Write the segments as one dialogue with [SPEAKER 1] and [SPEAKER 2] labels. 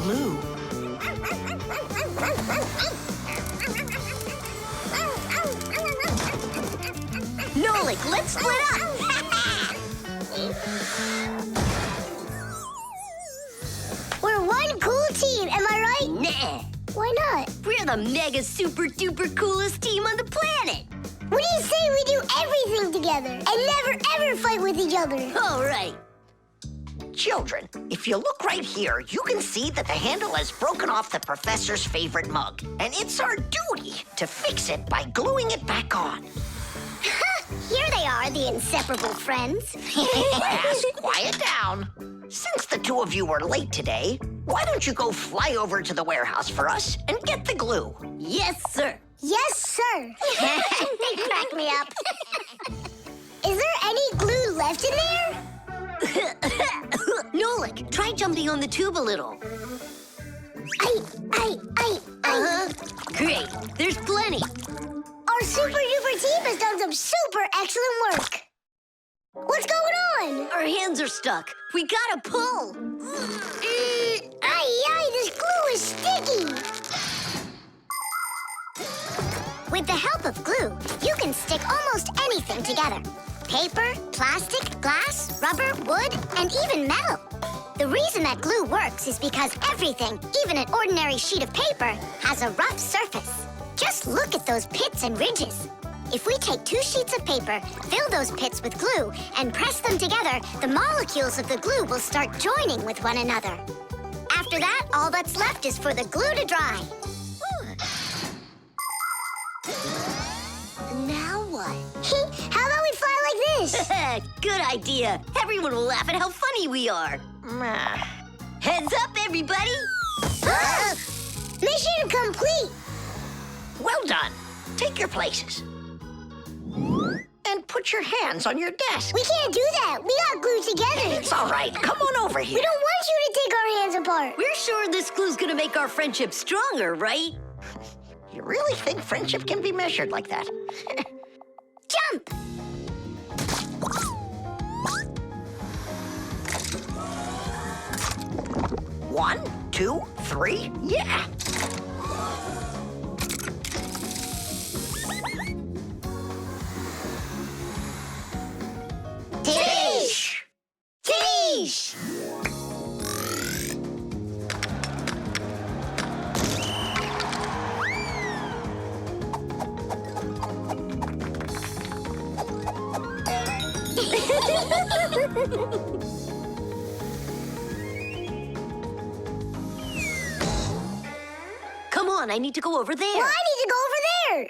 [SPEAKER 1] glue.
[SPEAKER 2] Nolik, let's split up! We're one cool team, am I right?
[SPEAKER 1] Nah.
[SPEAKER 2] Why not?
[SPEAKER 1] We're the mega super duper coolest team on the planet.
[SPEAKER 2] What do you say we do everything together and never ever fight with each other?
[SPEAKER 1] All right.
[SPEAKER 3] Children, if you look right here, you can see that the handle has broken off the professor's favorite mug. And it's our duty to fix it by gluing it back on.
[SPEAKER 2] Here they are, the inseparable friends.
[SPEAKER 3] Class, quiet down. Since the two of you were late today, why don't you go fly over to the warehouse for us and get the glue?
[SPEAKER 1] Yes, sir.
[SPEAKER 2] Yes, sir. They crack me up. Is there any glue left in there?
[SPEAKER 1] Nolik, try jumping on the tube a little. Great, there's plenty.
[SPEAKER 2] Our super duper team has done some super excellent work. What's going on?
[SPEAKER 1] Our hands are stuck. We gotta pull.
[SPEAKER 2] This glue is sticky. With the help of glue, you can stick almost anything together. Paper, plastic, glass, rubber, wood, and even metal. The reason that glue works is because everything, even an ordinary sheet of paper, has a rough surface. Just look at those pits and ridges. If we take 2 sheets of paper, fill those pits with glue, and press them together, the molecules of the glue will start joining with one another. After that, all that's left is for the glue to dry.
[SPEAKER 1] Now what?
[SPEAKER 2] How about we fly like this?
[SPEAKER 1] Good idea. Everyone will laugh at how funny we are. Heads up, everybody.
[SPEAKER 2] Mission complete.
[SPEAKER 3] Well done. Take your places. And put your hands on your desk.
[SPEAKER 2] We can't do that. We got glued together.
[SPEAKER 3] It's all right. Come on over here.
[SPEAKER 2] We don't want you to take our hands apart.
[SPEAKER 1] We're sure this glue's gonna make our friendship stronger, right?
[SPEAKER 3] You really think friendship can be measured like that?
[SPEAKER 2] Jump!
[SPEAKER 3] One, two, three, yeah!
[SPEAKER 2] Tish! Tish!
[SPEAKER 1] Come on, I need to go over there.
[SPEAKER 2] Well, I need to go over there.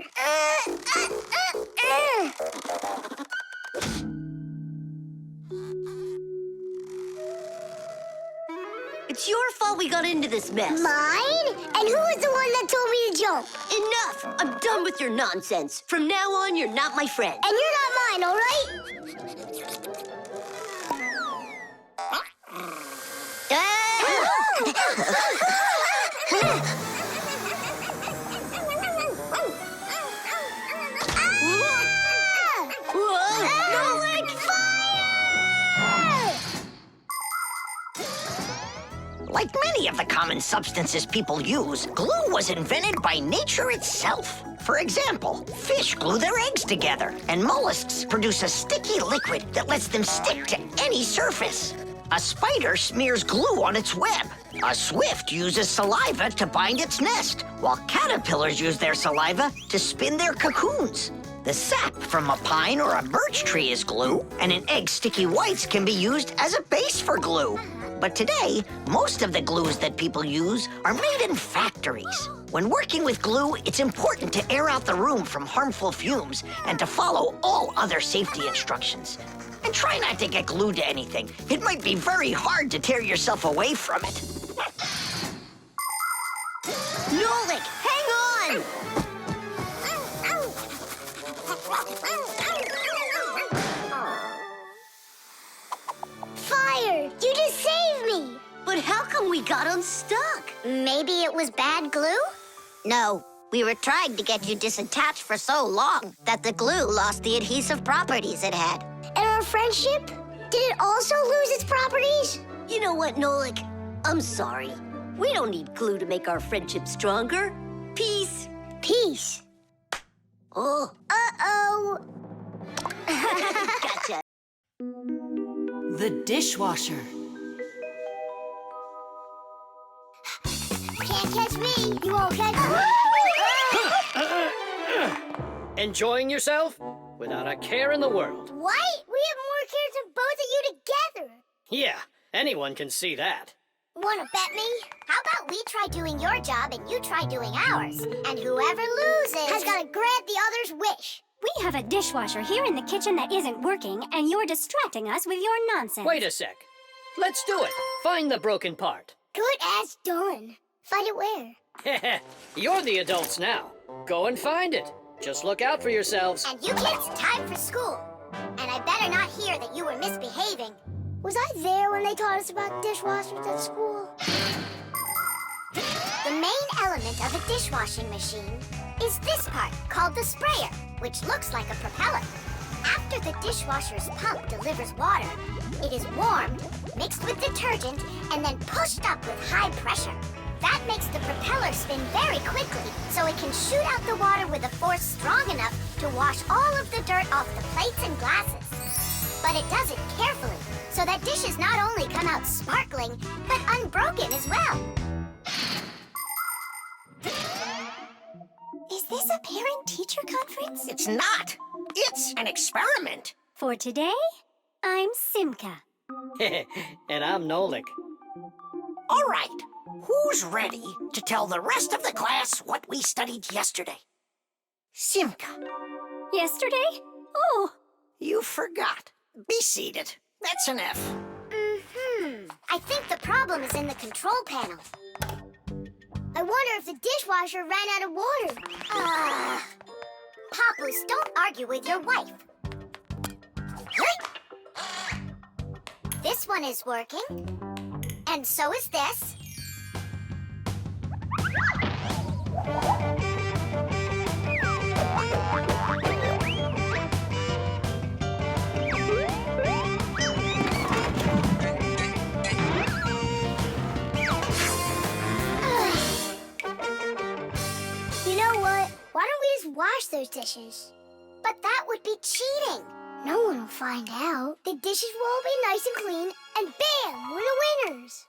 [SPEAKER 1] It's your fault we got into this mess.
[SPEAKER 2] Mine? And who was the one that told me to jump?
[SPEAKER 1] Enough! I'm done with your nonsense. From now on, you're not my friend.
[SPEAKER 2] And you're not mine, all right?
[SPEAKER 3] Like many of the common substances people use, glue was invented by nature itself. For example, fish glue their eggs together, and mollusks produce a sticky liquid that lets them stick to any surface. A spider smears glue on its web. A swift uses saliva to bind its nest, while caterpillars use their saliva to spin their cocoons. The sap from a pine or a birch tree is glue, and an egg's sticky whites can be used as a base for glue. But today, most of the glues that people use are made in factories. When working with glue, it's important to air out the room from harmful fumes and to follow all other safety instructions. And try not to get glued to anything. It might be very hard to tear yourself away from it.
[SPEAKER 1] Nolik, hang on!
[SPEAKER 2] Fire! You just saved me!
[SPEAKER 1] But how come we got unstuck?
[SPEAKER 2] Maybe it was bad glue?
[SPEAKER 4] No, we were trying to get you disattached for so long that the glue lost the adhesive properties it had.
[SPEAKER 2] And our friendship? Did it also lose its properties?
[SPEAKER 1] You know what, Nolik? I'm sorry. We don't need glue to make our friendship stronger. Peace.
[SPEAKER 2] Peace.
[SPEAKER 1] Oh.
[SPEAKER 2] Uh-oh.
[SPEAKER 1] Gotcha.
[SPEAKER 5] The dishwasher.
[SPEAKER 2] Can't catch me. You won't catch me.
[SPEAKER 6] Enjoying yourself? Without a care in the world.
[SPEAKER 2] What? We have more cares than both of you together.
[SPEAKER 6] Yeah, anyone can see that.
[SPEAKER 2] Wanna bet me? How about we try doing your job and you try doing ours? And whoever loses has got to grant the other's wish.
[SPEAKER 7] We have a dishwasher here in the kitchen that isn't working, and you're distracting us with your nonsense.
[SPEAKER 6] Wait a sec. Let's do it. Find the broken part.
[SPEAKER 2] Good as done. Find it where?
[SPEAKER 6] You're the adults now. Go and find it. Just look out for yourselves.
[SPEAKER 2] And you kids, time for school. And I better not hear that you were misbehaving. Was I there when they taught us about dishwashers at school? The main element of a dishwashing machine is this part, called the sprayer, which looks like a propeller. After the dishwasher's pump delivers water, it is warmed, mixed with detergent, and then pushed up with high pressure. That makes the propeller spin very quickly, so it can shoot out the water with a force strong enough to wash all of the dirt off the plates and glasses. But it does it carefully, so that dishes not only come out sparkling, but unbroken as well.
[SPEAKER 7] Is this a parent-teacher conference?
[SPEAKER 3] It's not. It's an experiment.
[SPEAKER 7] For today, I'm Simka.
[SPEAKER 6] And I'm Nolik.
[SPEAKER 3] All right. Who's ready to tell the rest of the class what we studied yesterday? Simka,
[SPEAKER 7] Yesterday? Oh,
[SPEAKER 3] you forgot. Be seated. That's an F.
[SPEAKER 2] I think the problem is in the control panel. I wonder if the dishwasher ran out of water. Papus, don't argue with your wife. This one is working. And so is this. You know what? Why don't we just wash those dishes? But that would be cheating. No one will find out. The dishes will all be nice and clean, and bam, we're the winners.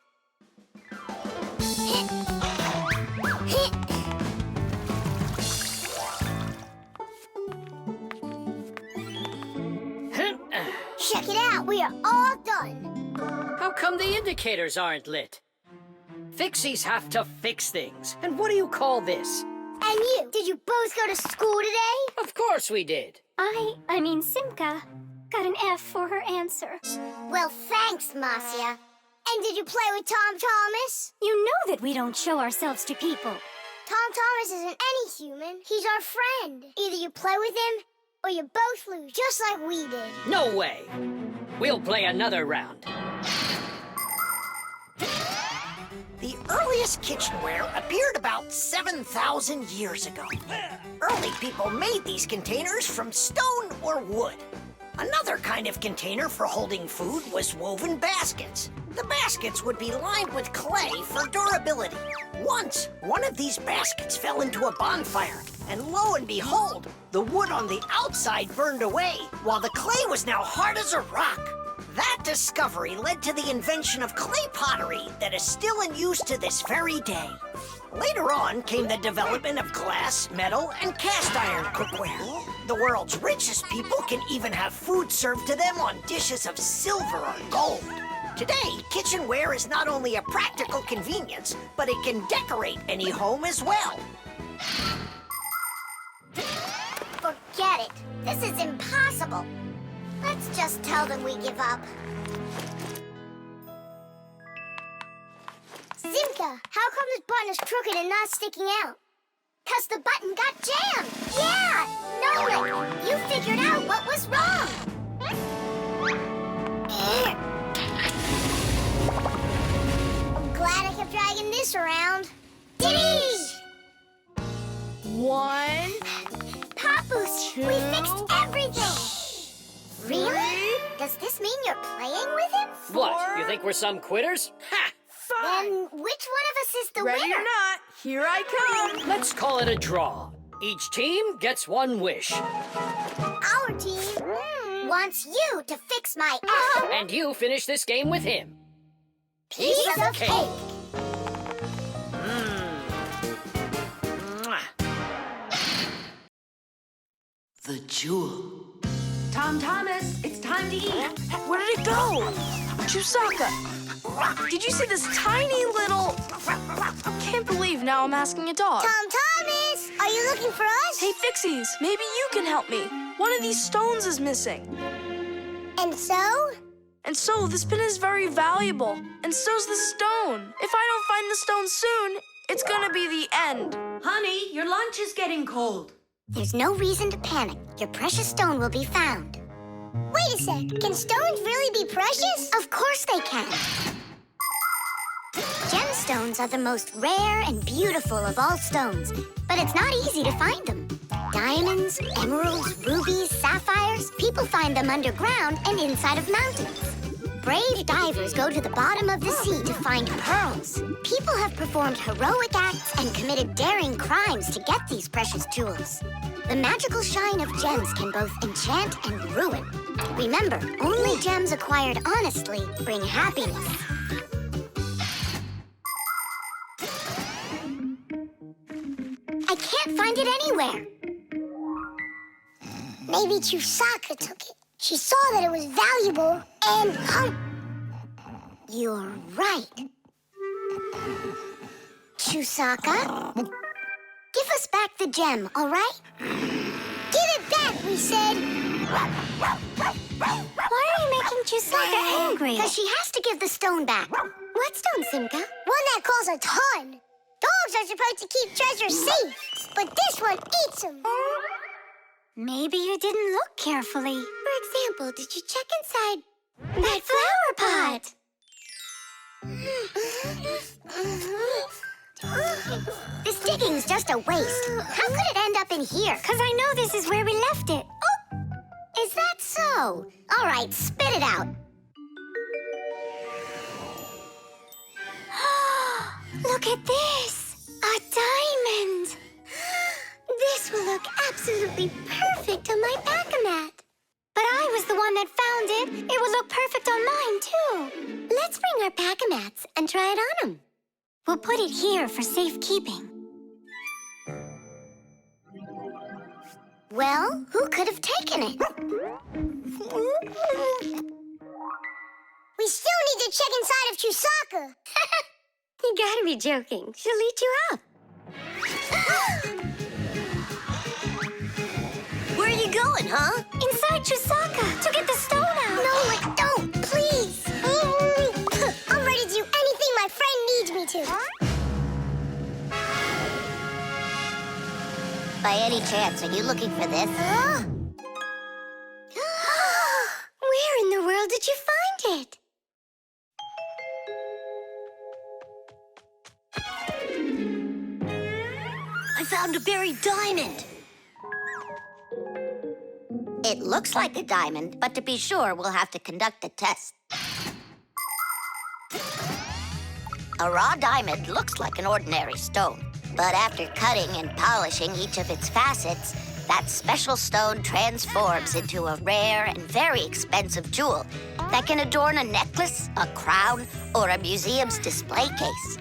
[SPEAKER 2] Check it out, we are all done.
[SPEAKER 6] How come the indicators aren't lit? Fixies have to fix things. And what do you call this?
[SPEAKER 2] And you, did you both go to school today?
[SPEAKER 6] Of course we did.
[SPEAKER 7] I mean Simka, got an F for her answer.
[SPEAKER 2] Well, thanks, Marcia. And did you play with Tom Thomas?
[SPEAKER 7] You know that we don't show ourselves to people.
[SPEAKER 2] Tom Thomas isn't any human. He's our friend. Either you play with him, or you both lose, just like we did.
[SPEAKER 6] No way. We'll play another round.
[SPEAKER 3] The earliest kitchenware appeared about 7,000 years ago. Early people made these containers from stone or wood. Another kind of container for holding food was woven baskets. The baskets would be lined with clay for durability. Once, one of these baskets fell into a bonfire, and lo and behold, the wood on the outside burned away, while the clay was now hard as a rock. That discovery led to the invention of clay pottery that is still in use to this very day. Later on came the development of glass, metal, and cast iron cookware. The world's richest people can even have food served to them on dishes of silver or gold. Today, kitchenware is not only a practical convenience, but it can decorate any home as well.
[SPEAKER 2] Forget it. This is impossible. Let's just tell them we give up. Simka, how come this button is crooked and not sticking out? 'Cause the button got jammed. Yeah, Nolik, you figured out what was wrong. I'm glad I kept dragging this around. Diddy!
[SPEAKER 5] 1,
[SPEAKER 2] Papus,
[SPEAKER 5] 2,
[SPEAKER 2] we fixed everything. Really? Does this mean you're playing with him?
[SPEAKER 6] What, you think we're some quitters? Ha!
[SPEAKER 5] 5.
[SPEAKER 2] Then which one of us is the
[SPEAKER 8] Ready
[SPEAKER 2] winner?
[SPEAKER 8] or not, here I come.
[SPEAKER 6] Let's call it a draw. Each team gets one wish.
[SPEAKER 2] Our team wants you to fix my app.
[SPEAKER 6] And you finish this game with him.
[SPEAKER 2] Piece of cake.
[SPEAKER 6] Mwah.
[SPEAKER 5] The jewel.
[SPEAKER 8] Tom Thomas, it's time to eat. Where did it go? Chusaka, did you see this tiny little... I can't believe now I'm asking a dog.
[SPEAKER 2] Tom Thomas, are you looking for us?
[SPEAKER 8] Hey, Fixies, maybe you can help me. One of these stones is missing.
[SPEAKER 2] And so?
[SPEAKER 8] And so, this pin is very valuable. And so's the stone. If I don't find the stone soon, it's gonna be the end.
[SPEAKER 5] Honey, your lunch is getting cold.
[SPEAKER 2] There's no reason to panic. Your precious stone will be found. Wait a sec. Can stones really be precious? Of course they can. Gemstones are the most rare and beautiful of all stones, but it's not easy to find them. Diamonds, emeralds, rubies, sapphires, people find them underground and inside of mountains. Brave divers go to the bottom of the sea to find pearls. People have performed heroic acts and committed daring crimes to get these precious jewels. The magical shine of gems can both enchant and ruin. Remember, only gems acquired honestly bring happiness. I can't find it anywhere. Maybe Chusaka took it. She saw that it was valuable and... You're right. Chusaka, give us back the gem, all right? Give it back, we said.
[SPEAKER 7] Why are you making Chusaka angry?
[SPEAKER 2] Because she has to give the stone back. What stone, Simka? One that costs a ton. Dogs are supposed to keep treasure safe, but this one eats them.
[SPEAKER 7] Maybe you didn't look carefully.
[SPEAKER 2] For example, did you check inside
[SPEAKER 7] That flower pot!
[SPEAKER 2] This digging's just a waste. How could it end up in here?
[SPEAKER 7] Because I know this is where we left it.
[SPEAKER 2] Oh, is that so? All right, spit it out.
[SPEAKER 7] Look at this! A diamond!
[SPEAKER 2] This will look absolutely perfect on my back-a-mat.
[SPEAKER 7] But I was the one that found it. It would look perfect on mine, too.
[SPEAKER 2] Let's bring our back-a-mats and try it on them.
[SPEAKER 7] We'll put it here for safekeeping.
[SPEAKER 2] Well, who could have taken it? We still need to check inside of Chusaka.
[SPEAKER 7] You gotta be joking. She'll eat you up.
[SPEAKER 1] Where are you going, huh?
[SPEAKER 7] Inside Chusaka to get the stone out.
[SPEAKER 2] No, don't, please. I'm ready to do anything my friend needs me to.
[SPEAKER 4] By any chance, are you looking for this?
[SPEAKER 2] Where in the world did you find it?
[SPEAKER 1] I found a buried diamond.
[SPEAKER 4] It looks like a diamond, but to be sure, we'll have to conduct a test. A raw diamond looks like an ordinary stone, but after cutting and polishing each of its facets, that special stone transforms into a rare and very expensive jewel that can adorn a necklace, a crown, or a museum's display case.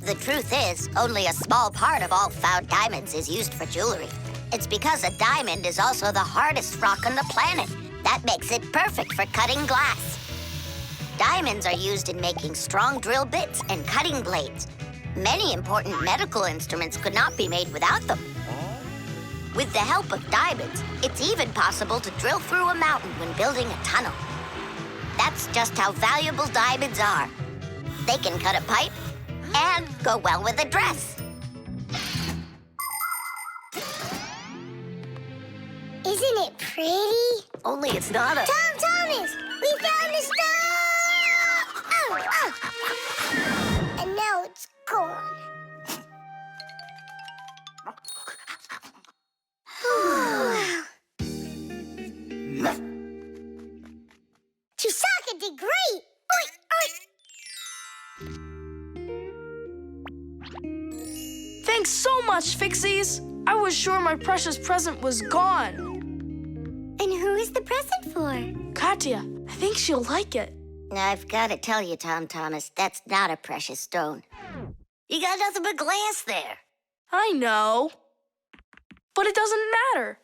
[SPEAKER 4] The truth is, only a small part of all found diamonds is used for jewelry. It's because a diamond is also the hardest rock on the planet. That makes it perfect for cutting glass. Diamonds are used in making strong drill bits and cutting blades. Many important medical instruments could not be made without them. With the help of diamonds, it's even possible to drill through a mountain when building a tunnel. That's just how valuable diamonds are. They can cut a pipe and go well with a dress.
[SPEAKER 2] Isn't it pretty?
[SPEAKER 1] Only it's not a...
[SPEAKER 2] Tom Thomas, we found the stone! Oh. And now it's gone. Chusaka did great! Oink, oink.
[SPEAKER 8] Thanks so much, Fixies. I was sure my precious present was gone.
[SPEAKER 2] And who is the present for?
[SPEAKER 8] Katya, I think she'll like it.
[SPEAKER 4] I've got to tell you, Tom Thomas, that's not a precious stone.
[SPEAKER 1] You got nothing but glass there.
[SPEAKER 8] I know. But it doesn't matter.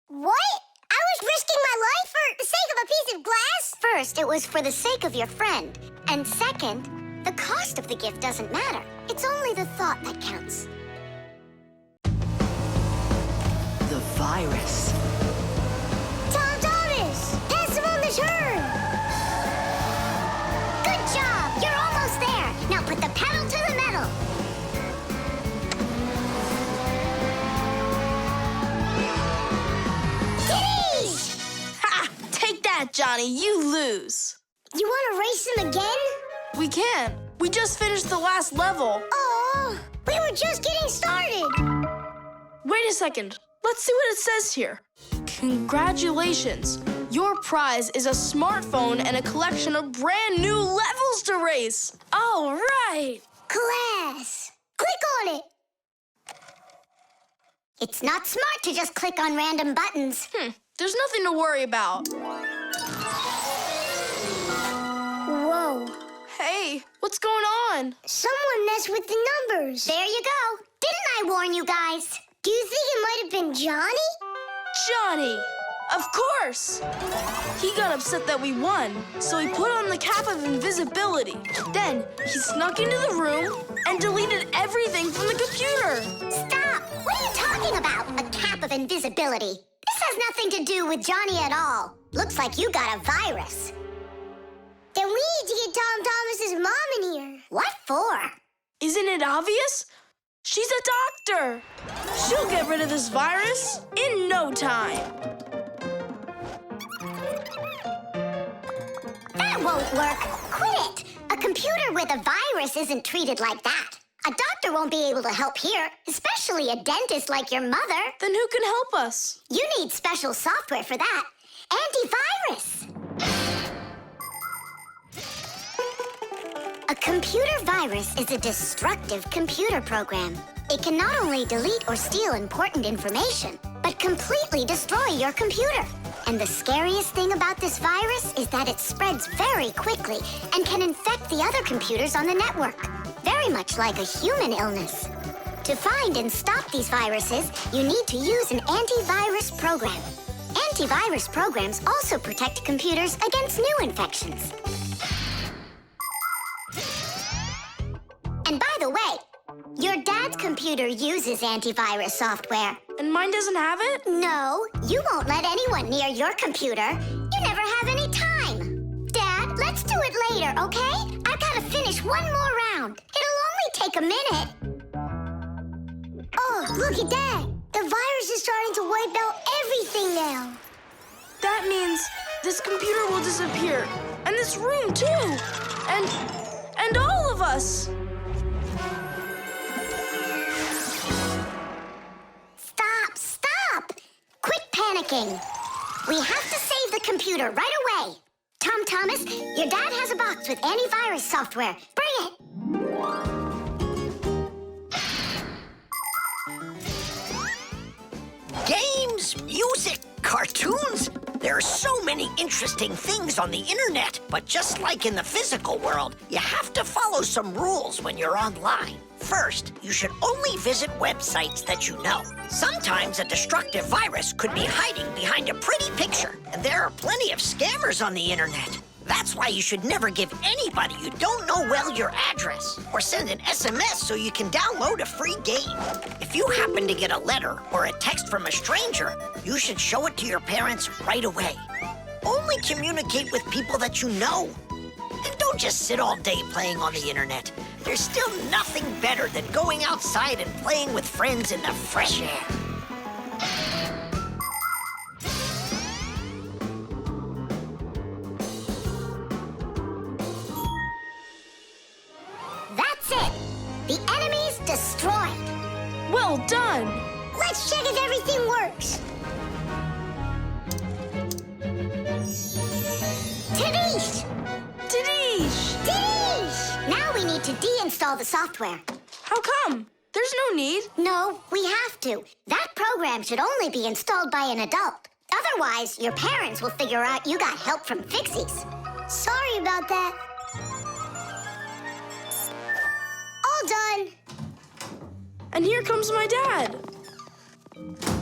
[SPEAKER 2] What? I was risking my life for the sake of a piece of glass? First, it was for the sake of your friend. And second, the cost of the gift doesn't matter. It's only the thought that counts.
[SPEAKER 5] The virus.
[SPEAKER 2] Tom Thomas! Pass him on the turn! Good job! You're almost there! Now put the pedal to the metal! Titties!
[SPEAKER 8] Ha! Take that, Johnny. You lose.
[SPEAKER 2] You want to race him again?
[SPEAKER 8] We can. We just finished the last level.
[SPEAKER 2] Oh, we were just getting started.
[SPEAKER 8] Wait a second. Let's see what it says here. Congratulations. Your prize is a smartphone and a collection of brand new levels to race. All right.
[SPEAKER 2] Class. Click on it. It's not smart to just click on random buttons.
[SPEAKER 8] There's nothing to worry about.
[SPEAKER 2] Whoa.
[SPEAKER 8] Hey, what's going on?
[SPEAKER 2] Someone messed with the numbers. There you go. Didn't I warn you guys? Do you think it might have been Johnny?
[SPEAKER 8] Johnny! Of course! He got upset that we won, so he put on the cap of invisibility. Then he snuck into the room and deleted everything from the computer.
[SPEAKER 2] Stop! What are you talking about? A cap of invisibility. This has nothing to do with Johnny at all. Looks like you got a virus. Then we need to get Tom Thomas's mom in here. What for?
[SPEAKER 8] Isn't it obvious? She's a doctor. She'll get rid of this virus in no time.
[SPEAKER 2] That won't work. Quit it. A computer with a virus isn't treated like that. A doctor won't be able to help here, especially a dentist like your mother.
[SPEAKER 8] Then who can help us?
[SPEAKER 2] You need special software for that. Antivirus. A computer virus is a destructive computer program. It can not only delete or steal important information, but completely destroy your computer. And the scariest thing about this virus is that it spreads very quickly and can infect the other computers on the network, very much like a human illness. To find and stop these viruses, you need to use an antivirus program. Antivirus programs also protect computers against new infections. And by the way, your dad's computer uses antivirus software.
[SPEAKER 8] And mine doesn't have it?
[SPEAKER 2] No, you won't let anyone near your computer. You never have any time. Dad, let's do it later, okay? I've got to finish one more round. It'll only take a minute. Oh, look at that. The virus is starting to wipe out everything now.
[SPEAKER 8] That means this computer will disappear. And this room, too. And all of us.
[SPEAKER 2] Stop! Quit panicking. We have to save the computer right away. Tom Thomas, your dad has a box with antivirus software. Bring it.
[SPEAKER 3] Games, music, cartoons. There are so many interesting things on the internet, but just like in the physical world, you have to follow some rules when you're online. First, you should only visit websites that you know. Sometimes a destructive virus could be hiding behind a pretty picture, and there are plenty of scammers on the internet. That's why you should never give anybody you don't know well your address, or send an SMS so you can download a free game. If you happen to get a letter or a text from a stranger, you should show it to your parents right away. Only communicate with people that you know. And don't just sit all day playing on the internet. There's still nothing better than going outside and playing with friends in the fresh air.
[SPEAKER 2] That's it. The enemy's destroyed.
[SPEAKER 8] Well done.
[SPEAKER 2] Let's check if everything works. Tadish!
[SPEAKER 8] Tadish!
[SPEAKER 2] Tadish! Now we need to deinstall the software.
[SPEAKER 8] How come? There's no need.
[SPEAKER 2] No, we have to. That program should only be installed by an adult. Otherwise, your parents will figure out you got help from Fixies. Sorry about that. All done.
[SPEAKER 8] And here comes my dad.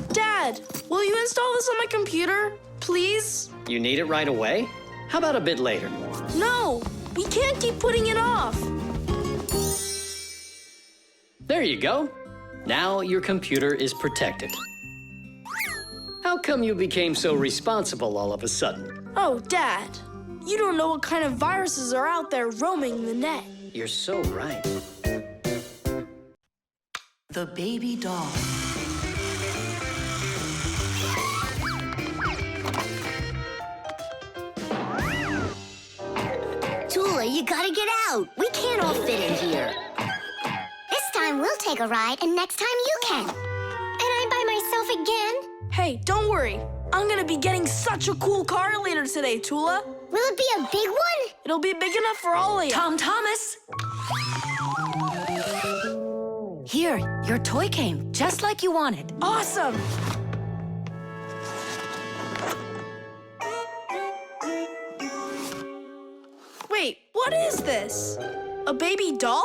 [SPEAKER 8] Dad, will you install this on my computer, please?
[SPEAKER 6] You need it right away? How about a bit later?
[SPEAKER 8] No, we can't keep putting it off.
[SPEAKER 6] There you go. Now your computer is protected. How come you became so responsible all of a sudden?
[SPEAKER 8] Oh, Dad, you don't know what kind of viruses are out there roaming the net.
[SPEAKER 6] You're so right.
[SPEAKER 5] The baby doll.
[SPEAKER 1] Tula, you gotta get out. We can't all fit in here.
[SPEAKER 2] This time we'll take a ride, and next time you can. And I'm by myself again?
[SPEAKER 8] Hey, don't worry. I'm gonna be getting such a cool car later today, Tula.
[SPEAKER 2] Will it be a big one?
[SPEAKER 8] It'll be big enough for all of you.
[SPEAKER 5] Tom Thomas! Here, your toy came, just like you wanted.
[SPEAKER 8] Awesome! Wait, what is this? A baby doll?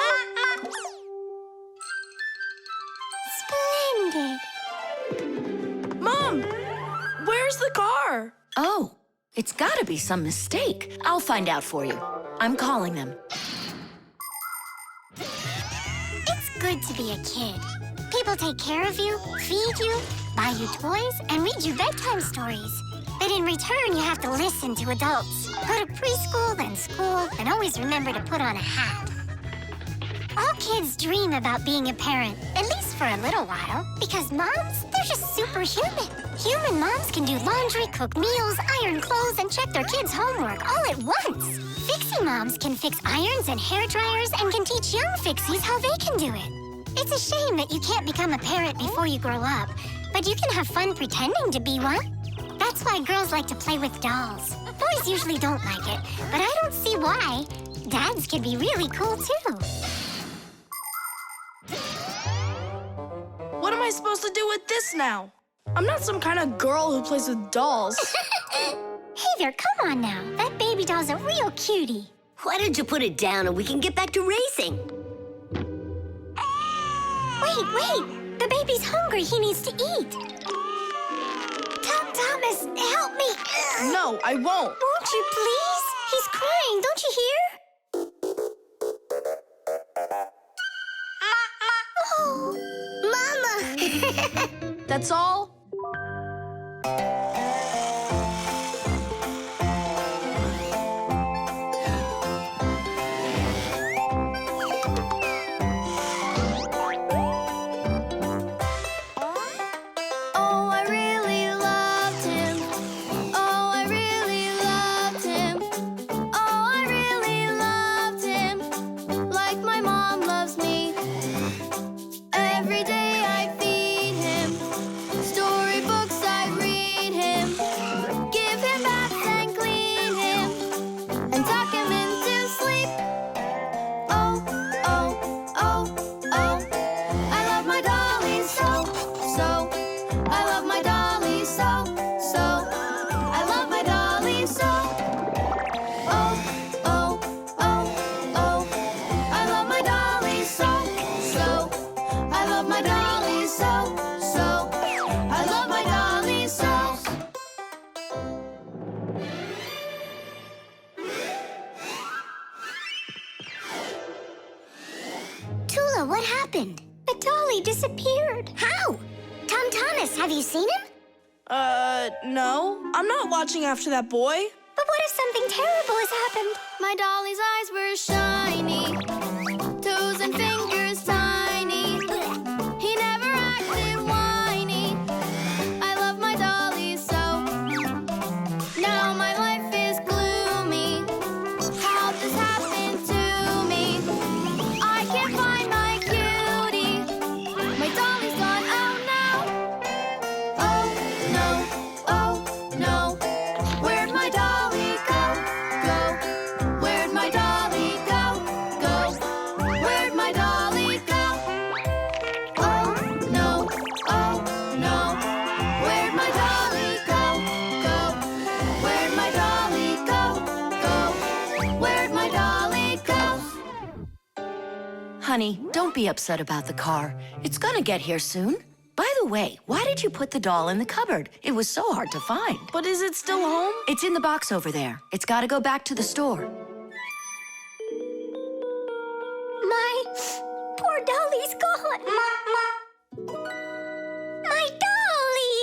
[SPEAKER 2] Splendid.
[SPEAKER 8] Mom, where's the car?
[SPEAKER 5] Oh, it's gotta be some mistake. I'll find out for you. I'm calling them.
[SPEAKER 2] It's good to be a kid. People take care of you, feed you, buy you toys, and read you bedtime stories. But in return, you have to listen to adults. Go to preschool, then school, and always remember to put on a hat. All kids dream about being a parent, at least for a little while. Because moms, they're just superhuman. Human moms can do laundry, cook meals, iron clothes, and check their kids' homework all at once. Fixie moms can fix irons and hair dryers and can teach young Fixies how they can do it. It's a shame that you can't become a parent before you grow up, but you can have fun pretending to be one. That's why girls like to play with dolls. Boys usually don't like it, but I don't see why. Dads can be really cool, too.
[SPEAKER 8] What am I supposed to do with this now? I'm not some kind of girl who plays with dolls.
[SPEAKER 2] Hey there, come on now. That baby doll's a real cutie.
[SPEAKER 1] Why don't you put it down and we can get back to racing?
[SPEAKER 2] Wait. The baby's hungry. He needs to eat. Thomas, help me.
[SPEAKER 8] No, I won't.
[SPEAKER 2] Won't you please? He's crying. Don't you hear? Oh, Mama.
[SPEAKER 8] That's all?
[SPEAKER 2] What happened? The dolly disappeared. How? Thomas, have you seen him?
[SPEAKER 8] No. I'm not watching after that boy.
[SPEAKER 2] But what if something terrible has happened?
[SPEAKER 9] My dolly's eyes were shiny, toes and fingers tiny. He never acted whiny. I love my dolly so. Now my life is gloomy. How this happened to me? I can't find my cutie. My dolly's gone, oh no. Oh no, oh no. Where'd my dolly go? Where'd my dolly go?
[SPEAKER 5] Honey, don't be upset about the car. It's gonna get here soon. By the way, why did you put the doll in the cupboard? It was so hard to find.
[SPEAKER 8] But is it still home?
[SPEAKER 5] It's in the box over there. It's gotta go back to the store.
[SPEAKER 7] My poor dolly's gone. My dolly!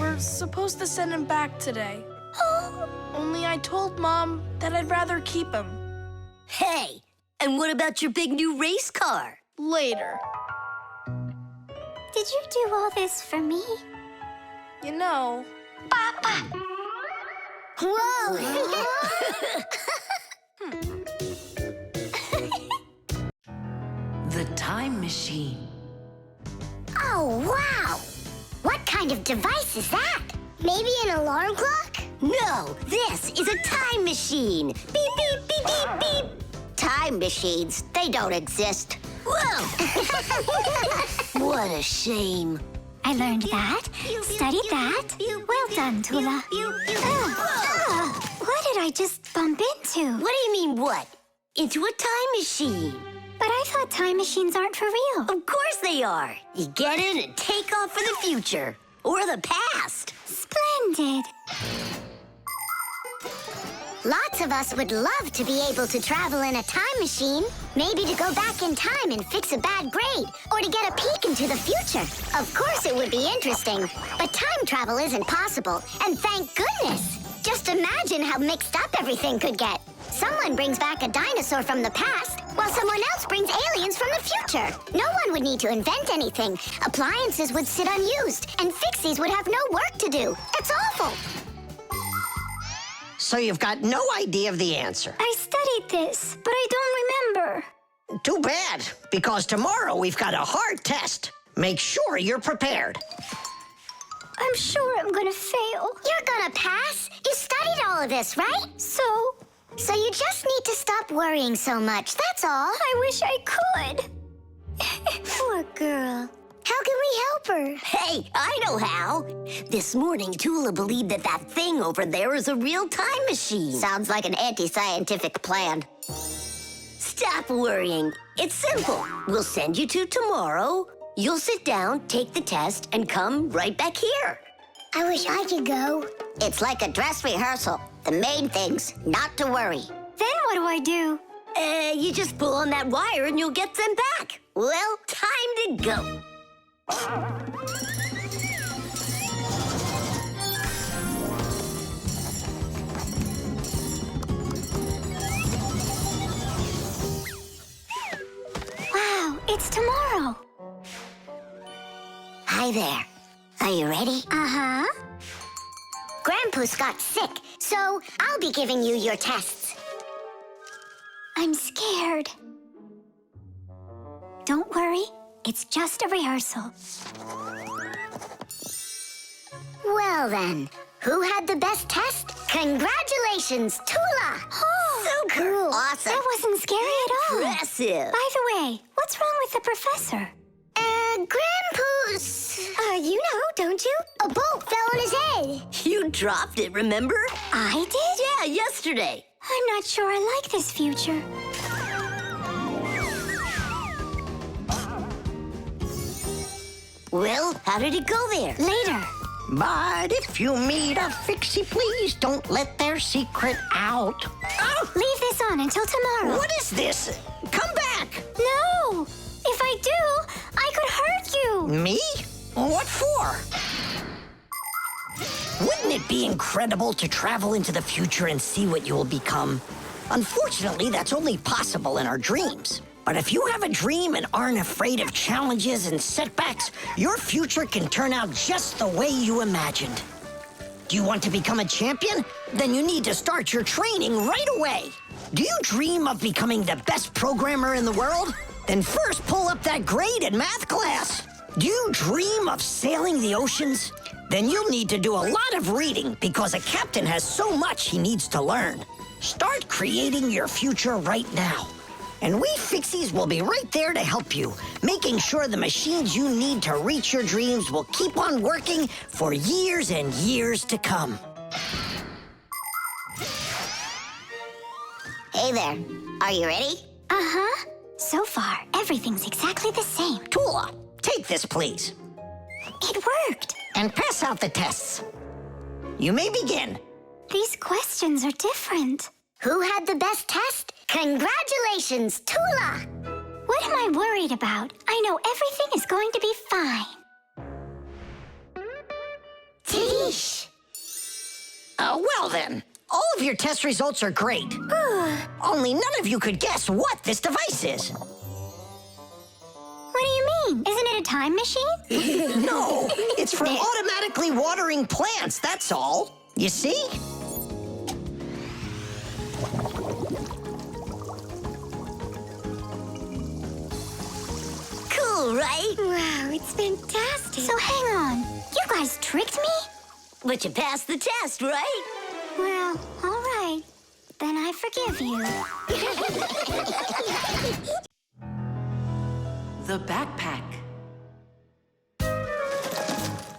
[SPEAKER 8] We're supposed to send him back today.
[SPEAKER 7] Oh,
[SPEAKER 8] Only I told Mom that I'd rather keep him.
[SPEAKER 1] Hey, and what about your big new race car?
[SPEAKER 8] Later.
[SPEAKER 7] did you do all this for me?
[SPEAKER 8] You know,
[SPEAKER 2] Whoa!
[SPEAKER 5] The time machine.
[SPEAKER 2] Oh, wow! What kind of device is that? Maybe an alarm clock?
[SPEAKER 1] No, this is a time machine. Beep, beep, beep, beep, beep.
[SPEAKER 4] Time machines, they don't exist.
[SPEAKER 1] Whoa! What a shame.
[SPEAKER 7] I learned that, studied that. Well done, Tula. What did I just bump into?
[SPEAKER 1] What do you mean, what? Into a time machine.
[SPEAKER 7] But I thought time machines aren't for real.
[SPEAKER 1] Of course they are. You get in and take off for the future. Or the past.
[SPEAKER 7] Splendid.
[SPEAKER 2] Lots of us would love to be able to travel in a time machine. Maybe to go back in time and fix a bad grade, or to get a peek into the future. Of course it would be interesting, but time travel isn't possible, and thank goodness! Just imagine how mixed up everything could get. Someone brings back a dinosaur from the past, while someone else brings aliens from the future. No one would need to invent anything. Appliances would sit unused, and Fixies would have no work to do. It's awful!
[SPEAKER 3] So you've got no idea of the answer.
[SPEAKER 7] I studied this, but I don't remember.
[SPEAKER 3] Too bad, because tomorrow we've got a hard test. Make sure you're prepared.
[SPEAKER 7] I'm sure I'm gonna fail.
[SPEAKER 2] You're gonna pass. You studied all of this, right?
[SPEAKER 7] So,
[SPEAKER 2] You just need to stop worrying so much, that's all.
[SPEAKER 7] I wish I could.
[SPEAKER 2] Poor girl. How can we help her?
[SPEAKER 1] Hey, I know how. This morning, Tula believed that thing over there is a real time machine.
[SPEAKER 4] Sounds like an anti-scientific plan.
[SPEAKER 1] Stop worrying. It's simple. We'll send you to tomorrow. You'll sit down, take the test, and come right back here.
[SPEAKER 2] I wish I could go.
[SPEAKER 4] It's like a dress rehearsal. The main thing's not to worry.
[SPEAKER 7] Then what do I do?
[SPEAKER 1] You just pull on that wire and you'll get them back. Well, time to go.
[SPEAKER 7] Wow, it's tomorrow.
[SPEAKER 2] Hi there. Are you ready?
[SPEAKER 7] Uh-huh.
[SPEAKER 2] Grandpa's got sick, so I'll be giving you your tests.
[SPEAKER 7] I'm scared. Don't worry, it's just a rehearsal.
[SPEAKER 2] Well then, who had the best test? Congratulations, Tula!
[SPEAKER 7] Oh,
[SPEAKER 2] So cool.
[SPEAKER 4] Awesome.
[SPEAKER 7] that wasn't scary at all.
[SPEAKER 1] Impressive.
[SPEAKER 7] By the way, what's wrong with the professor?
[SPEAKER 2] Grandpa's...
[SPEAKER 7] You know, don't you?
[SPEAKER 2] A bolt fell on his head.
[SPEAKER 1] You dropped it, remember?
[SPEAKER 7] I did?
[SPEAKER 1] Yeah, yesterday.
[SPEAKER 7] I'm not sure I like this future.
[SPEAKER 1] Well, how did it go there?
[SPEAKER 7] Later.
[SPEAKER 3] But if you meet a Fixie, please don't let their secret out. Oh,
[SPEAKER 7] Leave this on until tomorrow.
[SPEAKER 3] what is this? Come back.
[SPEAKER 7] No! If I do, I could hurt you.
[SPEAKER 3] Me? What for? Wouldn't it be incredible to travel into the future and see what you will become? Unfortunately, that's only possible in our dreams. But if you have a dream and aren't afraid of challenges and setbacks, your future can turn out just the way you imagined. Do you want to become a champion? Then you need to start your training right away. Do you dream of becoming the best programmer in the world? Then first pull up that grade in math class. Do you dream of sailing the oceans? Then you'll need to do a lot of reading because a captain has so much he needs to learn. Start creating your future right now. And we Fixies will be right there to help you, making sure the machines you need to reach your dreams will keep on working for years and years to come.
[SPEAKER 4] Hey there. Are you ready?
[SPEAKER 2] Uh-huh. So far, everything's exactly the same.
[SPEAKER 3] Tula, take this, please.
[SPEAKER 2] It worked.
[SPEAKER 3] And pass out the tests. You may begin.
[SPEAKER 2] These questions are different. Who had the best test? Congratulations, Tula! What am I worried about? I know everything is going to be fine. Tish!
[SPEAKER 3] Well then, all of your test results are great. Only none of you could guess what this device is.
[SPEAKER 2] What do you mean? Isn't it a time machine?
[SPEAKER 3] No, it's for automatically watering plants, that's all. You see?
[SPEAKER 1] Cool, right?
[SPEAKER 2] Wow, it's fantastic. So hang on. You guys tricked me?
[SPEAKER 1] But you passed the test, right?
[SPEAKER 2] Well, all right. Then I forgive you.
[SPEAKER 5] The backpack.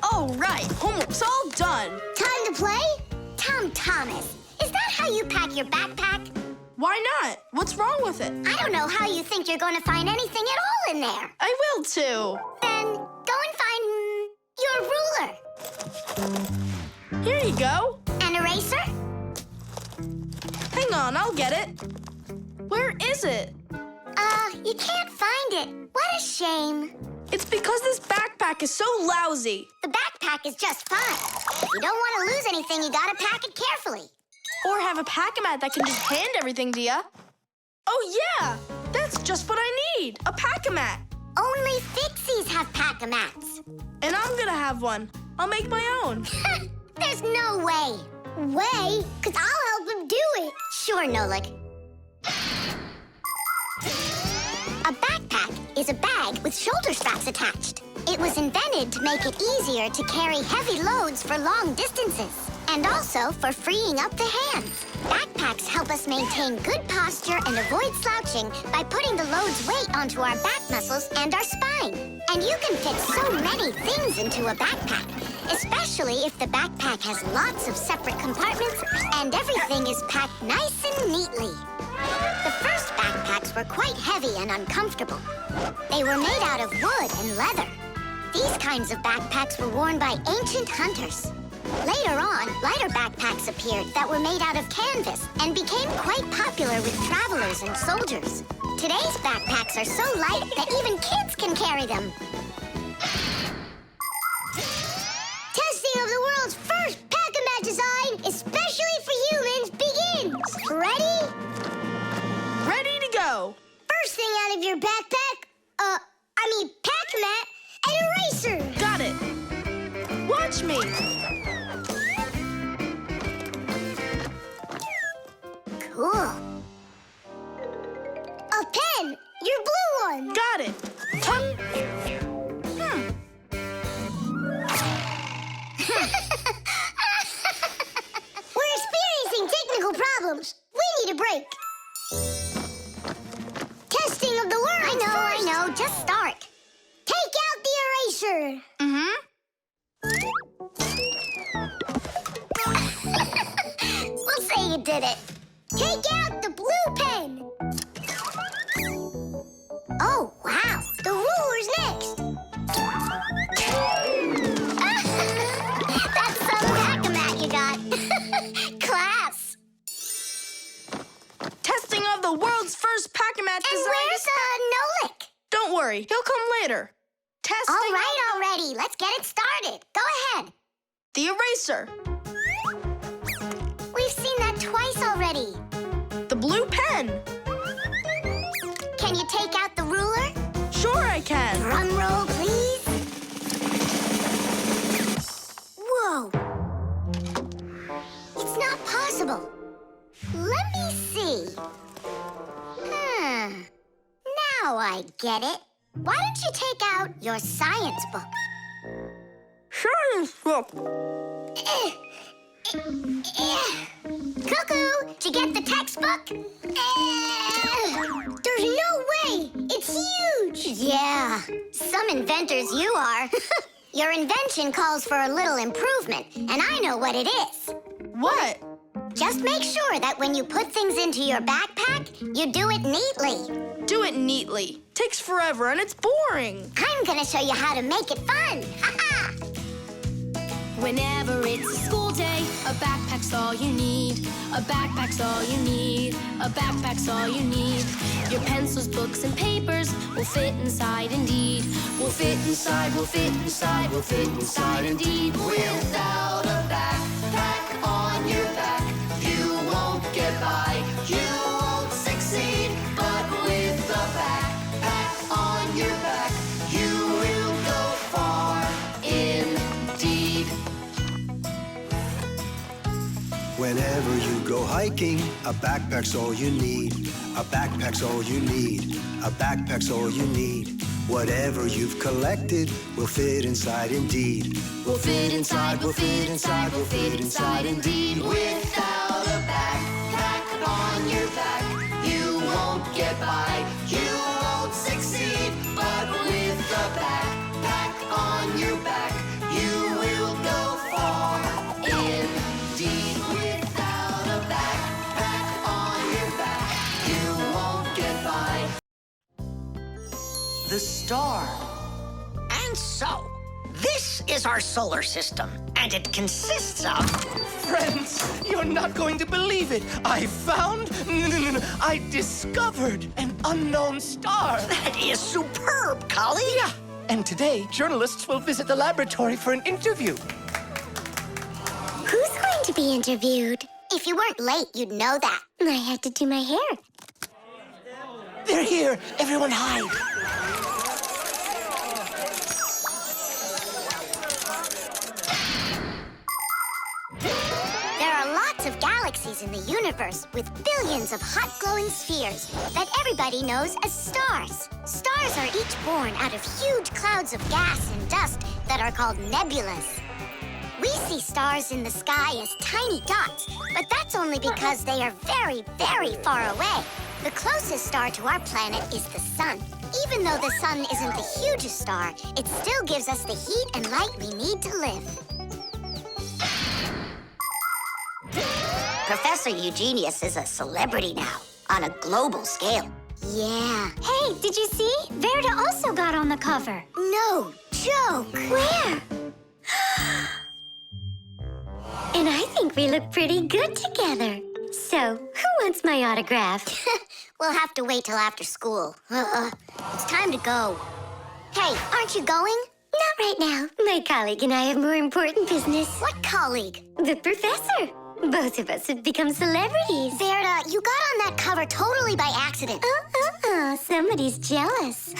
[SPEAKER 8] All right, homework's all done.
[SPEAKER 2] Time to play? Tom Thomas, is that how you pack your backpack?
[SPEAKER 8] Why not? What's wrong with it?
[SPEAKER 2] I don't know how you think you're going to find anything at all in there.
[SPEAKER 8] I will too.
[SPEAKER 2] Then go and find your ruler.
[SPEAKER 8] Here you go.
[SPEAKER 2] An eraser?
[SPEAKER 8] Hang on, I'll get it. Where is it?
[SPEAKER 2] You can't find it. What a shame.
[SPEAKER 8] It's because this backpack is so lousy.
[SPEAKER 2] The backpack is just fine. If you don't want to lose anything, you gotta pack it carefully.
[SPEAKER 8] Or have a pack-a-mat that can just hand everything to ya. Oh yeah, that's just what I need, a pack-a-mat.
[SPEAKER 2] Only Fixies have pack-a-mats.
[SPEAKER 8] And I'm gonna have one. I'll make my own.
[SPEAKER 2] There's no way. Way? Because I'll help him do it. Sure, Nolik. A backpack is a bag with shoulder straps attached. It was invented to make it easier to carry heavy loads for long distances, and also for freeing up the hands. Backpacks help us maintain good posture and avoid slouching by putting the load's weight onto our back muscles and our spine. And you can fit so many things into a backpack, especially if the backpack has lots of separate compartments and everything is packed nice and neatly. The first backpacks were quite heavy and uncomfortable. They were made out of wood and leather. These kinds of backpacks were worn by ancient hunters. Later on, lighter backpacks appeared that were made out of canvas and became quite popular with travelers and soldiers. Today's backpacks are so light that even kids can carry them. Testing of the world's first pack-a-mat design, especially for humans, begins. Ready?
[SPEAKER 8] Ready to go.
[SPEAKER 2] First thing out of your backpack, pack-a-mat, an eraser.
[SPEAKER 8] Got it. Watch me.
[SPEAKER 2] Cool. A pen, your blue one.
[SPEAKER 8] Got it.
[SPEAKER 2] We're experiencing technical problems. We need a break. Testing of the world. I know. Just start. Take out the eraser. We'll say you did it. Take out the blue pen. Oh, wow. The ruler's next. That's some pack-a-mat you got. Class.
[SPEAKER 8] Testing of the world's first pack-a-mat
[SPEAKER 2] And
[SPEAKER 8] design.
[SPEAKER 2] where's Nolik?
[SPEAKER 8] Don't worry, he'll come later. Testing.
[SPEAKER 2] All right, already. Let's get it started. Go ahead.
[SPEAKER 8] The eraser.
[SPEAKER 2] We've seen that twice already.
[SPEAKER 8] The blue pen.
[SPEAKER 2] Can you take out the ruler?
[SPEAKER 8] Sure I can.
[SPEAKER 2] Drum roll, please. Whoa. It's not possible. Let me see. Now I get it. Why don't you take out your science book?
[SPEAKER 8] Science book.
[SPEAKER 2] Cuckoo, did you get the textbook? There's no way! It's huge! Yeah, some inventors you are. Your invention calls for a little improvement, and I know what it is.
[SPEAKER 8] What?
[SPEAKER 2] Just make sure that when you put things into your backpack, you do it neatly.
[SPEAKER 8] Do it neatly. Takes forever and it's boring.
[SPEAKER 2] I'm gonna show you how to make it fun. Ha-ha!
[SPEAKER 9] Whenever it's a school day, a backpack's all you need. A backpack's all you need. A backpack's all you need. Your pencils, books, and papers will fit inside indeed. Will fit inside, will fit inside, will fit inside indeed. Without a backpack on your back, you won't get by. You won't succeed. But with a backpack on your back, you will go far indeed.
[SPEAKER 10] Whenever you go hiking, a backpack's all you need. A backpack's all you need. A backpack's all you need. Whatever you've collected will fit inside indeed.
[SPEAKER 9] Will fit inside, will fit inside, will fit inside indeed. Without a backpack on your back, you won't get by. You won't succeed. But with a backpack on your back, you will go far indeed. Without a backpack on your back, you won't get by.
[SPEAKER 5] The star.
[SPEAKER 3] And so, this is our solar system, and it consists of...
[SPEAKER 11] Friends, you're not going to believe it. I found, I discovered an unknown star.
[SPEAKER 3] That is superb, colleague.
[SPEAKER 11] Yeah, and today, journalists will visit the laboratory for an interview.
[SPEAKER 2] Who's going to be interviewed? If you weren't late, you'd know that. I had to do my hair.
[SPEAKER 11] They're here. Everyone hide.
[SPEAKER 2] There are lots of galaxies in the universe with billions of hot glowing spheres that everybody knows as stars. Stars are each born out of huge clouds of gas and dust that are called nebulas. We see stars in the sky as tiny dots, but that's only because they are very, very far away. The closest star to our planet is the sun. Even though the sun isn't the hugest star, it still gives us the heat and light we need to live.
[SPEAKER 4] Professor Eugenius is a celebrity now, on a global scale.
[SPEAKER 2] Yeah.
[SPEAKER 7] Hey, did you see? Verda also got on the cover.
[SPEAKER 2] No joke.
[SPEAKER 7] Where?
[SPEAKER 2] And I think we look pretty good together. So, who wants my autograph? We'll have to wait till after school. It's time to go. Hey, aren't you going? Not right now. My colleague and I have more important business. What colleague? The professor. Both of us have become celebrities. Verda, you got on that cover totally by accident. Somebody's jealous.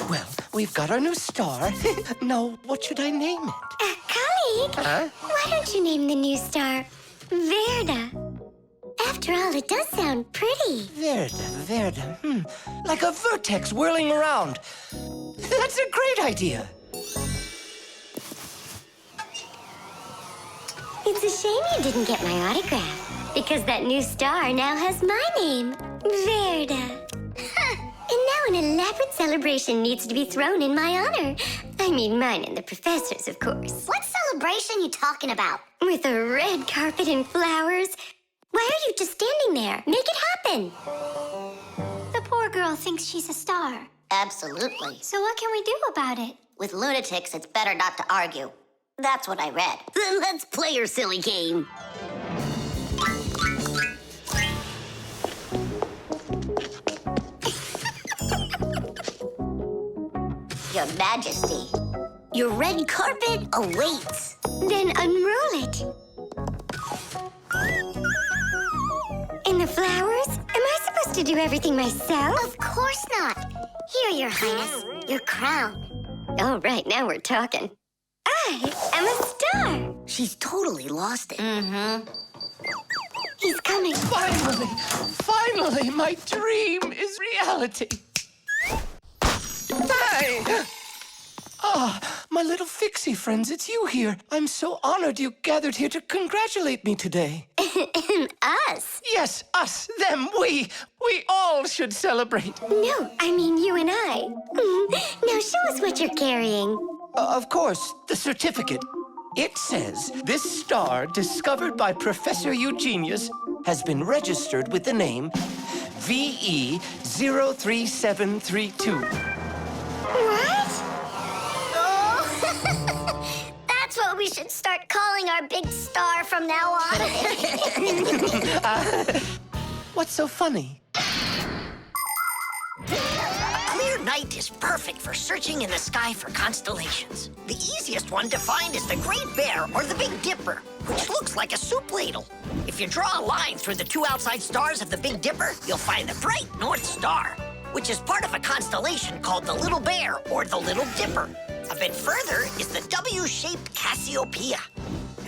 [SPEAKER 11] Well, we've got our new star. Now, what should I name it?
[SPEAKER 2] Colleague,
[SPEAKER 11] Huh?
[SPEAKER 2] why don't you name the new star Verda? After all, it does sound pretty.
[SPEAKER 11] Verda. Like a vertex whirling around. That's a great idea.
[SPEAKER 2] It's a shame you didn't get my autograph, because that new star now has my name, Verda. And now an elaborate celebration needs to be thrown in my honor. I mean, mine and the professor's, of course. What celebration you talking about? With a red carpet and flowers. Why are you just standing there? Make it happen.
[SPEAKER 7] The poor girl thinks she's a star.
[SPEAKER 4] Absolutely.
[SPEAKER 7] So what can we do about it?
[SPEAKER 4] With lunatics, it's better not to argue. That's what I read.
[SPEAKER 1] Then let's play your silly game.
[SPEAKER 4] Your Majesty.
[SPEAKER 1] Your red carpet awaits.
[SPEAKER 2] Then unroll it. And the flowers? Am I supposed to do everything myself? Of course not. Here, Your Highness, your crown. All right, now we're talking. I am a star.
[SPEAKER 1] She's totally lost it.
[SPEAKER 2] He's coming.
[SPEAKER 11] Finally, my dream is reality. Hey! My little Fixie friends, it's you here. I'm so honored you gathered here to congratulate me today.
[SPEAKER 2] Us?
[SPEAKER 11] Yes, us, them, we all should celebrate.
[SPEAKER 2] No, I mean you and I. Now show us what you're carrying.
[SPEAKER 11] Of course, the certificate. It says this star, discovered by Professor Eugenius, has been registered with the name VE03732.
[SPEAKER 2] What? Oh, that's what we should start calling our big star from now on.
[SPEAKER 11] What's so funny?
[SPEAKER 3] A clear night is perfect for searching in the sky for constellations. The easiest one to find is the Great Bear or the Big Dipper, which looks like a soup ladle. If you draw a line through the two outside stars of the Big Dipper, you'll find the bright North Star, which is part of a constellation called the Little Bear or the Little Dipper. A bit further is the W-shaped Cassiopeia.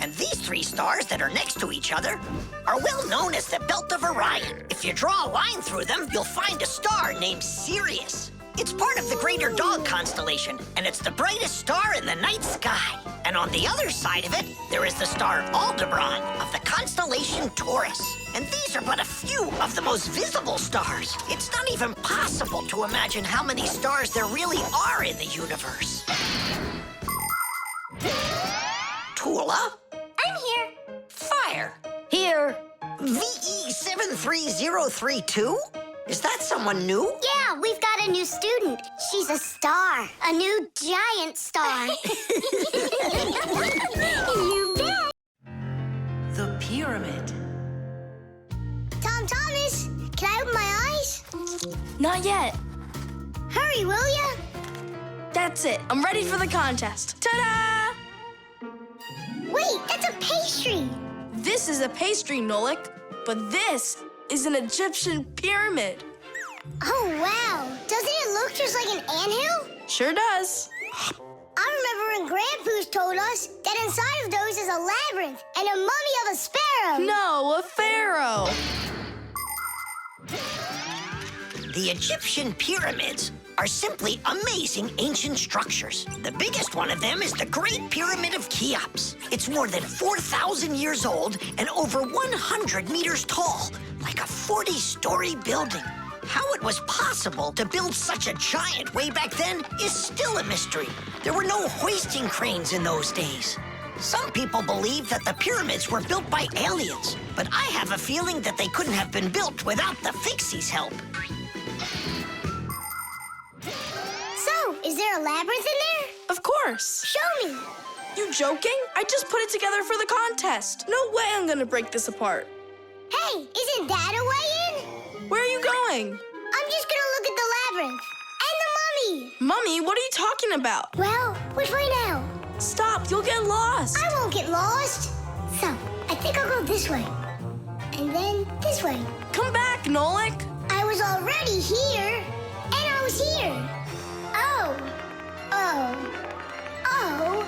[SPEAKER 3] And these three stars that are next to each other are well known as the Belt of Orion. If you draw a line through them, you'll find a star named Sirius. It's part of the Greater Dog constellation, and it's the brightest star in the night sky. And on the other side of it, there is the star Aldebaran of the constellation Taurus. And these are but a few of the most visible stars. It's not even possible to imagine how many stars there really are in the universe. Tula?
[SPEAKER 2] I'm here.
[SPEAKER 3] Fire.
[SPEAKER 1] Here.
[SPEAKER 3] VE73032? Is that someone new?
[SPEAKER 2] Yeah, we've got a new student. She's a star. A new giant star. You bet.
[SPEAKER 5] The pyramid.
[SPEAKER 2] Thomas, can I open my eyes?
[SPEAKER 8] Not yet.
[SPEAKER 2] Hurry, will ya?
[SPEAKER 8] That's it. I'm ready for the contest. Ta-da!
[SPEAKER 2] Wait, that's a pastry.
[SPEAKER 8] This is a pastry, Nolik, but this is an Egyptian pyramid.
[SPEAKER 2] Oh, wow. Doesn't it look just like an anthill?
[SPEAKER 8] Sure does.
[SPEAKER 2] I remember when Grandpoo's told us that inside of those is a labyrinth and a mummy of a sparrow.
[SPEAKER 8] No, a pharaoh.
[SPEAKER 3] The Egyptian pyramids are simply amazing ancient structures. The biggest one of them is the Great Pyramid of Cheops. It's more than 4,000 years old and over 100 meters tall, like a 40-story building. How it was possible to build such a giant way back then is still a mystery. There were no hoisting cranes in those days. Some people believe that the pyramids were built by aliens, but I have a feeling that they couldn't have been built without the Fixies' help.
[SPEAKER 2] So, is there a labyrinth in there?
[SPEAKER 8] Of course.
[SPEAKER 2] Show me.
[SPEAKER 8] You joking? I just put it together for the contest. No way I'm gonna break this apart.
[SPEAKER 2] Hey, isn't that a way in?
[SPEAKER 8] Where are you going?
[SPEAKER 2] I'm just gonna look at the labyrinth. And the mummy.
[SPEAKER 8] Mummy, what are you talking about?
[SPEAKER 2] Well, which way now?
[SPEAKER 8] Stop, you'll get lost.
[SPEAKER 2] I won't get lost. So, I think I'll go this way. And then this way.
[SPEAKER 8] Come back, Nolik.
[SPEAKER 2] I was already here. And I was here. Oh.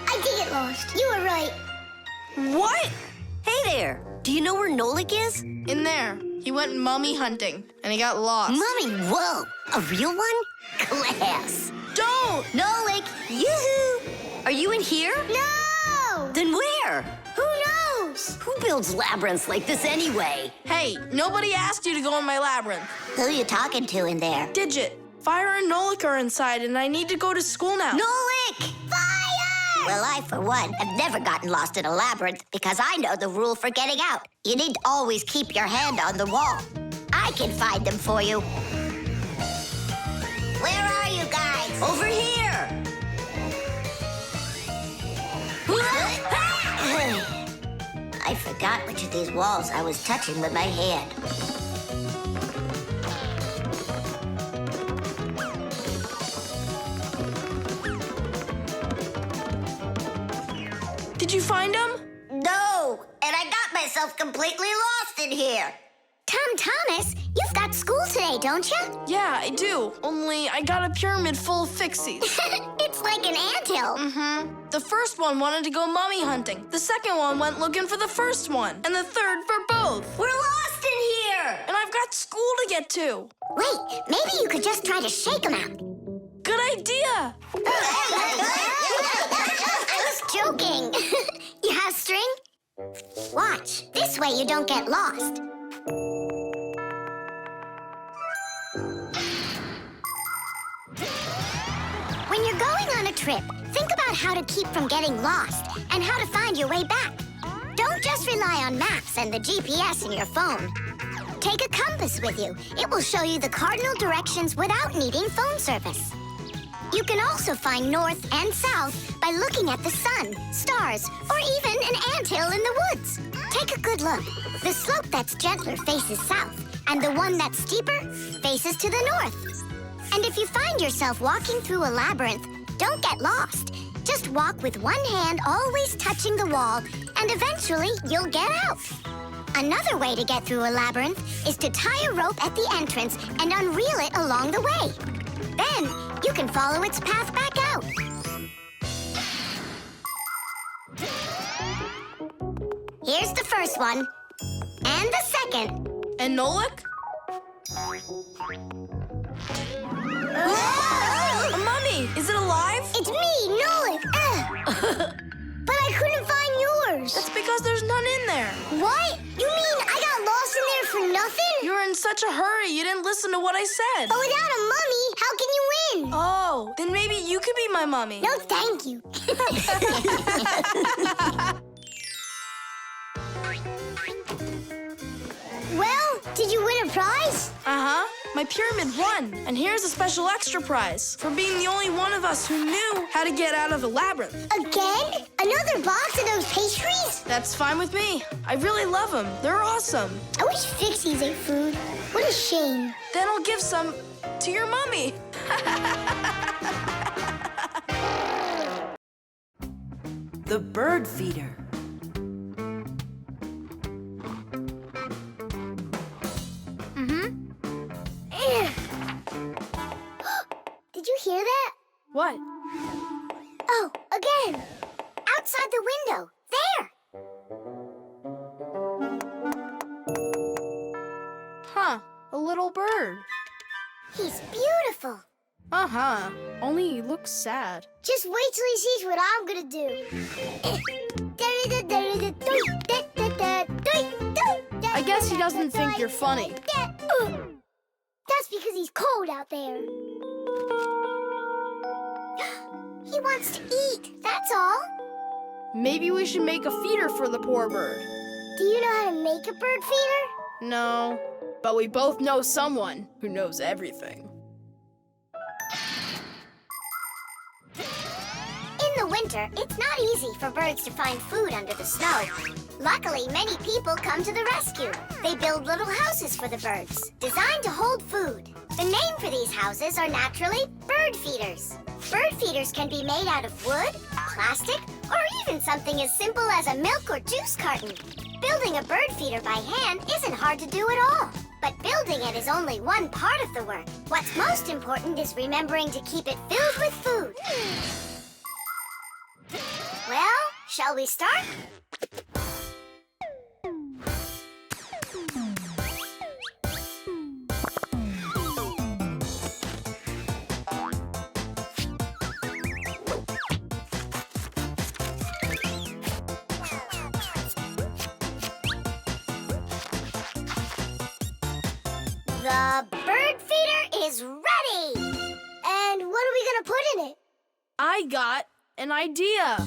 [SPEAKER 2] I did get lost. You were right.
[SPEAKER 8] What?
[SPEAKER 1] Hey there. Do you know where Nolik is?
[SPEAKER 8] In there. He went mummy hunting, and he got lost.
[SPEAKER 1] Mummy, whoa. A real one? Class.
[SPEAKER 8] Don't!
[SPEAKER 1] Nolik, yoo-hoo. Are you in here?
[SPEAKER 2] No!
[SPEAKER 1] Then where?
[SPEAKER 2] Who knows?
[SPEAKER 1] Who builds labyrinths like this anyway?
[SPEAKER 8] Hey, nobody asked you to go in my labyrinth.
[SPEAKER 4] Who you talking to in there?
[SPEAKER 8] Digit, Fire and Nolik are inside, and I need to go to school now.
[SPEAKER 1] Nolik!
[SPEAKER 2] Fire!
[SPEAKER 4] Well, I, for one, have never gotten lost in a labyrinth because I know the rule for getting out. You need to always keep your hand on the wall. I can find them for you. Where are you guys?
[SPEAKER 1] Over here!
[SPEAKER 4] I forgot which of these walls I was touching with my hand.
[SPEAKER 8] Did you find him?
[SPEAKER 4] No, and I got myself completely lost in here.
[SPEAKER 2] Thomas, you've got school today, don't you?
[SPEAKER 8] Yeah, I do. Only I got a pyramid full of Fixies.
[SPEAKER 2] It's like an anthill.
[SPEAKER 8] Mm-hmm. The first one wanted to go mummy hunting. The second one went looking for the first one. And the third for both.
[SPEAKER 1] We're lost in here!
[SPEAKER 8] And I've got school to get to.
[SPEAKER 2] Wait, maybe you could just try to shake them out.
[SPEAKER 8] Good idea.
[SPEAKER 2] I was joking. You have string? Watch. This way you don't get lost. When you're going on a trip, think about how to keep from getting lost and how to find your way back. Don't just rely on maps and the GPS in your phone. Take a compass with you. It will show you the cardinal directions without needing phone service. You can also find north and south by looking at the sun, stars, or even an anthill in the woods. Take a good look. The slope that's gentler faces south, and the one that's steeper faces to the north. And if you find yourself walking through a labyrinth, don't get lost. Just walk with one hand always touching the wall, and eventually you'll get out. Another way to get through a labyrinth is to tie a rope at the entrance and unreel it along the way. Then you can follow its path back out. Here's the first one, and the second.
[SPEAKER 8] And Nolik? A mummy! Is it alive?
[SPEAKER 2] It's me, Nolik. But I couldn't find yours.
[SPEAKER 8] That's because there's none in there.
[SPEAKER 2] What? You mean I got lost in there for nothing?
[SPEAKER 8] You were in such a hurry, you didn't listen to what I said.
[SPEAKER 2] But without a mummy, how can you win?
[SPEAKER 8] Oh, then maybe you could be my mummy.
[SPEAKER 2] No, thank you. Well, did you win a prize?
[SPEAKER 8] Uh-huh. My pyramid won. And here's a special extra prize for being the only one of us who knew how to get out of the labyrinth.
[SPEAKER 2] Again? Another box of those pastries?
[SPEAKER 8] That's fine with me. I really love them. They're awesome.
[SPEAKER 2] I wish Fixies ate food. What a shame.
[SPEAKER 8] Then I'll give some to your mummy.
[SPEAKER 5] The bird feeder.
[SPEAKER 2] Did you hear that?
[SPEAKER 8] What?
[SPEAKER 2] Oh, again. Outside the window. There.
[SPEAKER 8] Huh, a little bird.
[SPEAKER 2] He's beautiful.
[SPEAKER 8] Uh-huh, only he looks sad.
[SPEAKER 2] Just wait till he sees what I'm gonna do.
[SPEAKER 8] I guess he doesn't think you're funny.
[SPEAKER 2] That's because he's cold out there. He wants to eat, that's all.
[SPEAKER 8] Maybe we should make a feeder for the poor bird.
[SPEAKER 2] Do you know how to make a bird feeder?
[SPEAKER 8] No, but we both know someone who knows everything.
[SPEAKER 2] In the winter, it's not easy for birds to find food under the snow. Luckily, many people come to the rescue. They build little houses for the birds, designed to hold food. The name for these houses are naturally bird feeders. Bird feeders can be made out of wood, plastic, or even something as simple as a milk or juice carton. Building a bird feeder by hand isn't hard to do at all. But building it is only one part of the work. What's most important is remembering to keep it filled with food. Well, shall we start? The bird feeder is ready! And what are we gonna put in it?
[SPEAKER 8] I got an idea.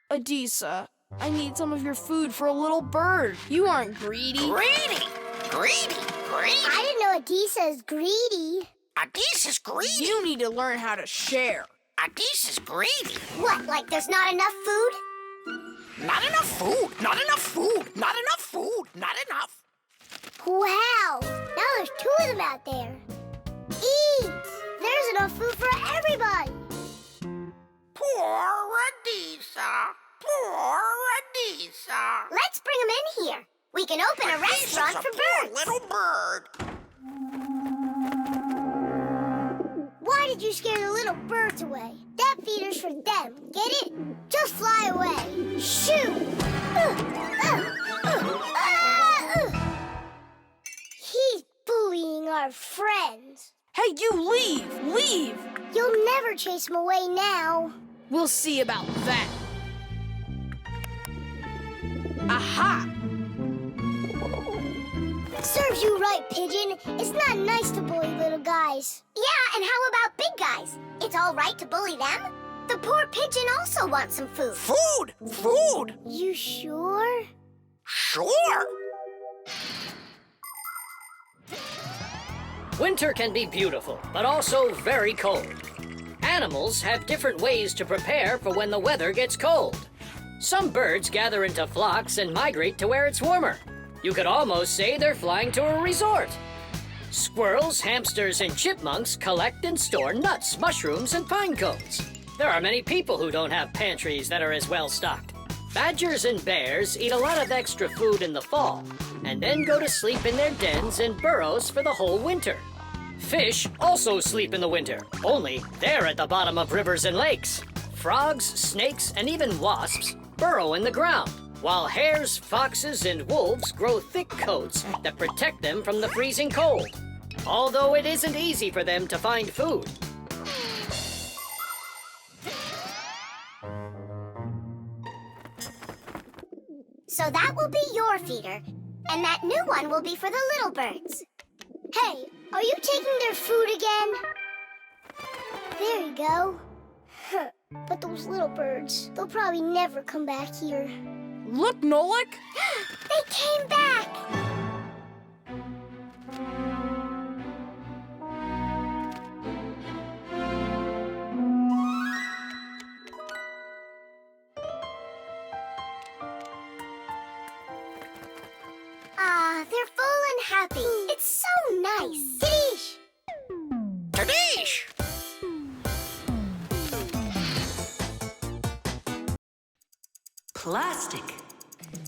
[SPEAKER 8] Adisa, I need some of your food for a little bird. You aren't greedy.
[SPEAKER 3] Greedy! Greedy! Greedy!
[SPEAKER 2] I didn't know Adisa is greedy.
[SPEAKER 3] Adisa's greedy!
[SPEAKER 8] You need to learn how to share.
[SPEAKER 3] Adisa's greedy!
[SPEAKER 2] What, like there's not enough food?
[SPEAKER 3] Not enough food! Not enough food! Not enough food! Not enough!
[SPEAKER 2] Wow! Now there's 2 of them out there. Eat! There's enough food for everybody.
[SPEAKER 3] Poor Adisa! Poor Adisa!
[SPEAKER 2] Let's bring them in here. We can open a restaurant for birds.
[SPEAKER 3] Little bird.
[SPEAKER 2] Why did you scare the little birds away? That feeder's for them. Get it? Just fly away. Shoot! He's bullying our friends.
[SPEAKER 8] Hey, you leave! Leave!
[SPEAKER 2] You'll never chase him away now.
[SPEAKER 8] We'll see about that. Aha!
[SPEAKER 2] Serves you right, Pigeon. It's not nice to bully little guys.
[SPEAKER 4] Yeah, and how about big guys? It's all right to bully them? The poor pigeon also wants some food.
[SPEAKER 3] Food! Food!
[SPEAKER 2] You sure?
[SPEAKER 3] Sure!
[SPEAKER 6] Winter can be beautiful, but also very cold. Animals have different ways to prepare for when the weather gets cold. Some birds gather into flocks and migrate to where it's warmer. You could almost say they're flying to a resort. Squirrels, hamsters, and chipmunks collect and store nuts, mushrooms, and pine cones. There are many people who don't have pantries that are as well stocked. Badgers and bears eat a lot of extra food in the fall, and then go to sleep in their dens and burrows for the whole winter. Fish also sleep in the winter, only they're at the bottom of rivers and lakes. Frogs, snakes, and even wasps burrow in the ground, while hares, foxes, and wolves grow thick coats that protect them from the freezing cold. Although it isn't easy for them to find food.
[SPEAKER 2] So that will be your feeder, and that new one will be for the little birds. Hey, are you taking their food again? There you go. But those little birds, they'll probably never come back here.
[SPEAKER 8] Look, Nolik!
[SPEAKER 2] They came back! Ah, they're full and happy. It's so nice. Tidish!
[SPEAKER 3] Tadish!
[SPEAKER 5] Plastic.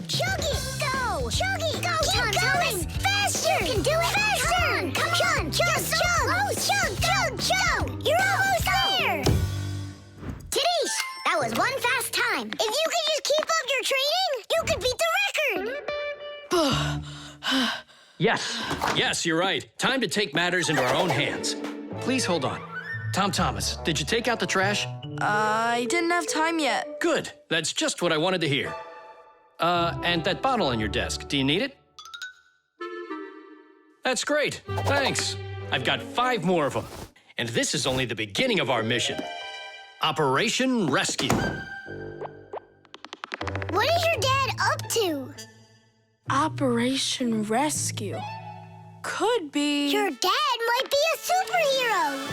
[SPEAKER 2] Chug it! Go! Chug it! Go, Tom Thomas! Faster! You can do it! Faster! Come on! Chug! Chug! You're almost there!
[SPEAKER 4] Tidish, that was one fast time.
[SPEAKER 2] If you could just keep up your training, you could beat the record!
[SPEAKER 12] Yes, you're right. Time to take matters into our own hands. Please hold on. Tom Thomas, did you take out the trash?
[SPEAKER 8] I didn't have time yet.
[SPEAKER 12] Good. That's just what I wanted to hear. And that bottle on your desk, do you need it? That's great. Thanks. I've got 5 more of them. And this is only the beginning of our mission. Operation Rescue.
[SPEAKER 2] What is your dad up to?
[SPEAKER 8] Operation Rescue. Could be...
[SPEAKER 2] Your dad might be a superhero!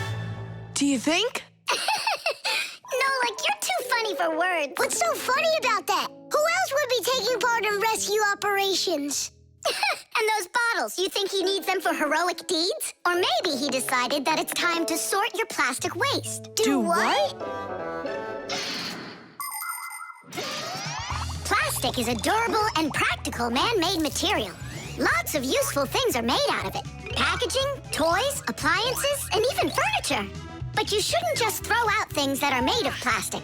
[SPEAKER 8] Do you think?
[SPEAKER 2] No, you're too funny for words. What's so funny about that? Who else would be taking part in rescue operations?
[SPEAKER 4] And those bottles, you think he needs them for heroic deeds? Or maybe he decided that it's time to sort your plastic waste.
[SPEAKER 8] Do what?
[SPEAKER 4] Plastic is a durable and practical man-made material. Lots of useful things are made out of it. Packaging, toys, appliances, and even furniture. But you shouldn't just throw out things that are made of plastic.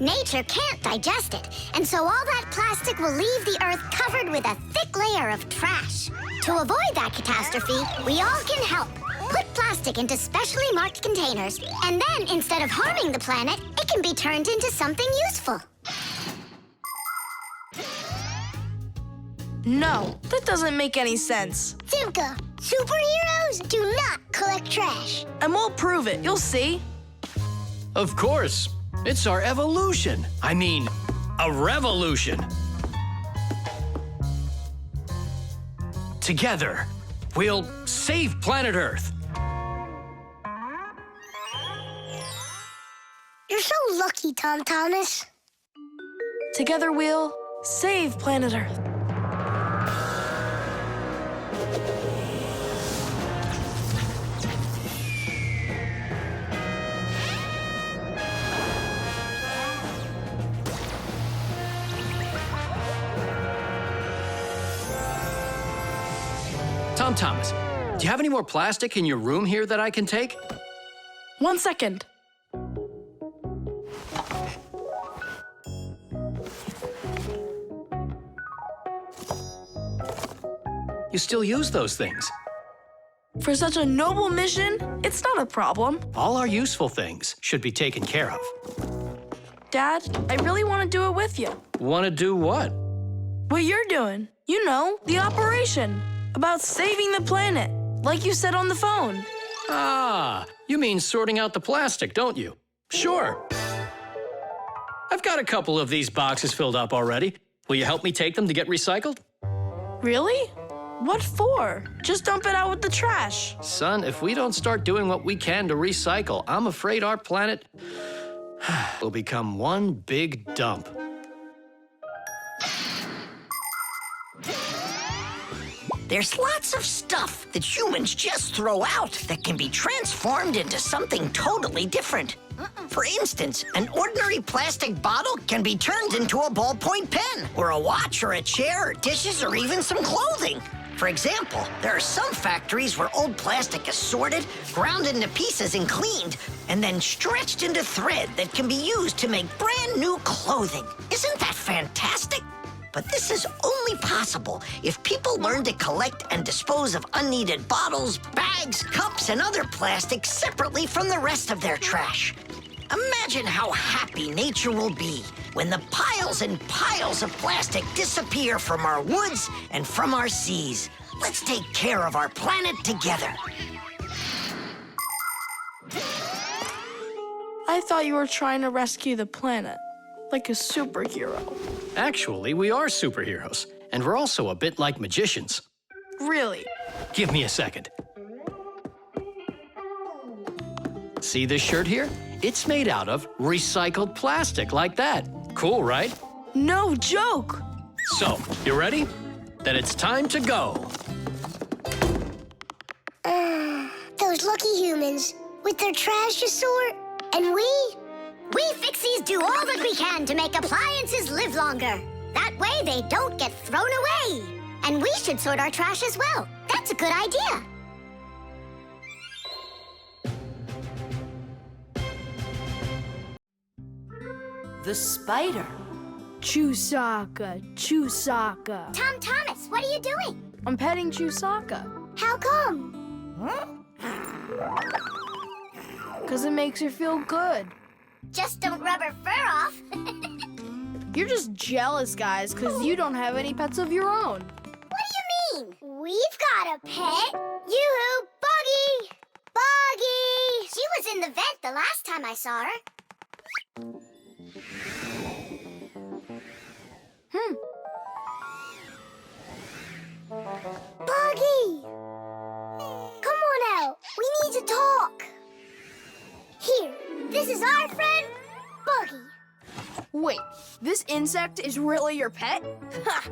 [SPEAKER 4] Nature can't digest it, and so all that plastic will leave the earth covered with a thick layer of trash. To avoid that catastrophe, we all can help. Put plastic into specially marked containers, and then instead of harming the planet, it can be turned into something useful.
[SPEAKER 8] No, that doesn't make any sense.
[SPEAKER 2] Simka, superheroes do not collect trash.
[SPEAKER 8] And we'll prove it, you'll see.
[SPEAKER 12] Of course. It's our evolution. I mean, a revolution. Together, we'll save planet Earth.
[SPEAKER 2] You're so lucky, Tom Thomas.
[SPEAKER 8] Together we'll save planet Earth.
[SPEAKER 12] Tom Thomas, do you have any more plastic in your room here that I can take?
[SPEAKER 8] 1 second.
[SPEAKER 12] You still use those things?
[SPEAKER 8] For such a noble mission, it's not a problem.
[SPEAKER 12] All our useful things should be taken care of.
[SPEAKER 8] Dad, I really want to do it with you.
[SPEAKER 12] Want to do what?
[SPEAKER 8] What you're doing. You know, the operation. About saving the planet, like you said on the phone.
[SPEAKER 12] Ah, you mean sorting out the plastic, don't you? Sure. I've got a couple of these boxes filled up already. Will you help me take them to get recycled?
[SPEAKER 8] Really? What for? Just dump it out with the trash.
[SPEAKER 12] Son, if we don't start doing what we can to recycle, I'm afraid our planet will become one big dump.
[SPEAKER 3] There's lots of stuff that humans just throw out that can be transformed into something totally different. For instance, an ordinary plastic bottle can be turned into a ballpoint pen, or a watch, or a chair, or dishes, or even some clothing. For example, there are some factories where old plastic is sorted, ground into pieces and cleaned, and then stretched into thread that can be used to make brand new clothing. Isn't that fantastic? But this is only possible if people learn to collect and dispose of unneeded bottles, bags, cups, and other plastics separately from the rest of their trash. Imagine how happy nature will be when the piles and piles of plastic disappear from our woods and from our seas. Let's take care of our planet together.
[SPEAKER 8] I thought you were trying to rescue the planet, like a superhero.
[SPEAKER 12] Actually, we are superheroes, and we're also a bit like magicians.
[SPEAKER 8] Really?
[SPEAKER 12] Give me a second. See this shirt here? It's made out of recycled plastic, like that. Cool, right?
[SPEAKER 8] No joke!
[SPEAKER 12] So, you ready? Then it's time to go.
[SPEAKER 2] Those lucky humans, with their trash to sort, and we Fixies do all that we can to make appliances live longer. That way they don't get thrown away. And we should sort our trash as well. That's a good idea.
[SPEAKER 5] The spider.
[SPEAKER 13] Chusaka, Chusaka.
[SPEAKER 2] Tom Thomas, what are you doing?
[SPEAKER 13] I'm petting Chusaka.
[SPEAKER 2] How come?
[SPEAKER 13] Because it makes her feel good.
[SPEAKER 2] Just don't rub her fur off.
[SPEAKER 13] You're just jealous, guys, because you don't have any pets of your own.
[SPEAKER 2] What do you mean? We've got a pet. Yoo-hoo, Buggy! Buggy! She was in the vent the last time I saw her. Buggy! Come on out. We need to talk. Here, this is our friend, Buggy.
[SPEAKER 13] Wait, this insect is really your pet? Ha!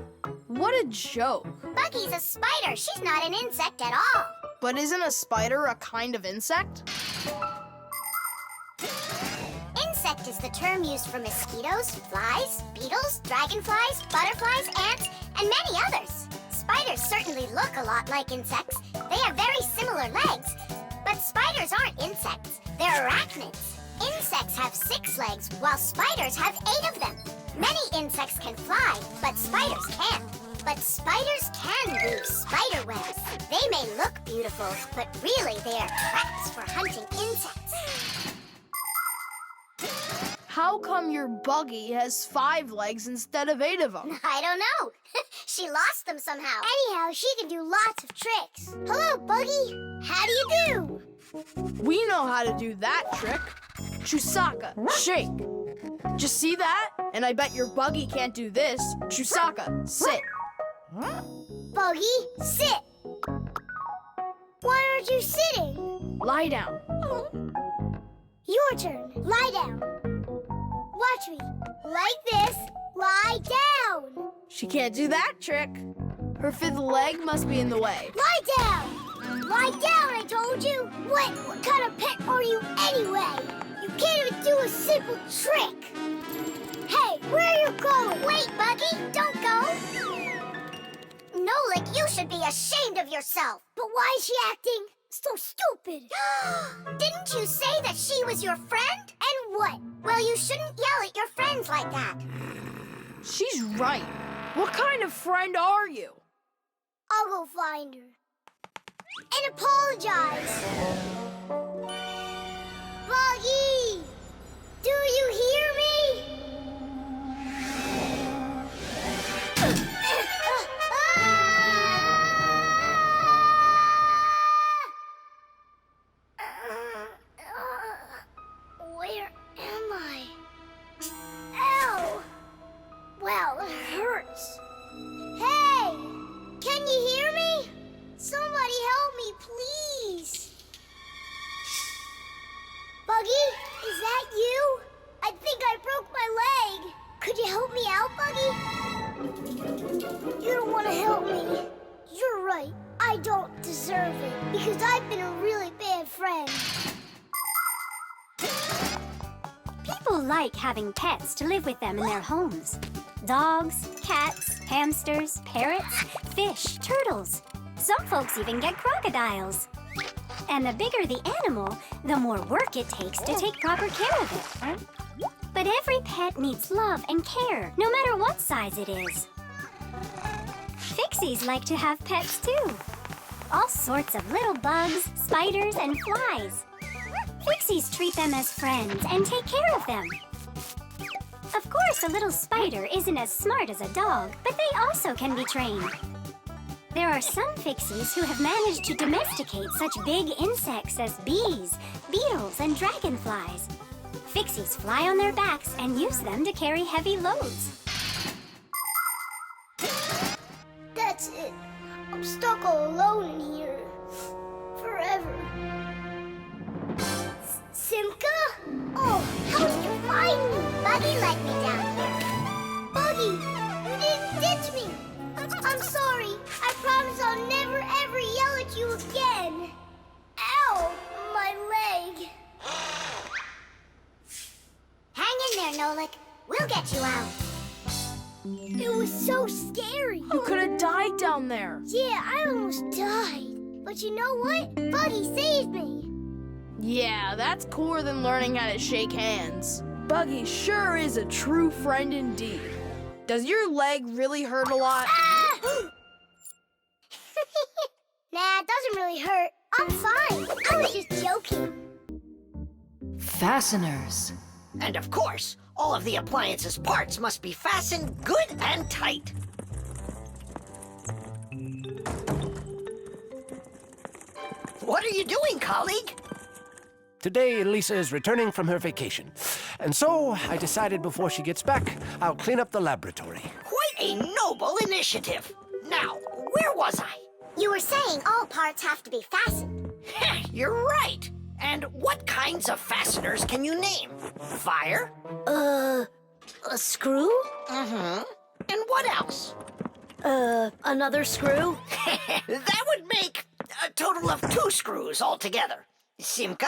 [SPEAKER 13] What a joke.
[SPEAKER 2] Buggy's a spider. She's not an insect at all.
[SPEAKER 13] But isn't a spider a kind of insect?
[SPEAKER 2] Insect is the term used for mosquitoes, flies, beetles, dragonflies, butterflies, ants, and many others. Spiders certainly look a lot like insects. They have very similar legs. But spiders aren't insects. They're arachnids. Insects have 6 legs, while spiders have 8 of them. Many insects can fly, but spiders can't. But spiders can weave spider webs. They may look beautiful, but really they are traps for hunting insects.
[SPEAKER 13] How come your Buggy has 5 legs instead of 8 of them?
[SPEAKER 2] I don't know. She lost them somehow. Anyhow, she can do lots of tricks. Hello, Buggy. How do you do?
[SPEAKER 13] We know how to do that trick. Chusaka, shake. Just see that? And I bet your Buggy can't do this. Chusaka, sit.
[SPEAKER 2] Buggy, sit. Why aren't you sitting?
[SPEAKER 13] Lie down.
[SPEAKER 2] Your turn. Lie down. Watch me. Like this. Lie down.
[SPEAKER 13] She can't do that trick. Her 5th leg must be in the way.
[SPEAKER 2] Lie down. Lie down, I told you. What kind of pet are you anyway? You can't even do a simple trick. Hey, where are you going? Wait, Buggy, don't go. Nolik, you should be ashamed of yourself. But why is she acting so stupid? Didn't you say that she was your friend? And what? Well, you shouldn't yell at your friends like that.
[SPEAKER 13] She's right. What kind of friend are you?
[SPEAKER 2] I'll go find her. and apologize. Buggy! Do you hear me? Where am I? Ow! Wow, it hurts. Hey! Can you hear me? Somebody help me, please. Buggy, is that you? I think I broke my leg. Could you help me out, Buggy? You don't want to help me. You're right. I don't deserve it because I've been a really bad friend.
[SPEAKER 7] People like having pets to live with them in their homes. Dogs, cats, hamsters, parrots, fish, turtles. Some folks even get crocodiles. And the bigger the animal, the more work it takes to take proper care of it. But every pet needs love and care, no matter what size it is. Fixies like to have pets too. All sorts of little bugs, spiders, and flies. Fixies treat them as friends and take care of them. Of course, a little spider isn't as smart as a dog, but they also can be trained. There are some Fixies who have managed to domesticate such big insects as bees, beetles, and dragonflies. Fixies fly on their backs and use them to carry heavy loads.
[SPEAKER 2] That's it. I'm stuck all alone in here. Forever. Simka? Oh, how did you find me?
[SPEAKER 4] Buggy let me down here.
[SPEAKER 2] Buggy, you didn't ditch me. I'm sorry. I promise I'll never ever yell at you again. Ow, my leg.
[SPEAKER 4] Hang in there, Nolik. We'll get you out.
[SPEAKER 2] It was so scary.
[SPEAKER 13] You could have died down there.
[SPEAKER 2] Yeah, I almost died. But you know what? Buggy saved me.
[SPEAKER 13] Yeah, that's cooler than learning how to shake hands. Buggy sure is a true friend indeed. Does your leg really hurt a lot?
[SPEAKER 2] Ah! Nah, it doesn't really hurt. I'm fine. I was just joking.
[SPEAKER 5] Fasteners.
[SPEAKER 3] And of course, all of the appliance's parts must be fastened good and tight. What are you doing, colleague?
[SPEAKER 11] Today, Elisa is returning from her vacation. And so, I decided before she gets back, I'll clean up the laboratory.
[SPEAKER 3] Quite a noble initiative. Now, where was I?
[SPEAKER 2] You were saying all parts have to be fastened.
[SPEAKER 3] You're right. And what kinds of fasteners can you name? Fire?
[SPEAKER 1] A screw?
[SPEAKER 3] Mm-hmm. And what else?
[SPEAKER 1] Another screw?
[SPEAKER 3] That would make a total of 2 screws altogether. Simka?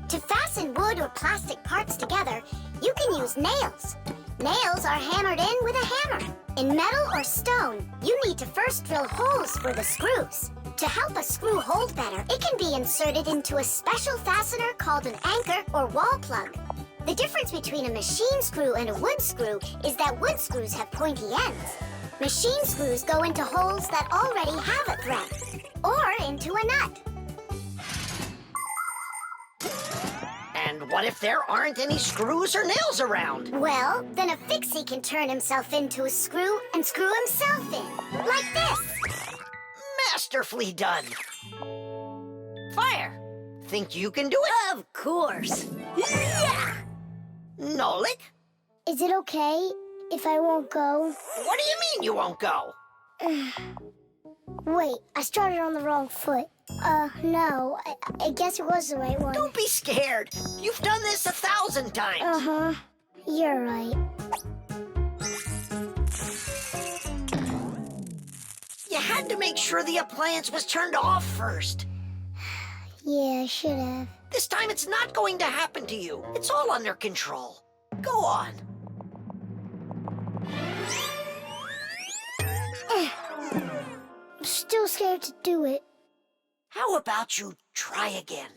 [SPEAKER 2] To fasten wood or plastic parts together, you can use nails. Nails are hammered in with a hammer. In metal or stone, you need to first drill holes for the screws. To help a screw hold better, it can be inserted into a special fastener called an anchor or wall plug. The difference between a machine screw and a wood screw is that wood screws have pointy ends. Machine screws go into holes that already have a thread, or into a nut.
[SPEAKER 3] And what if there aren't any screws or nails around?
[SPEAKER 2] Well, then a Fixie can turn himself into a screw and screw himself in, like this.
[SPEAKER 3] Masterfully done. Fire, think you can do it?
[SPEAKER 1] Of course.
[SPEAKER 3] Yeah! Nolik?
[SPEAKER 2] Is it okay if I won't go?
[SPEAKER 3] What do you mean you won't go?
[SPEAKER 2] Wait, I started on the wrong foot. No, I guess it was the right one.
[SPEAKER 3] Don't be scared. You've done this 1,000 times.
[SPEAKER 2] Uh-huh. You're right.
[SPEAKER 3] You had to make sure the appliance was turned off first.
[SPEAKER 2] Yeah, I should have.
[SPEAKER 3] This time it's not going to happen to you. It's all under control. Go on.
[SPEAKER 2] I'm still scared to do it.
[SPEAKER 3] How about you try again?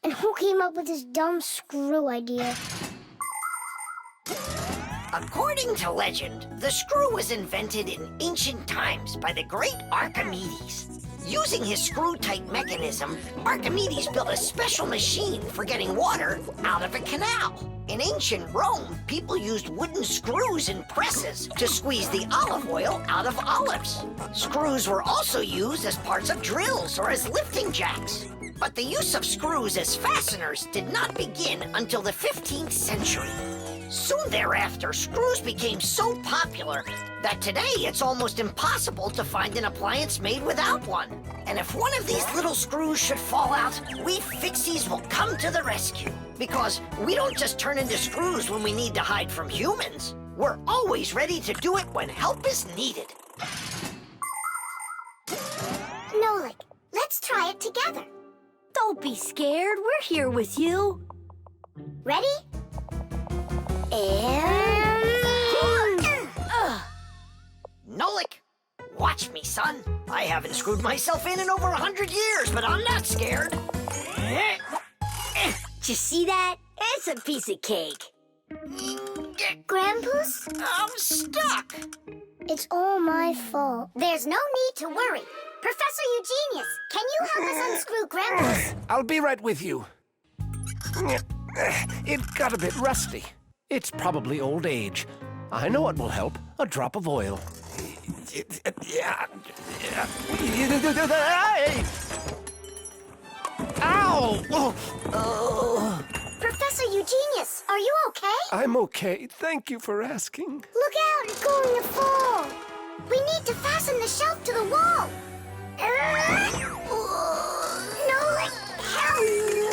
[SPEAKER 2] And who came up with this dumb screw idea?
[SPEAKER 3] According to legend, the screw was invented in ancient times by the great Archimedes. Using his screw-type mechanism, Archimedes built a special machine for getting water out of a canal. In ancient Rome, people used wooden screws in presses to squeeze the olive oil out of olives. Screws were also used as parts of drills or as lifting jacks. But the use of screws as fasteners did not begin until the 15th century. Soon thereafter, screws became so popular that today it's almost impossible to find an appliance made without one. And if one of these little screws should fall out, we Fixies will come to the rescue. Because we don't just turn into screws when we need to hide from humans. We're always ready to do it when help is needed.
[SPEAKER 2] Nolik, let's try it together.
[SPEAKER 1] Don't be scared. We're here with you.
[SPEAKER 2] Ready? And...
[SPEAKER 3] Nolik, watch me, son. I haven't screwed myself in over 100 years, but I'm not scared.
[SPEAKER 1] Did you see that? It's a piece of cake.
[SPEAKER 2] Grandpa's?
[SPEAKER 3] I'm stuck.
[SPEAKER 2] It's all my fault. There's no need to worry. Professor Eugenius, can you help us unscrew Grandpa's?
[SPEAKER 11] I'll be right with you. It got a bit rusty. It's probably old age. I know what will help. A drop of oil. Ow! Oh.
[SPEAKER 2] Professor Eugenius, are you okay?
[SPEAKER 11] I'm okay. Thank you for asking.
[SPEAKER 2] Look out, it's going to fall. We need to fasten the shelf to the wall. Nolik, help!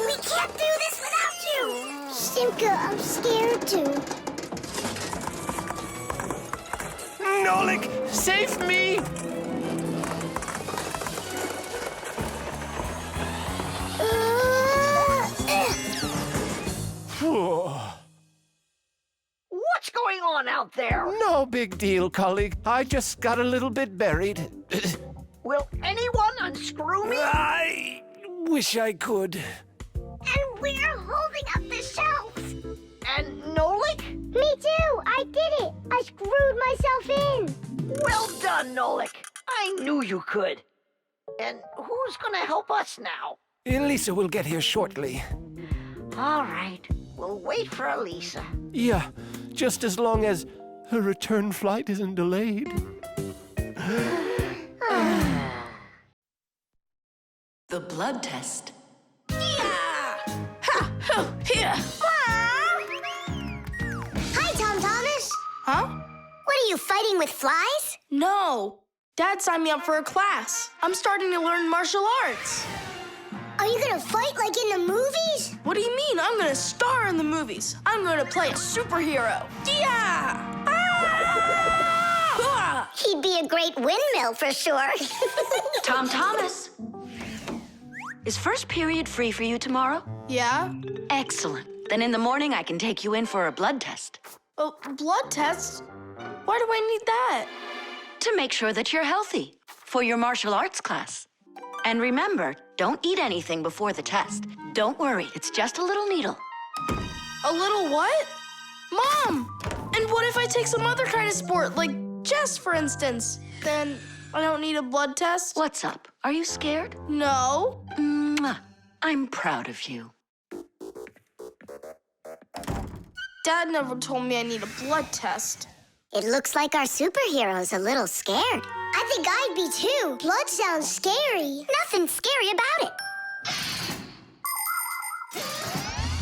[SPEAKER 2] We can't do this without you. Simka, I'm scared too.
[SPEAKER 11] Nolik, save me!
[SPEAKER 3] What's going on out there?
[SPEAKER 11] No big deal, colleague. I just got a little bit buried.
[SPEAKER 3] Will anyone unscrew me?
[SPEAKER 11] I wish I could.
[SPEAKER 2] And we're holding up the shelf.
[SPEAKER 3] And Nolik?
[SPEAKER 2] Me too, I did it. I screwed myself in.
[SPEAKER 3] Well done, Nolik. I knew you could. And who's gonna help us now?
[SPEAKER 11] Elisa will get here shortly.
[SPEAKER 3] All right, we'll wait for Elisa.
[SPEAKER 11] Yeah, just as long as her return flight isn't delayed.
[SPEAKER 5] The blood test.
[SPEAKER 8] Here.
[SPEAKER 2] Hi, Tom Thomas.
[SPEAKER 8] Huh?
[SPEAKER 2] What are you, fighting with flies?
[SPEAKER 8] No. Dad signed me up for a class. I'm starting to learn martial arts.
[SPEAKER 2] Are you gonna fight like in the movies?
[SPEAKER 8] What do you mean? I'm gonna star in the movies. I'm gonna play a superhero. Yeah! Ah!
[SPEAKER 2] He'd be a great windmill for sure.
[SPEAKER 5] Tom Thomas. Is first period free for you tomorrow?
[SPEAKER 8] Yeah?
[SPEAKER 5] Excellent. Then in the morning I can take you in for a blood test.
[SPEAKER 8] Oh, blood test? Why do I need that?
[SPEAKER 5] To make sure that you're healthy for your martial arts class. And remember, don't eat anything before the test. Don't worry, it's just a little needle.
[SPEAKER 8] A little what? Mom! And what if I take some other kind of sport, like chess, for instance? Then I don't need a blood test?
[SPEAKER 5] What's up? Are you scared?
[SPEAKER 8] No.
[SPEAKER 5] Mwah. I'm proud of you.
[SPEAKER 8] Dad never told me I need a blood test.
[SPEAKER 2] It looks like our superhero's a little scared. I think I'd be too. Blood sounds scary. Nothing scary about it.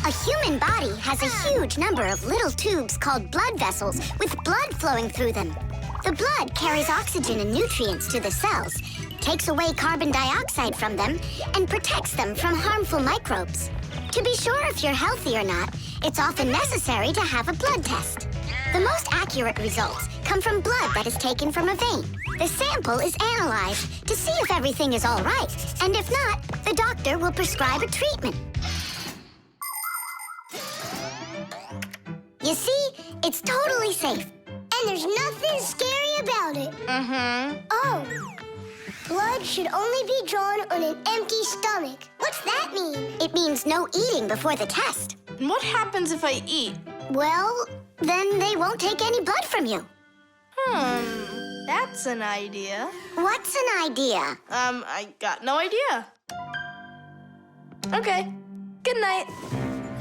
[SPEAKER 2] A human body has a huge number of little tubes called blood vessels with blood flowing through them. The blood carries oxygen and nutrients to the cells, takes away carbon dioxide from them, and protects them from harmful microbes. To be sure if you're healthy or not, it's often necessary to have a blood test. The most accurate results come from blood that is taken from a vein. The sample is analyzed to see if everything is all right, and if not, the doctor will prescribe a treatment. You see, it's totally safe. And there's nothing scary about it. Oh, blood should only be drawn on an empty stomach. What's that mean? It means no eating before the test.
[SPEAKER 8] And what happens if I eat?
[SPEAKER 2] Well, Then they won't take any blood from you.
[SPEAKER 8] That's an idea.
[SPEAKER 2] What's an idea?
[SPEAKER 8] I got no idea. Okay, good night.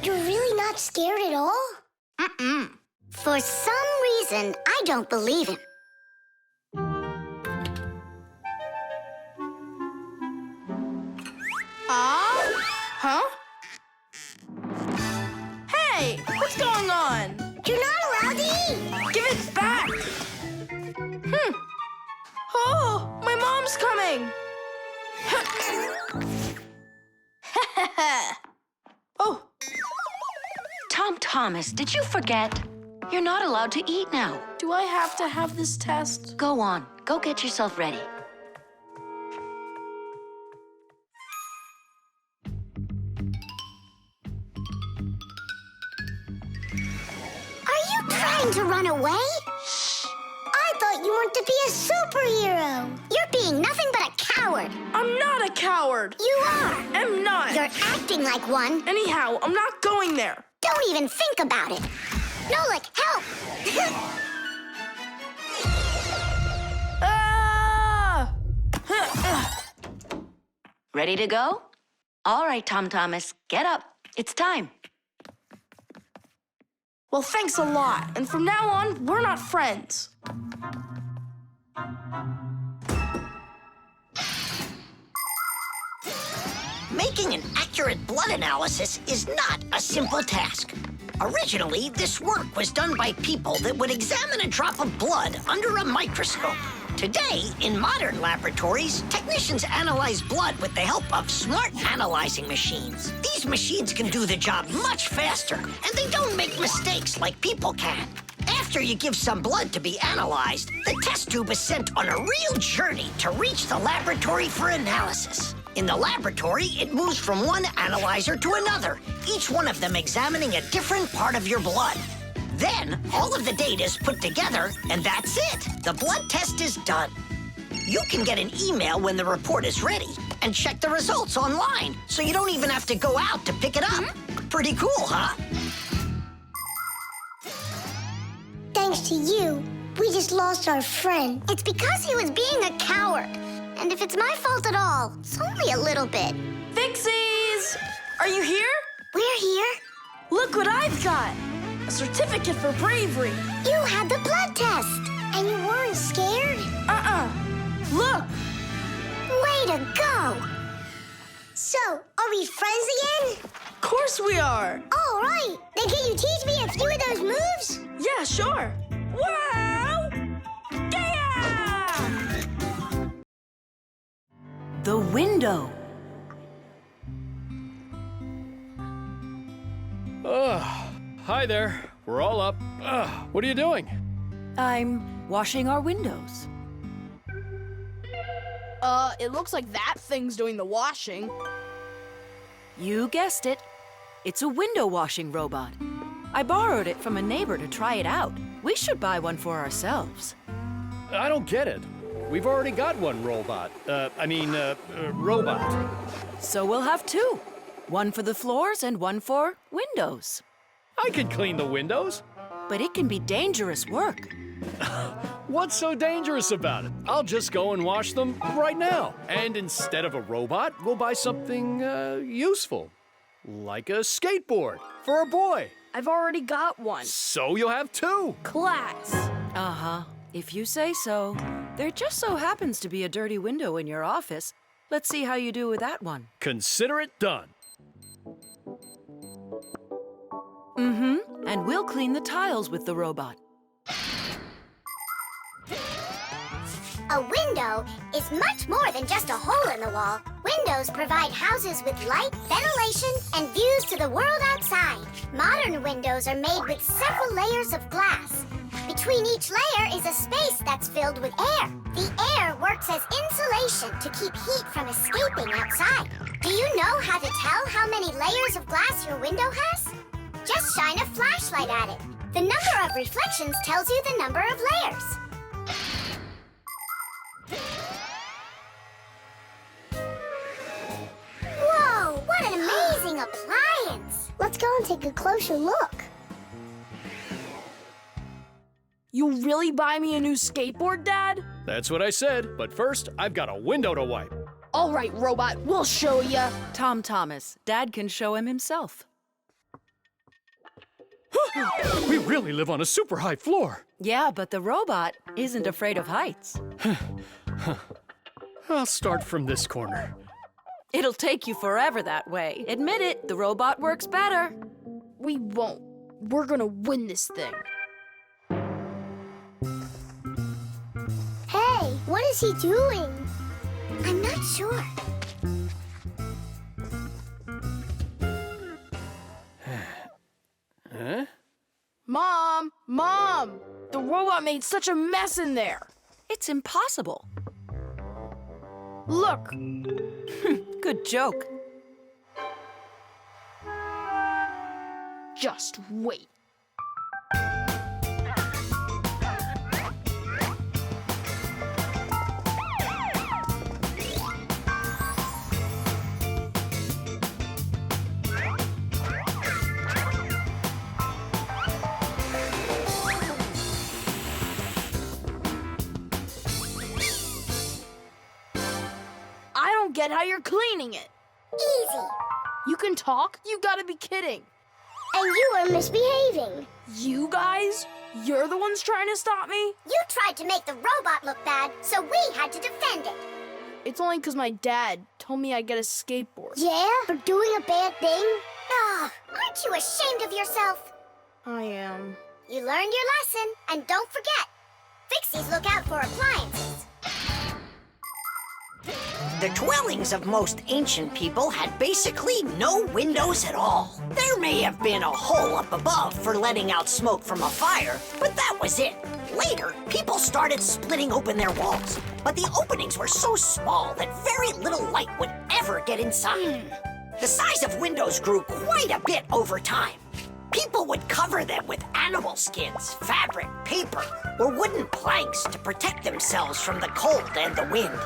[SPEAKER 2] You're really not scared at all?
[SPEAKER 8] Mm-mm.
[SPEAKER 2] For some reason, I don't believe him.
[SPEAKER 8] Huh? Hey, what's going on?
[SPEAKER 2] You're not allowed to eat!
[SPEAKER 8] Give it back! Oh, my mom's coming! Oh.
[SPEAKER 5] Tom Thomas, did you forget? You're not allowed to eat now.
[SPEAKER 8] Do I have to have this test?
[SPEAKER 5] Go on. Go get yourself ready.
[SPEAKER 2] Are you trying to run away? Shh! I thought you wanted to be a superhero. You're being nothing but a coward.
[SPEAKER 8] I'm not a coward.
[SPEAKER 2] You are.
[SPEAKER 8] I'm not.
[SPEAKER 2] You're acting like one.
[SPEAKER 8] Anyhow, I'm not going there.
[SPEAKER 2] Don't even think about it. Nolik, help!
[SPEAKER 8] Ah!
[SPEAKER 5] Ready to go? All right, Tom Thomas, get up. It's time.
[SPEAKER 8] Well, thanks a lot. And from now on, we're not friends.
[SPEAKER 3] Making an accurate blood analysis is not a simple task. Originally, this work was done by people that would examine a drop of blood under a microscope. Today, in modern laboratories, technicians analyze blood with the help of smart analyzing machines. These machines can do the job much faster, and they don't make mistakes like people can. After you give some blood to be analyzed, the test tube is sent on a real journey to reach the laboratory for analysis. In the laboratory, it moves from one analyzer to another, each one of them examining a different part of your blood. Then, all of the data is put together, and that's it. The blood test is done. You can get an email when the report is ready and check the results online, so you don't even have to go out to pick it up. Pretty cool, huh?
[SPEAKER 2] Thanks to you, we just lost our friend. It's because he was being a coward. And if it's my fault at all, it's only a little bit.
[SPEAKER 8] Fixies! Are you here?
[SPEAKER 2] We're here.
[SPEAKER 8] Look what I've got! A certificate for bravery.
[SPEAKER 2] You had the blood test, and you weren't scared?
[SPEAKER 8] Look!
[SPEAKER 2] Way to go! So, are we friends again?
[SPEAKER 8] Of course we are!
[SPEAKER 2] All right. Then can you teach me a few of those moves?
[SPEAKER 8] Yeah, sure. Wow! Yeah!
[SPEAKER 5] The window.
[SPEAKER 12] Hi there. We're all up. What are you doing?
[SPEAKER 14] I'm washing our windows.
[SPEAKER 13] It looks like that thing's doing the washing.
[SPEAKER 14] You guessed it. It's a window washing robot. I borrowed it from a neighbor to try it out. We should buy one for ourselves.
[SPEAKER 12] I don't get it. We've already got one robot. Robot.
[SPEAKER 14] So we'll have two. One for the floors and one for windows.
[SPEAKER 12] I can clean the windows.
[SPEAKER 14] But it can be dangerous work.
[SPEAKER 12] What's so dangerous about it? I'll just go and wash them right now. And instead of a robot, we'll buy something useful. Like a skateboard for a boy.
[SPEAKER 13] I've already got one.
[SPEAKER 12] So you'll have two.
[SPEAKER 13] Class.
[SPEAKER 14] Uh-huh. If you say so. There just so happens to be a dirty window in your office. Let's see how you do with that one.
[SPEAKER 12] Consider it done.
[SPEAKER 14] Mm-hmm. And we'll clean the tiles with the robot.
[SPEAKER 2] A window is much more than just a hole in the wall. Windows provide houses with light, ventilation, and views to the world outside. Modern windows are made with several layers of glass. Between each layer is a space that's filled with air. The air works as insulation to keep heat from escaping outside. Do you know how to tell how many layers of glass your window has? Just shine a flashlight at it. The number of reflections tells you the number of layers. Whoa, what an amazing appliance! Let's go and take a closer look.
[SPEAKER 8] You'll really buy me a new skateboard, Dad?
[SPEAKER 12] That's what I said, but first, I've got a window to wipe.
[SPEAKER 8] All right, robot, we'll show ya.
[SPEAKER 14] Tom Thomas, Dad can show him himself.
[SPEAKER 12] We really live on a super high floor.
[SPEAKER 14] Yeah, but the robot isn't afraid of heights.
[SPEAKER 12] I'll start from this corner.
[SPEAKER 14] It'll take you forever that way. Admit it, the robot works better.
[SPEAKER 8] We won't. We're gonna win this thing.
[SPEAKER 2] Hey, what is he doing? I'm not sure.
[SPEAKER 12] Huh?
[SPEAKER 8] Mom! The robot made such a mess in there.
[SPEAKER 14] It's impossible.
[SPEAKER 8] Look.
[SPEAKER 14] Good joke.
[SPEAKER 8] Just wait. I don't get how you're cleaning it.
[SPEAKER 2] Easy.
[SPEAKER 8] You can talk? You gotta be kidding.
[SPEAKER 2] And you are misbehaving.
[SPEAKER 8] You guys? You're the ones trying to stop me?
[SPEAKER 2] You tried to make the robot look bad, so we had to defend it.
[SPEAKER 8] It's only because my dad told me I'd get a skateboard.
[SPEAKER 2] Yeah? For doing a bad thing? Ah, aren't you ashamed of yourself?
[SPEAKER 8] I am.
[SPEAKER 2] You learned your lesson, and don't forget, Fixies look out for appliances.
[SPEAKER 3] The dwellings of most ancient people had basically no windows at all. There may have been a hole up above for letting out smoke from a fire, but that was it. Later, people started splitting open their walls, but the openings were so small that very little light would ever get inside. The size of windows grew quite a bit over time. People would cover them with animal skins, fabric, paper, or wooden planks to protect themselves from the cold and the wind.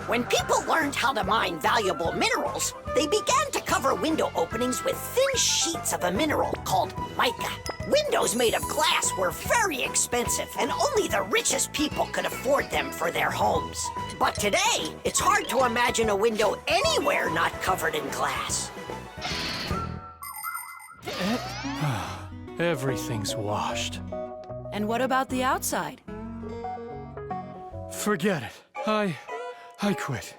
[SPEAKER 3] When people learned how to mine valuable minerals, they began to cover window openings with thin sheets of a mineral called mica. Windows made of glass were very expensive, and only the richest people could afford them for their homes. But today, it's hard to imagine a window anywhere not covered in glass.
[SPEAKER 12] Everything's washed.
[SPEAKER 14] And what about the outside?
[SPEAKER 12] Forget it. I quit.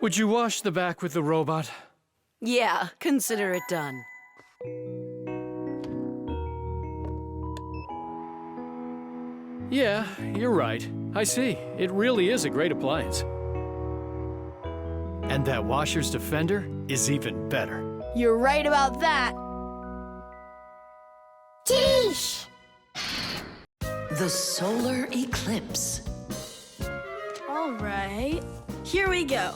[SPEAKER 12] Would you wash the back with the robot?
[SPEAKER 14] Yeah, consider it done.
[SPEAKER 12] Yeah, you're right. I see. It really is a great appliance. And that washer's defender is even better.
[SPEAKER 8] You're right about that.
[SPEAKER 2] Tish!
[SPEAKER 5] The solar eclipse.
[SPEAKER 8] All right. Here we go.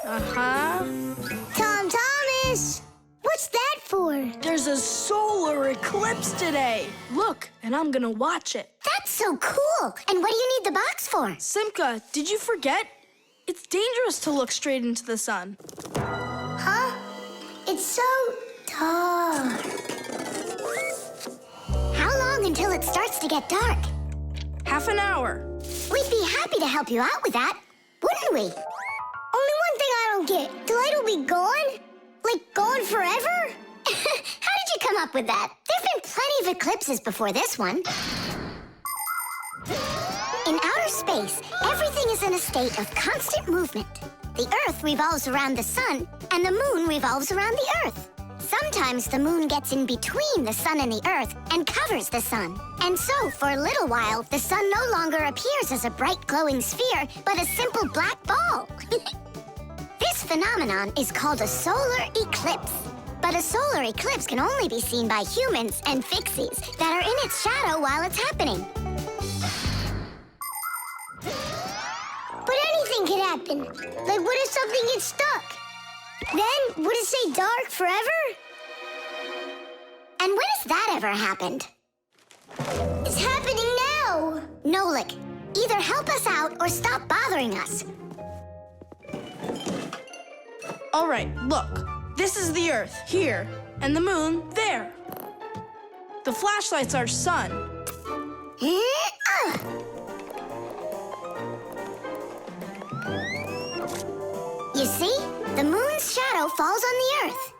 [SPEAKER 2] Tom Thomas! What's that for?
[SPEAKER 8] There's a solar eclipse today. Look, and I'm gonna watch it.
[SPEAKER 2] That's so cool! And what do you need the box for?
[SPEAKER 8] Simka, did you forget? It's dangerous to look straight into the sun.
[SPEAKER 2] Huh? It's so dark. How long until it starts to get dark?
[SPEAKER 8] Half an hour.
[SPEAKER 2] We'd be happy to help you out with that, wouldn't we? Only one thing I don't get. The light will be gone? Like, gone forever? How did you come up with that? There've been plenty of eclipses before this one. In outer space, everything is in a state of constant movement. The Earth revolves around the sun, and the moon revolves around the Earth. Sometimes the moon gets in between the sun and the Earth and covers the sun. And so, for a little while, the sun no longer appears as a bright glowing sphere, but a simple black ball. This phenomenon is called a solar eclipse. But a solar eclipse can only be seen by humans and Fixies that are in its shadow while it's happening. But anything could happen. Like, what if something gets stuck? Then, would it stay dark forever? And when has that ever happened? It's happening now! Nolik, either help us out or stop bothering us.
[SPEAKER 8] All right, look. This is the Earth, here, and the moon, there. The flashlight's our sun.
[SPEAKER 2] You see? The moon's shadow falls on the earth.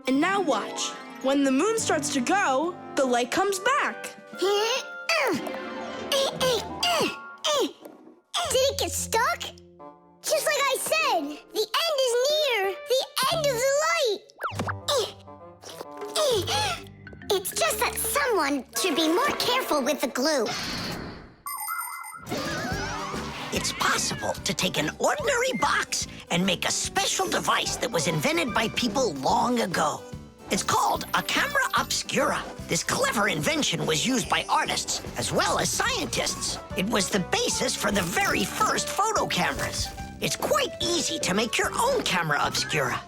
[SPEAKER 8] And now watch. When the moon starts to go, the light comes back.
[SPEAKER 2] Did it get stuck? Just like I said, the end is near. The end of the light. It's just that someone should be more careful with the glue.
[SPEAKER 3] It's possible to take an ordinary box and make a special device that was invented by people long ago. It's called a camera obscura. This clever invention was used by artists as well as scientists. It was the basis for the very first photo cameras. It's quite easy to make your own camera obscura.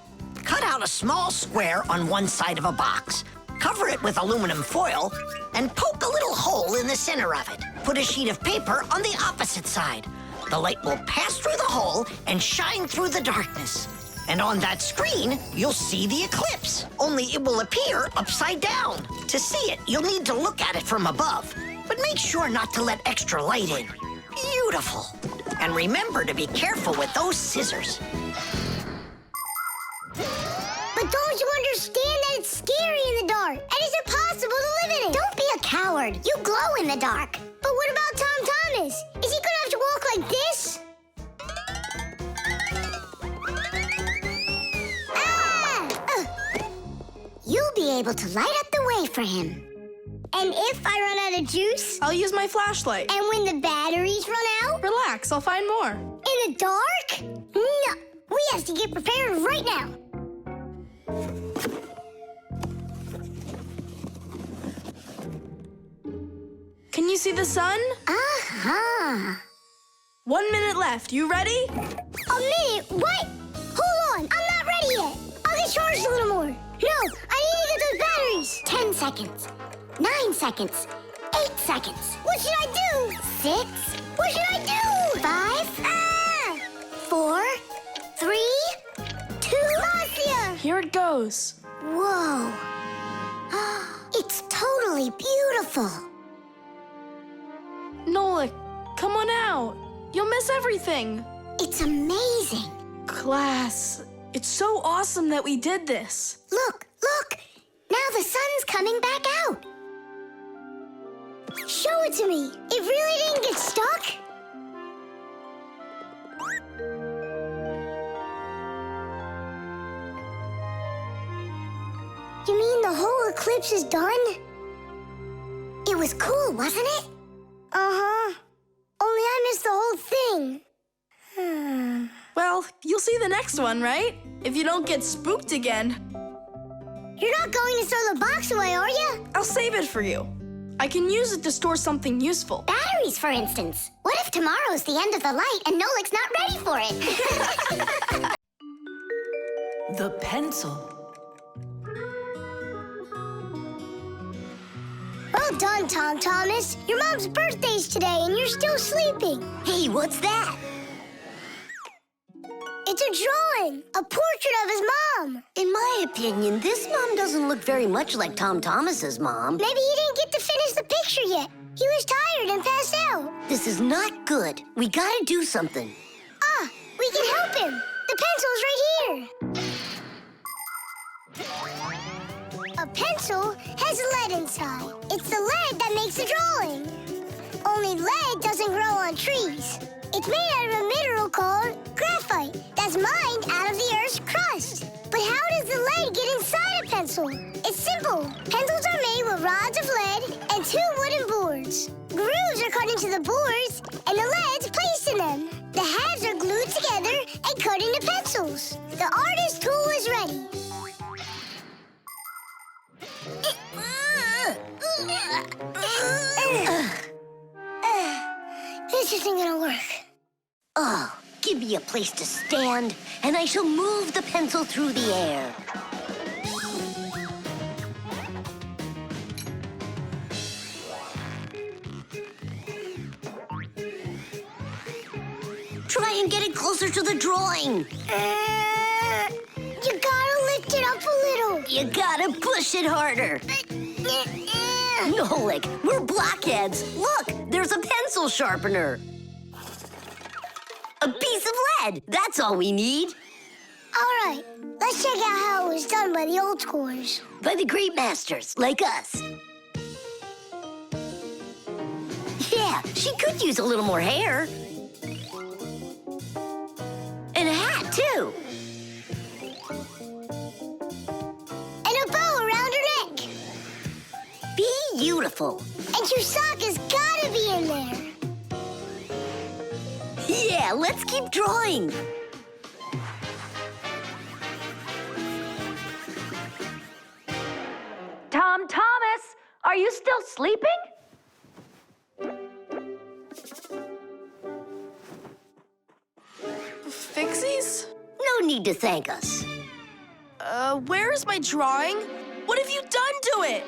[SPEAKER 3] Cut out a small square on one side of a box, cover it with aluminum foil, and poke a little hole in the center of it. Put a sheet of paper on the opposite side. The light will pass through the hole and shine through the darkness. And on that screen, you'll see the eclipse, only it will appear upside down. To see it, you'll need to look at it from above, but make sure not to let extra light in. Beautiful. And remember to be careful with those scissors.
[SPEAKER 2] But don't you understand that it's scary in the dark? And it's impossible to live in it. Don't be a coward. You glow in the dark. But what about Tom Thomas? Is he gonna have to walk like this? You'll be able to light up the way for him. And if I run out of juice?
[SPEAKER 8] I'll use my flashlight.
[SPEAKER 2] And when the batteries run out?
[SPEAKER 8] Relax, I'll find more.
[SPEAKER 2] In the dark? No, we have to get prepared right now.
[SPEAKER 8] Can you see the sun?
[SPEAKER 2] Uh-huh.
[SPEAKER 8] 1 minute left. You ready?
[SPEAKER 2] A minute? What? Hold on, I'm not ready yet. I'll get charged a little more. No, I need to get those batteries. 10 seconds. 9 seconds. 8 seconds. What should I do? 6. What should I do? 5. 4. 3. 2. Marcia!
[SPEAKER 8] Here it goes.
[SPEAKER 2] Whoa. It's totally beautiful.
[SPEAKER 8] Nolik, come on out. You'll miss everything.
[SPEAKER 2] It's amazing.
[SPEAKER 8] Class, it's so awesome that we did this.
[SPEAKER 2] Look, look. Now the sun's coming back out. Show it to me. It really didn't get stuck? You mean the whole eclipse is done? It was cool, wasn't it? Uh-huh. Only I missed the whole thing.
[SPEAKER 8] Well, you'll see the next one, right? If you don't get spooked again.
[SPEAKER 2] You're not going to throw the box away, are you?
[SPEAKER 8] I'll save it for you. I can use it to store something useful.
[SPEAKER 2] Batteries, for instance. What if tomorrow's the end of the light and Nolik's not ready for it?
[SPEAKER 14] The pencil.
[SPEAKER 2] Well done, Tom Thomas. Your mom's birthday's today and you're still sleeping.
[SPEAKER 1] Hey, what's that?
[SPEAKER 2] It's a drawing, a portrait of his mom.
[SPEAKER 1] In my opinion, this mom doesn't look very much like Tom Thomas's mom.
[SPEAKER 2] Maybe he didn't get to finish the picture yet. He was tired and passed out.
[SPEAKER 1] This is not good. We gotta do something.
[SPEAKER 2] Ah, we can help him. The pencil's right here. A pencil has lead inside. It's the lead that makes the drawing. Only lead doesn't grow on trees. It's made out of a mineral called graphite that's mined out of the Earth's crust. But how does the lead get inside a pencil? It's simple. Pencils are made with rods of lead and 2 wooden boards. Grooves are cut into the boards and the lead's placed in them. The halves are glued together and cut into pencils. The artist's tool is ready. This isn't gonna work.
[SPEAKER 1] Oh, give me a place to stand, and I shall move the pencil through the air. Try and get it closer to the drawing.
[SPEAKER 2] You gotta lift it up a little.
[SPEAKER 1] You gotta push it harder. Nolik, we're blockheads. Look, there's a pencil sharpener. A piece of lead. That's all we need.
[SPEAKER 2] All right, let's check out how it was done by the old schoolers.
[SPEAKER 1] By the great masters, like us. Yeah, she could use a little more hair. And a hat, too.
[SPEAKER 2] And a bow around her neck.
[SPEAKER 1] Beautiful.
[SPEAKER 2] And Chusaka's gotta be in there.
[SPEAKER 1] Yeah, let's keep drawing.
[SPEAKER 5] Tom Thomas, are you still sleeping?
[SPEAKER 8] Fixies?
[SPEAKER 1] No need to thank us.
[SPEAKER 8] Where's my drawing? What have you done to it?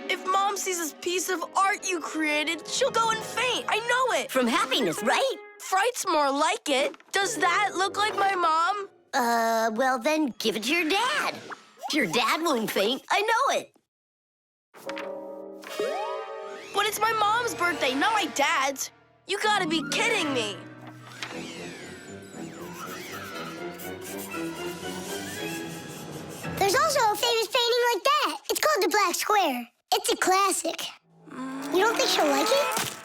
[SPEAKER 8] If Mom sees this piece of art you created, she'll go and faint. I know it.
[SPEAKER 1] From happiness, right?
[SPEAKER 8] Fright's more like it. Does that look like my mom?
[SPEAKER 1] Well then give it to your dad. Your dad won't faint, I know it.
[SPEAKER 8] But it's my mom's birthday, not my dad's. You gotta be kidding me.
[SPEAKER 2] There's also a famous painting like that. It's called the Black Square. It's a classic. You don't think she'll like it?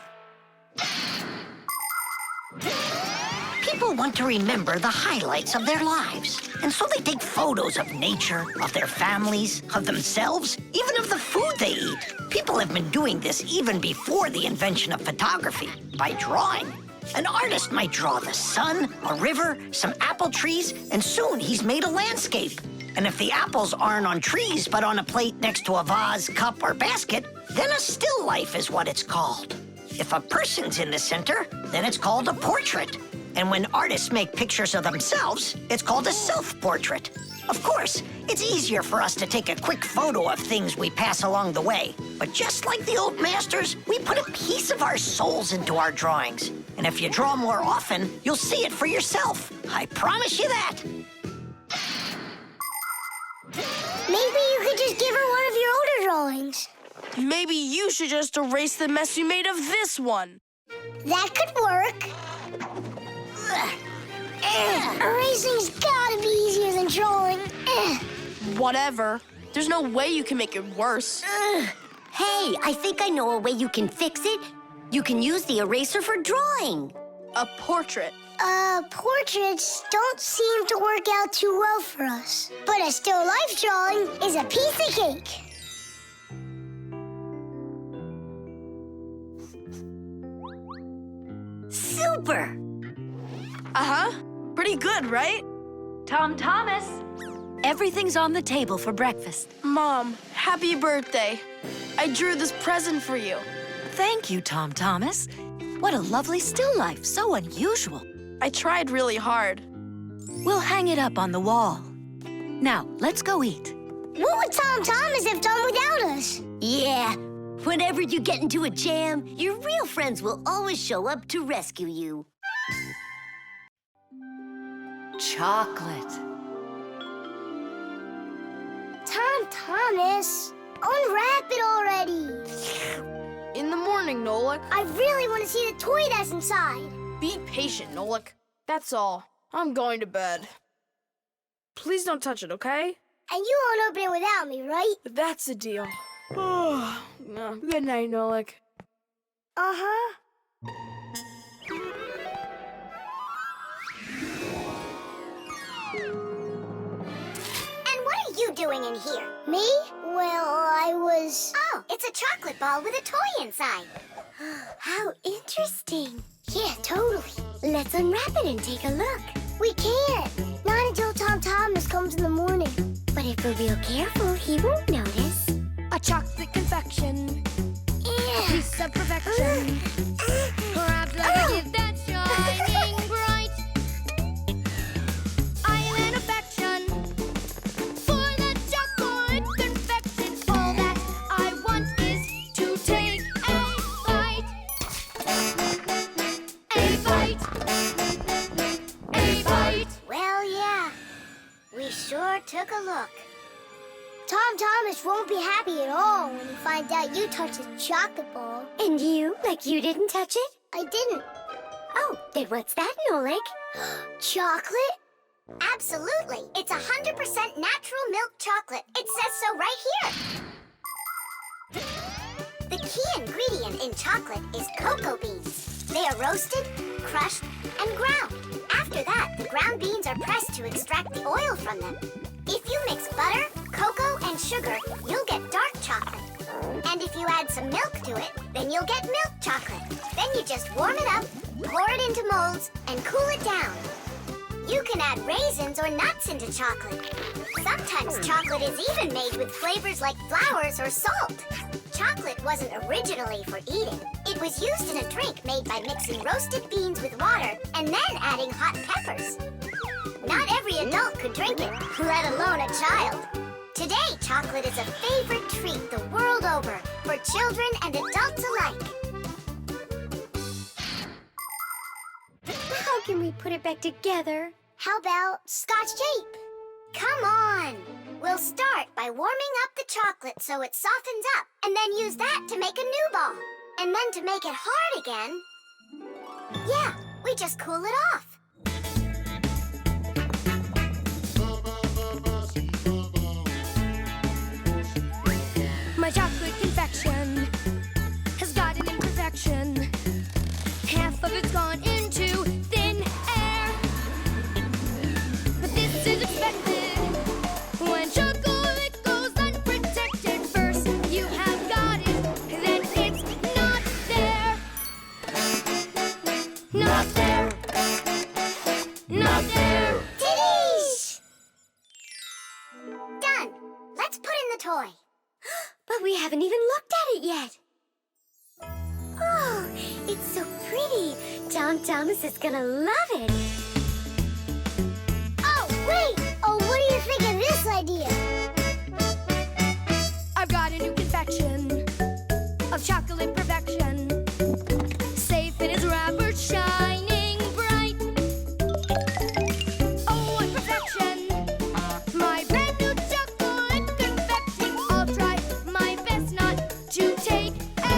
[SPEAKER 3] People want to remember the highlights of their lives. And so they take photos of nature, of their families, of themselves, even of the food they eat. People have been doing this even before the invention of photography, by drawing. An artist might draw the sun, a river, some apple trees, and soon he's made a landscape. And if the apples aren't on trees, but on a plate next to a vase, cup, or basket, then a still life is what it's called. If a person's in the center, then it's called a portrait. And when artists make pictures of themselves, it's called a self-portrait. Of course, it's easier for us to take a quick photo of things we pass along the way. But just like the old masters, we put a piece of our souls into our drawings. And if you draw more often, you'll see it for yourself. I promise you that.
[SPEAKER 2] Maybe you could just give her one of your older drawings.
[SPEAKER 8] Maybe you should just erase the mess you made of this one.
[SPEAKER 2] That could work. Erasing's gotta be easier than drawing.
[SPEAKER 8] Whatever. There's no way you can make it worse.
[SPEAKER 1] Hey, I think I know a way you can fix it. You can use the eraser for drawing.
[SPEAKER 8] A portrait.
[SPEAKER 2] Portraits don't seem to work out too well for us. But a still life drawing is a piece of cake.
[SPEAKER 1] Super!
[SPEAKER 8] Uh-huh. Pretty good, right?
[SPEAKER 5] Tom Thomas, everything's on the table for breakfast.
[SPEAKER 8] Mom, happy birthday. I drew this present for you.
[SPEAKER 14] Thank you, Tom Thomas. What a lovely still life, so unusual.
[SPEAKER 8] I tried really hard.
[SPEAKER 14] We'll hang it up on the wall. Now, let's go eat.
[SPEAKER 2] What would Tom Thomas have done without us?
[SPEAKER 1] Yeah, whenever you get into a jam, your real friends will always show up to rescue you.
[SPEAKER 14] Chocolate.
[SPEAKER 2] Tom Thomas, unwrap it already.
[SPEAKER 13] In the morning, Nolik.
[SPEAKER 2] I really want to see the toy that's inside.
[SPEAKER 13] Be patient, Nolik. That's all. I'm going to bed. Please don't touch it, okay?
[SPEAKER 2] And you won't open it without me, right?
[SPEAKER 13] That's the deal. Oh, no. Good night, Nolik.
[SPEAKER 2] Uh-huh.
[SPEAKER 4] And what are you doing in here?
[SPEAKER 2] Me? Well, I was...
[SPEAKER 4] Oh, it's a chocolate ball with a toy inside.
[SPEAKER 2] How interesting. Yeah, totally. Let's unwrap it and take a look. We can't. Not until Tom Thomas comes in the morning. But if we're real careful, he won't notice.
[SPEAKER 9] A chocolate confection,
[SPEAKER 2] Yeah.
[SPEAKER 9] piece of perfection. Perhaps like a gift that's shining bright. I am an affection for the chocolate confection. All that I want is to take a bite. A bite. A bite.
[SPEAKER 2] Well, yeah. We sure took a look. Tom Tom Thomas won't be happy at all when he finds out you touched a chocolate ball.
[SPEAKER 7] And you? Like you didn't touch it?
[SPEAKER 2] I didn't.
[SPEAKER 7] Oh, then what's that, Nolik?
[SPEAKER 2] Chocolate? Absolutely. It's 100% natural milk chocolate. It says so right here. The key ingredient in chocolate is cocoa beans. They are roasted, crushed, and ground. After that, the ground beans are pressed to extract the oil from them. If you mix butter, cocoa, and sugar, you'll get dark chocolate. And if you add some milk to it, then you'll get milk chocolate. Then you just warm it up, pour it into molds, and cool it down. You can add raisins or nuts into chocolate. Sometimes chocolate is even made with flavors like flowers or salt. Chocolate wasn't originally for eating. It was used in a drink made by mixing roasted beans with water and then adding hot peppers. Not every adult could drink it, let alone a child. Today, chocolate is a favorite treat the world over for children and adults alike.
[SPEAKER 7] How can we put it back together?
[SPEAKER 2] How about Scotch tape? Come on! We'll start by warming up the chocolate so it softens up, and then use that to make a new ball. And then to make it hard again, yeah, we just cool it off.
[SPEAKER 9] My chocolate confection has got an imperfection. Half of it's gone into thin air. But this is expected when chocolate goes unprotected. First you have got it, then it's not there. Not there. Not there.
[SPEAKER 2] Titties! Done. Let's put in the toy.
[SPEAKER 7] But we haven't even looked at it yet. Oh, it's so pretty. Tom Thomas is gonna love it.
[SPEAKER 2] Oh, wait! Oh, what do you think of this idea?
[SPEAKER 9] I've got a new confection of chocolate perfection. Safe in its wrapper, shining bright. Oh, what perfection! My brand new chocolate confection. I'll try my best not to take a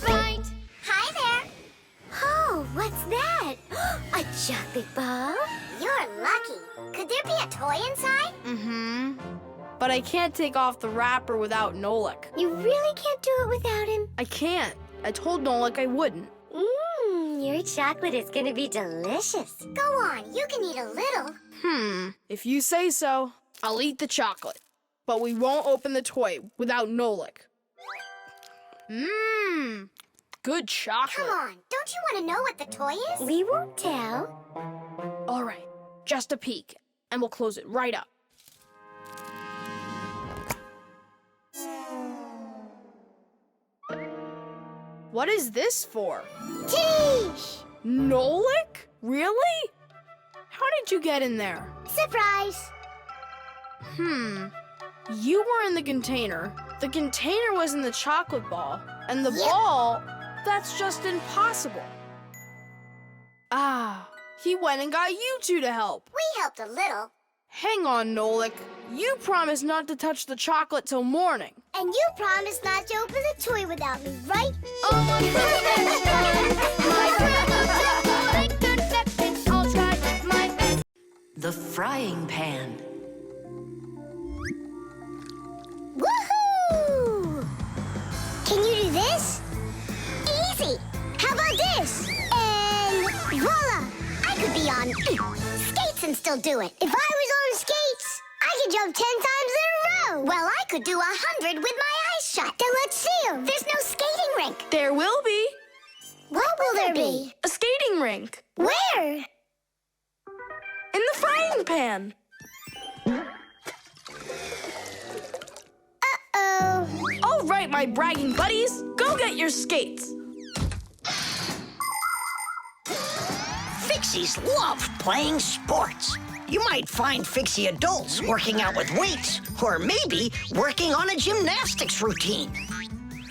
[SPEAKER 9] bite.
[SPEAKER 2] Hi there.
[SPEAKER 7] Oh, what's that? A chocolate ball?
[SPEAKER 2] You're lucky. Could there be a toy inside?
[SPEAKER 13] Mm-hmm. But I can't take off the wrapper without Nolik.
[SPEAKER 7] You really can't do it without him?
[SPEAKER 13] I can't. I told Nolik I wouldn't.
[SPEAKER 7] Your chocolate is gonna be delicious.
[SPEAKER 2] Go on, you can eat a little.
[SPEAKER 13] If you say so, I'll eat the chocolate. But we won't open the toy without Nolik. Good chocolate.
[SPEAKER 2] Come on, don't you want to know what the toy is?
[SPEAKER 7] We won't tell.
[SPEAKER 13] All right, just a peek, and we'll close it right up. What is this for?
[SPEAKER 2] Titties!
[SPEAKER 13] Nolik? Really? How did you get in there?
[SPEAKER 2] Surprise!
[SPEAKER 13] You were in the container. The container was in the chocolate ball. And the
[SPEAKER 2] Yep.
[SPEAKER 13] ball, that's just impossible. Ah, he went and got you two to help.
[SPEAKER 2] We helped a little.
[SPEAKER 13] Hang on, Nolik. You promised not to touch the chocolate till morning.
[SPEAKER 2] And you promised not to open the toy without me, right?
[SPEAKER 9] Oh, my perfection! My brand new chocolate confection. I'll try my best.
[SPEAKER 5] The frying pan.
[SPEAKER 2] Woohoo! Can you do this? Easy! How about this? And voila! I could be on skates and still do it. If I was on skates, I could jump 10 times in a row. Well, I could do 100 with my eyes shut. Then let's see 'em. There's no skating rink.
[SPEAKER 13] There will be.
[SPEAKER 2] What will there be?
[SPEAKER 13] A skating rink.
[SPEAKER 2] Where?
[SPEAKER 13] In the frying pan.
[SPEAKER 2] Uh-oh.
[SPEAKER 13] All right, my bragging buddies, go get your skates.
[SPEAKER 3] Fixies love playing sports. You might find Fixie adults working out with weights, or maybe working on a gymnastics routine.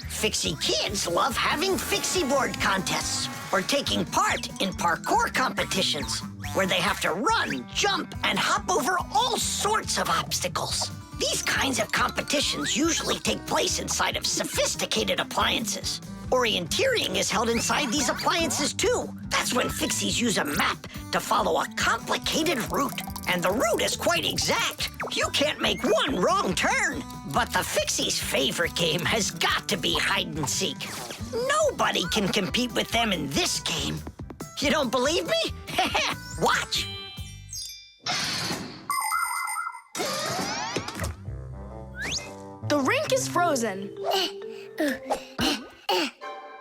[SPEAKER 3] Fixie kids love having Fixie board contests, or taking part in parkour competitions, where they have to run, jump, and hop over all sorts of obstacles. These kinds of competitions usually take place inside of sophisticated appliances. Orienteering is held inside these appliances too. That's when Fixies use a map to follow a complicated route. And the route is quite exact. You can't make one wrong turn. But the Fixies' favorite game has got to be hide and seek. Nobody can compete with them in this game. You don't believe me? Watch.
[SPEAKER 8] The rink is frozen.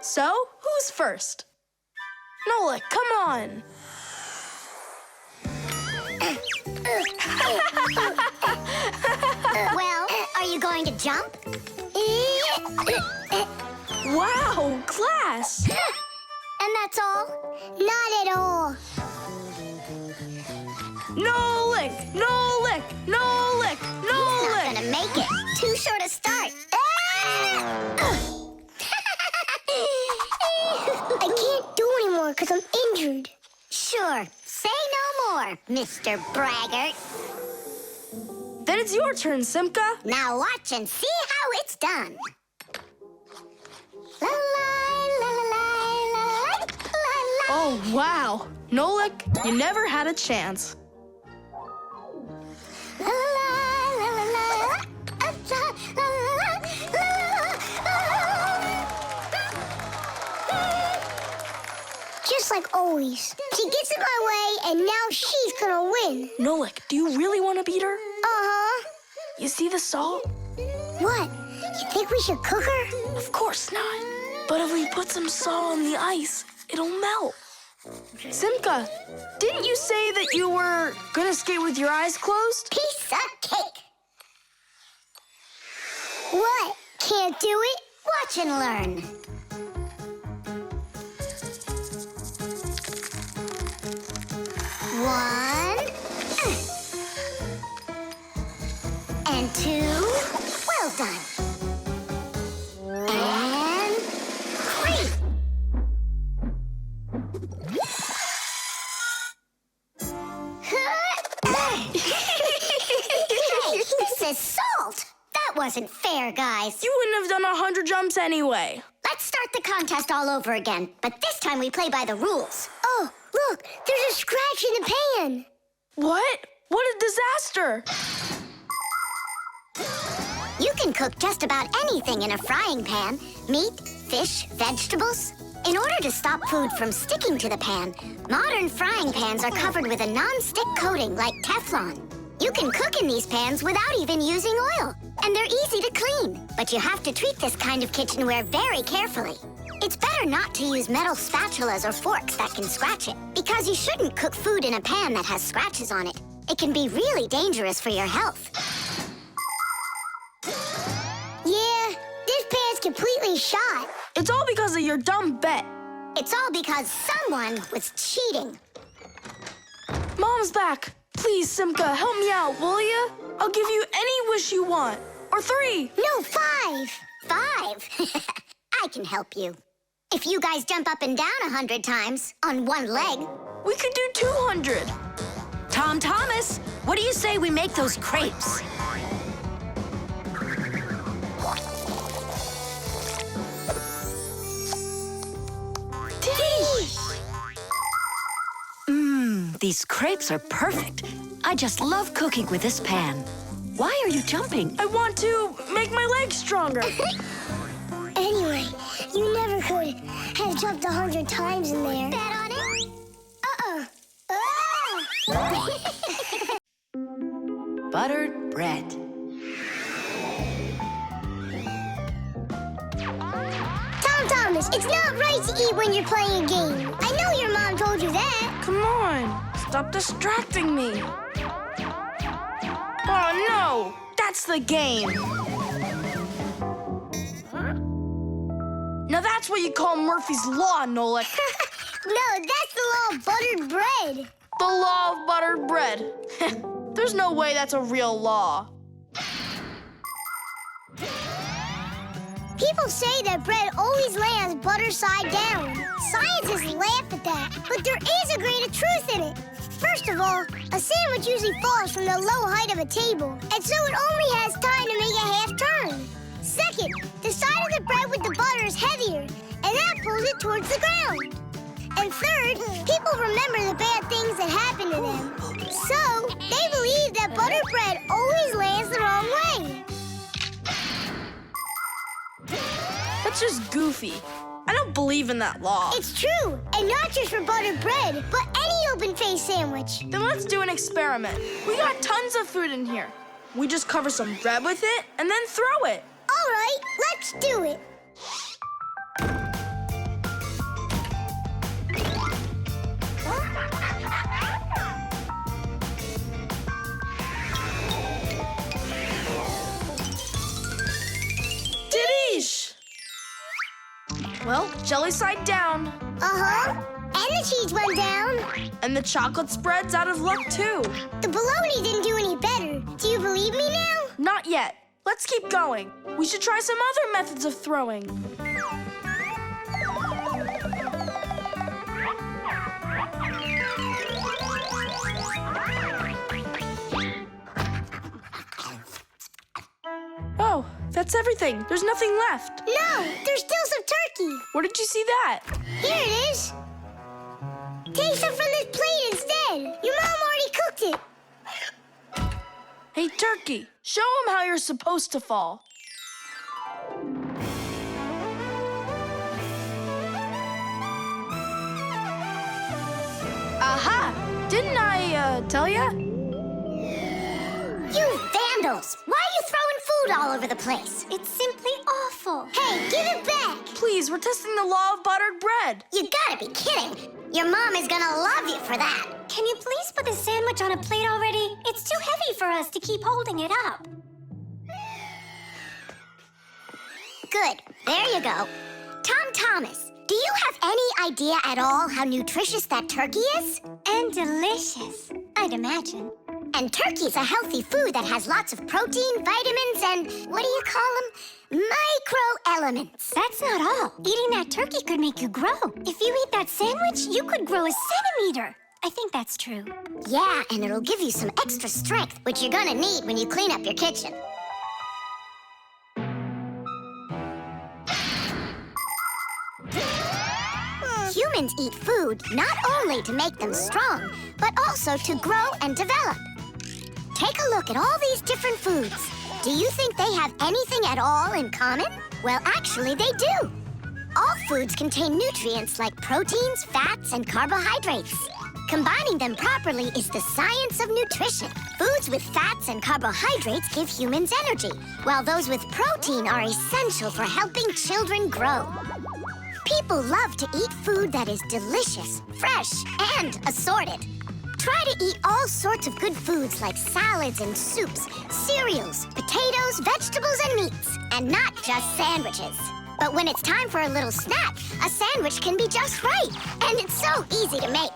[SPEAKER 8] So, who's first? Nolik, come on.
[SPEAKER 2] Well, are you going to jump?
[SPEAKER 8] Wow, class.
[SPEAKER 2] And that's all? Not at all.
[SPEAKER 8] Nolik, Nolik, Nolik, Nolik.
[SPEAKER 2] Not gonna make it. Too short a start. I can't do anymore because I'm injured. Sure. Say no more, Mr. Braggart.
[SPEAKER 8] Then it's your turn, Simka.
[SPEAKER 2] Now watch and see how it's done. La la la la la la la la.
[SPEAKER 8] Oh, wow. Nolik, you never had a chance.
[SPEAKER 2] La la la la la la la la. Just like always. She gets in my way, and now she's gonna win.
[SPEAKER 8] Nolik, do you really want to beat her?
[SPEAKER 2] Uh-huh.
[SPEAKER 8] You see the salt?
[SPEAKER 2] What? You think we should cook her?
[SPEAKER 8] Of course not. But if we put some salt on the ice, it'll melt. Simka, didn't you say that you were gonna skate with your eyes closed?
[SPEAKER 2] Piece of cake. What? Can't do it? Watch and learn. One. And two. Well done. And three. This is salt. That wasn't fair, guys.
[SPEAKER 8] You wouldn't have done 100 jumps anyway.
[SPEAKER 2] Let's start the contest all over again, but this time we play by the rules. Oh, look, there's a scratch in the pan.
[SPEAKER 8] What? What a disaster!
[SPEAKER 2] You can cook just about anything in a frying pan. Meat, fish, vegetables. In order to stop food from sticking to the pan, modern frying pans are covered with a non-stick coating like Teflon. You can cook in these pans without even using oil, and they're easy to clean. But you have to treat this kind of kitchenware very carefully. It's better not to use metal spatulas or forks that can scratch it, because you shouldn't cook food in a pan that has scratches on it. It can be really dangerous for your health. Yeah, this pan's completely shot.
[SPEAKER 8] It's all because of your dumb bet.
[SPEAKER 2] It's all because someone was cheating.
[SPEAKER 8] Mom's back. Please, Simka, help me out, will you? I'll give you any wish you want. Or 3.
[SPEAKER 2] No, 5. 5? I can help you. If you guys jump up and down 100 times on one leg.
[SPEAKER 8] We could do 200.
[SPEAKER 5] Tom Thomas, what do you say we make those crepes? These crepes are perfect. I just love cooking with this pan. Why are you jumping?
[SPEAKER 8] I want to make my legs stronger.
[SPEAKER 2] Anyway, you never could have jumped 100 times in there. Bet on it?
[SPEAKER 5] Buttered bread.
[SPEAKER 2] Tom Thomas, it's not right to eat when you're playing a game. I know your mom told you that.
[SPEAKER 8] Come on, stop distracting me. Oh no, that's the game. Now that's what you call Murphy's Law, Nolik.
[SPEAKER 2] No, that's the law of buttered bread.
[SPEAKER 8] The law of buttered bread. There's no way that's a real law.
[SPEAKER 2] People say that bread always lands butter butter side down. Scientists laugh at that, but there is a grain of truth in it. First of all, a sandwich usually falls from the low height of a table, and so it only has time to make a half turn. Second, the side of the bread with the butter is heavier, and that pulls it towards the ground. And third, people remember the bad things that happen to them. So, they believe that buttered bread always lands the wrong way.
[SPEAKER 8] That's just goofy. I don't believe in that law.
[SPEAKER 2] It's true, and not just for buttered bread, but any open-faced sandwich.
[SPEAKER 8] Then let's do an experiment. We got tons of food in here. We just cover some bread with it and then throw it.
[SPEAKER 2] All right, let's do it.
[SPEAKER 8] Didish! Well, jelly side down.
[SPEAKER 2] Uh-huh. And the cheese went down.
[SPEAKER 8] And the chocolate spread's out of luck, too.
[SPEAKER 2] The bologna didn't do any better. Do you believe me now?
[SPEAKER 8] Not yet. Let's keep going. We should try some other methods of throwing. Oh, that's everything. There's nothing left.
[SPEAKER 2] No, there's still some turkey.
[SPEAKER 8] Where did you see that?
[SPEAKER 2] Here it is. Take some from this plate instead. Your mom already cooked it.
[SPEAKER 8] Hey, turkey, show him how you're supposed to fall. Aha! Didn't I, tell ya?
[SPEAKER 2] You vandals! Why are you throwing food all over the place?
[SPEAKER 7] It's simply awful.
[SPEAKER 2] Hey, give it back!
[SPEAKER 8] Please, we're testing the law of buttered bread.
[SPEAKER 2] You gotta be kidding. Your mom is gonna love you for that.
[SPEAKER 7] Can you please put the sandwich on a plate already? It's too heavy for us to keep holding it up.
[SPEAKER 2] Good. There you go. Tom Thomas, do you have any idea at all how nutritious that turkey is?
[SPEAKER 7] And delicious, I'd imagine.
[SPEAKER 2] And turkey's a healthy food that has lots of protein, vitamins, and what do you call them? Microelements.
[SPEAKER 7] That's not all. Eating that turkey could make you grow. If you eat that sandwich, you could grow a centimeter. I think that's true.
[SPEAKER 2] Yeah, and it'll give you some extra strength, which you're gonna need when you clean up your kitchen. Humans eat food not only to make them strong, but also to grow and develop. Take a look at all these different foods. Do you think they have anything at all in common? Well, actually, they do. All foods contain nutrients like proteins, fats, and carbohydrates. Combining them properly is the science of nutrition. Foods with fats and carbohydrates give humans energy, while those with protein are essential for helping children grow. People love to eat food that is delicious, fresh, and assorted. Try to eat all sorts of good foods like salads and soups, cereals, potatoes, vegetables, and meats, and not just sandwiches. But when it's time for a little snack, a sandwich can be just right, and it's so easy to make.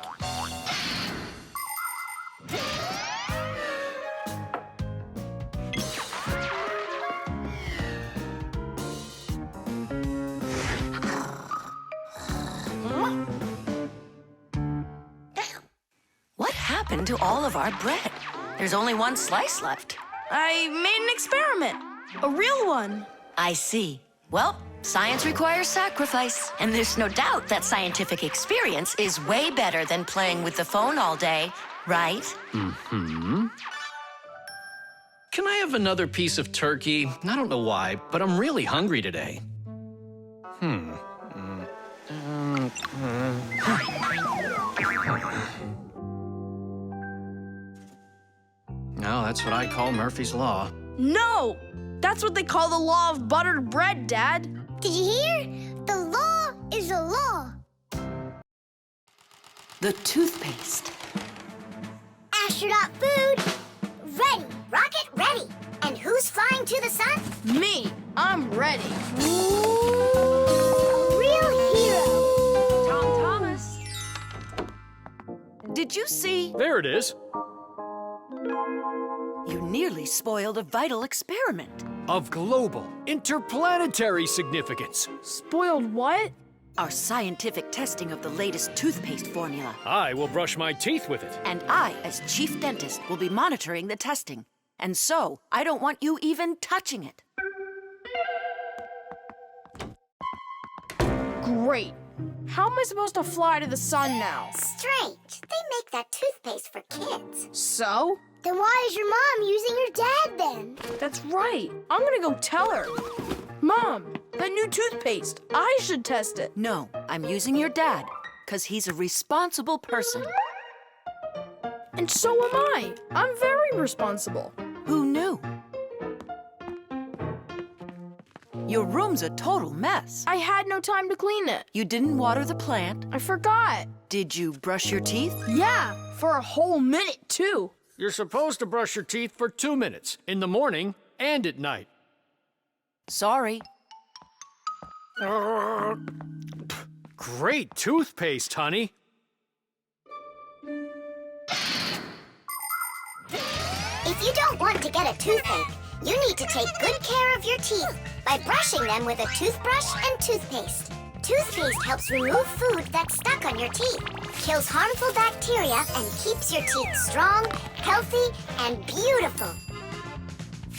[SPEAKER 14] What happened to all of our bread? There's only one slice left.
[SPEAKER 8] I made an experiment. A real one.
[SPEAKER 14] I see. Well, science requires sacrifice. And there's no doubt that scientific experience is way better than playing with the phone all day, right?
[SPEAKER 12] Mm-hmm. Can I have another piece of turkey? I don't know why, but I'm really hungry today. No, that's what I call Murphy's Law.
[SPEAKER 8] No! That's what they call the law of buttered bread, Dad.
[SPEAKER 2] Did you hear? The law is the law.
[SPEAKER 14] The toothpaste.
[SPEAKER 2] Astronaut food, ready. Rocket ready. And who's flying to the sun?
[SPEAKER 8] Me. I'm ready.
[SPEAKER 2] A real hero.
[SPEAKER 14] Tom Thomas. Did you see?
[SPEAKER 12] There it is.
[SPEAKER 14] You nearly spoiled a vital experiment.
[SPEAKER 12] Of global, interplanetary significance.
[SPEAKER 8] Spoiled what?
[SPEAKER 14] Our scientific testing of the latest toothpaste formula.
[SPEAKER 12] I will brush my teeth with it.
[SPEAKER 14] And I, as chief dentist, will be monitoring the testing. And so, I don't want you even touching it.
[SPEAKER 13] Great. How am I supposed to fly to the sun now?
[SPEAKER 2] Strange. They make that toothpaste for kids.
[SPEAKER 13] So?
[SPEAKER 2] Then why is your mom using your dad then?
[SPEAKER 13] That's right. I'm gonna go tell her. Mom, that new toothpaste, I should test it.
[SPEAKER 14] No, I'm using your dad, because he's a responsible person.
[SPEAKER 13] And so am I. I'm very responsible.
[SPEAKER 14] Who knew? Your room's a total mess.
[SPEAKER 13] I had no time to clean it.
[SPEAKER 14] You didn't water the plant.
[SPEAKER 13] I forgot.
[SPEAKER 14] Did you brush your teeth?
[SPEAKER 13] Yeah, for a whole minute, too.
[SPEAKER 12] You're supposed to brush your teeth for 2 minutes, in the morning and at night.
[SPEAKER 14] Sorry.
[SPEAKER 12] Great toothpaste, honey.
[SPEAKER 2] If you don't want to get a toothache, you need to take good care of your teeth by brushing them with a toothbrush and toothpaste. Toothpaste helps remove food that's stuck on your teeth, kills harmful bacteria, and keeps your teeth strong, healthy, and beautiful.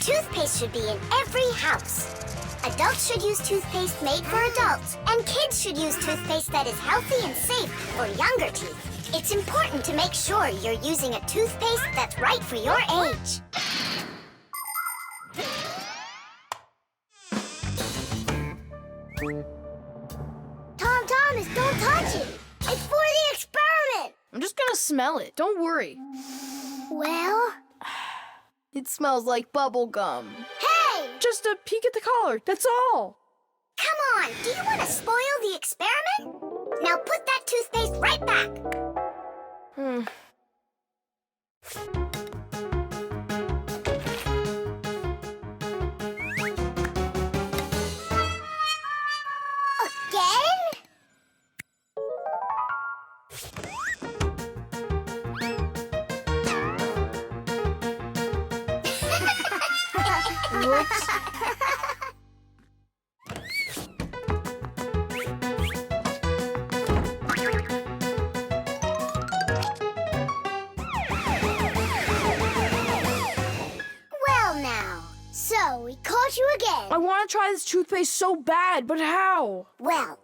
[SPEAKER 2] Toothpaste should be in every house. Adults should use toothpaste made for adults, and kids should use toothpaste that is healthy and safe for younger teeth. It's important to make sure you're using a toothpaste that's right for your age. Thomas, don't touch it. It's for the experiment.
[SPEAKER 13] I'm just gonna smell it. Don't worry.
[SPEAKER 2] Well?
[SPEAKER 13] It smells like bubble gum.
[SPEAKER 2] Hey!
[SPEAKER 13] Just a peek at the collar, that's all.
[SPEAKER 2] Come on, do you want to spoil the experiment? Now put that toothpaste right back. Again?
[SPEAKER 13] Whoops.
[SPEAKER 2] Well now, so we caught you again.
[SPEAKER 13] I want to try this toothpaste so bad, but how?
[SPEAKER 2] Well,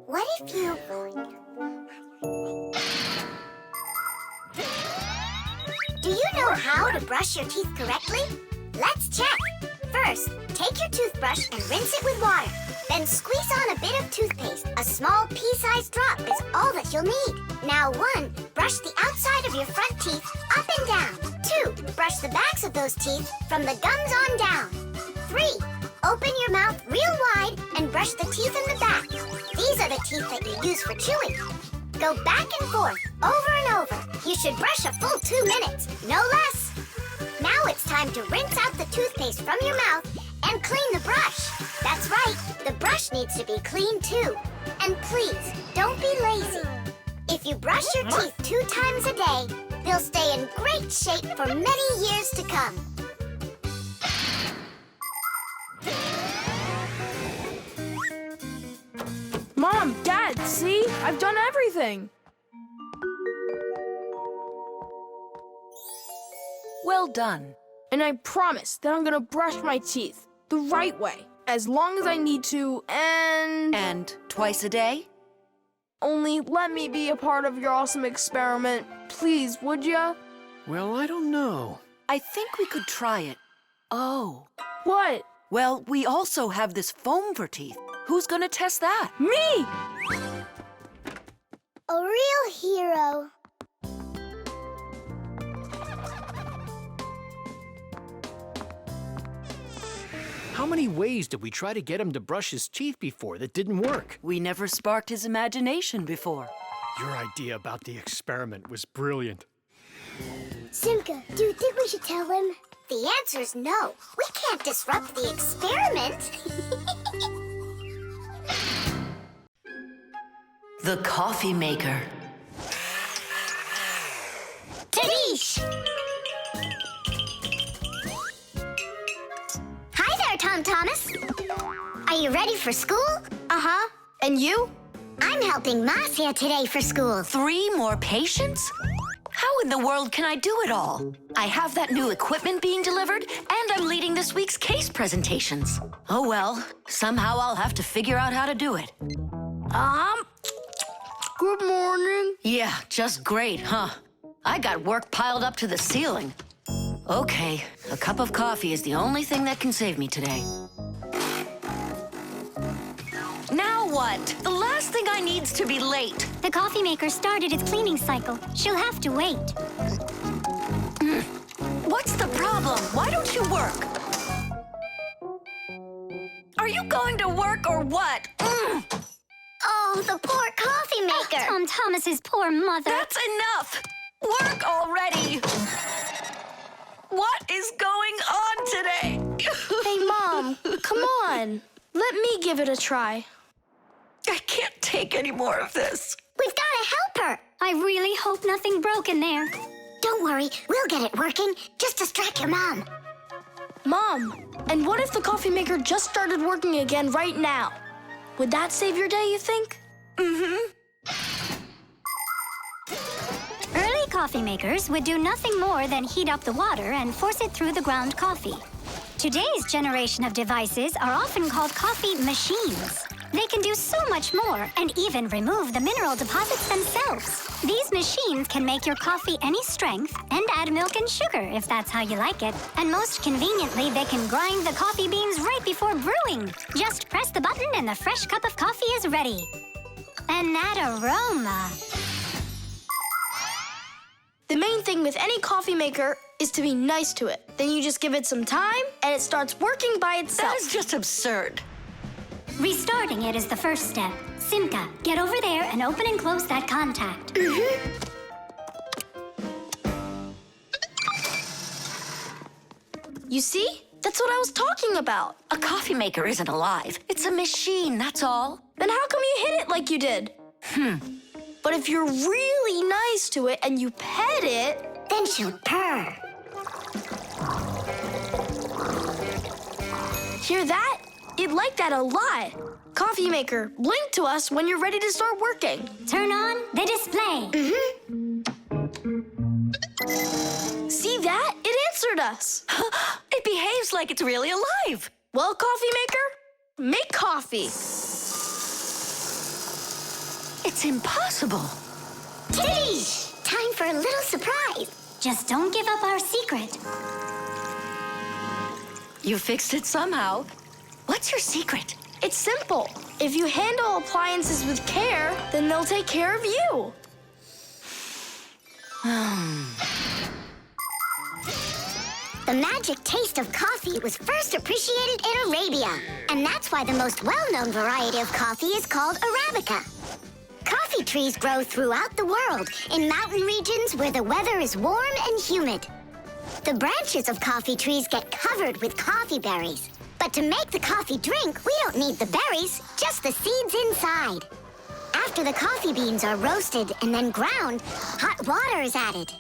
[SPEAKER 2] what if you... Do you know how to brush your teeth correctly? Let's check. First, take your toothbrush and rinse it with water. Then squeeze on a bit of toothpaste. A small pea-sized drop is all that you'll need. Now 1, brush the outside of your front teeth up and down. 2, brush the backs of those teeth from the gums on down. 3, open your mouth real wide and brush the teeth in the back. These are the teeth that you use for chewing. Go back and forth, over and over. You should brush a full 2 minutes, no less. Now it's time to rinse out the toothpaste from your mouth and clean the brush. That's right, the brush needs to be clean too. And please, don't be lazy. If you brush your teeth 2 times a day, they'll stay in great shape for many years to come.
[SPEAKER 13] Mom, Dad, see? I've done everything.
[SPEAKER 14] Well done.
[SPEAKER 13] And I promise that I'm gonna brush my teeth the right way, as long as I need to, and...
[SPEAKER 14] And twice a day?
[SPEAKER 13] Only let me be a part of your awesome experiment. Please, would ya?
[SPEAKER 12] Well, I don't know.
[SPEAKER 14] I think we could try it. Oh.
[SPEAKER 13] What?
[SPEAKER 14] Well, we also have this foam for teeth. Who's gonna test that?
[SPEAKER 13] Me!
[SPEAKER 2] A real hero.
[SPEAKER 12] How many ways did we try to get him to brush his teeth before that didn't work?
[SPEAKER 14] We never sparked his imagination before.
[SPEAKER 12] Your idea about the experiment was brilliant.
[SPEAKER 2] Simka, do you think we should tell him? The answer's no. We can't disrupt the experiment.
[SPEAKER 14] The coffee maker.
[SPEAKER 2] Tadish! Hi there, Tom Thomas. Are you ready for school?
[SPEAKER 13] Uh-huh. And you?
[SPEAKER 2] I'm helping Marcia today for school.
[SPEAKER 5] 3 more patients? How in the world can I do it all? I have that new equipment being delivered, and I'm leading this week's case presentations. Oh well, somehow I'll have to figure out how to do it.
[SPEAKER 13] Good morning.
[SPEAKER 5] Yeah, just great, huh? I got work piled up to the ceiling. Okay, a cup of coffee is the only thing that can save me today. Now what? The last thing I need's to be late.
[SPEAKER 7] The coffee maker started its cleaning cycle. She'll have to wait.
[SPEAKER 5] What's the problem? Why don't you work? Are you going to work or what?
[SPEAKER 2] Oh, the poor coffee maker.
[SPEAKER 7] Tom Thomas's poor mother.
[SPEAKER 5] That's enough! Work already! What is going on today?
[SPEAKER 8] Hey, Mom, come on. Let me give it a try.
[SPEAKER 5] I can't take any more of this.
[SPEAKER 2] We've got to help her.
[SPEAKER 7] I really hope nothing broke in there.
[SPEAKER 2] Don't worry, we'll get it working. Just distract your mom.
[SPEAKER 8] Mom, and what if the coffee maker just started working again right now? Would that save your day, you think?
[SPEAKER 7] Early coffee makers would do nothing more than heat up the water and force it through the ground coffee. Today's generation of devices are often called coffee machines. They can do so much more and even remove the mineral deposits themselves. These machines can make your coffee any strength and add milk and sugar if that's how you like it. And most conveniently, they can grind the coffee beans right before brewing. Just press the button and the fresh cup of coffee is ready. And that aroma.
[SPEAKER 8] The main thing with any coffee maker is to be nice to it. Then you just give it some time and it starts working by itself.
[SPEAKER 5] That is just absurd.
[SPEAKER 7] Restarting it is the first step. Simka, get over there and open and close that contact.
[SPEAKER 8] You see? That's what I was talking about.
[SPEAKER 5] A coffee maker isn't alive. It's a machine, that's all.
[SPEAKER 8] Then how come you hit it like you did? But if you're really nice to it and you pet it,
[SPEAKER 2] then she'll purr.
[SPEAKER 8] Hear that? It liked that a lot. Coffee maker, blink to us when you're ready to start working.
[SPEAKER 7] Turn on the display.
[SPEAKER 8] See that? It answered us.
[SPEAKER 5] It behaves like it's really alive.
[SPEAKER 8] Well, coffee maker, make coffee.
[SPEAKER 5] It's impossible.
[SPEAKER 2] Kitty! Time for a little surprise.
[SPEAKER 7] Just don't give up our secret.
[SPEAKER 5] You fixed it somehow. What's your secret?
[SPEAKER 8] It's simple. If you handle appliances with care, then they'll take care of you.
[SPEAKER 2] The magic taste of coffee was first appreciated in Arabia. And that's why the most well-known variety of coffee is called Arabica. Coffee trees grow throughout the world in mountain regions where the weather is warm and humid. The branches of coffee trees get covered with coffee berries. But to make the coffee drink, we don't need the berries, just the seeds inside. After the coffee beans are roasted and then ground, hot water is added.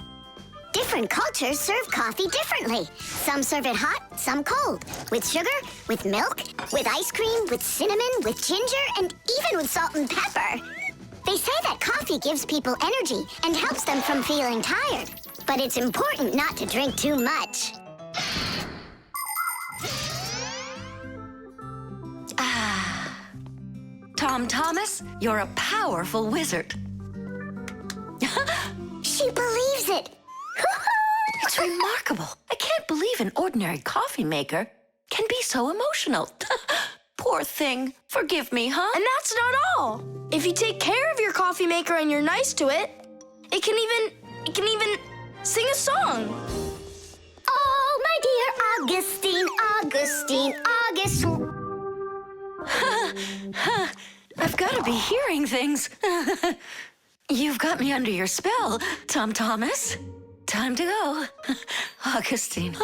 [SPEAKER 2] Different cultures serve coffee differently. Some serve it hot, some cold. With sugar, with milk, with ice cream, with cinnamon, with ginger, and even with salt and pepper. They say that coffee gives people energy and helps them from feeling tired. But it's important not to drink too much.
[SPEAKER 5] Tom Thomas, you're a powerful wizard.
[SPEAKER 2] She believes it.
[SPEAKER 5] It's remarkable. I can't believe an ordinary coffee maker can be so emotional. Poor thing. Forgive me, huh?
[SPEAKER 8] And that's not all. If you take care of your coffee maker and you're nice to it, it can even sing a song.
[SPEAKER 2] Oh, my dear Augustine, Augustine, Augustine.
[SPEAKER 5] I've got to be hearing things. You've got me under your spell, Tom Thomas. Time to go. Augustine.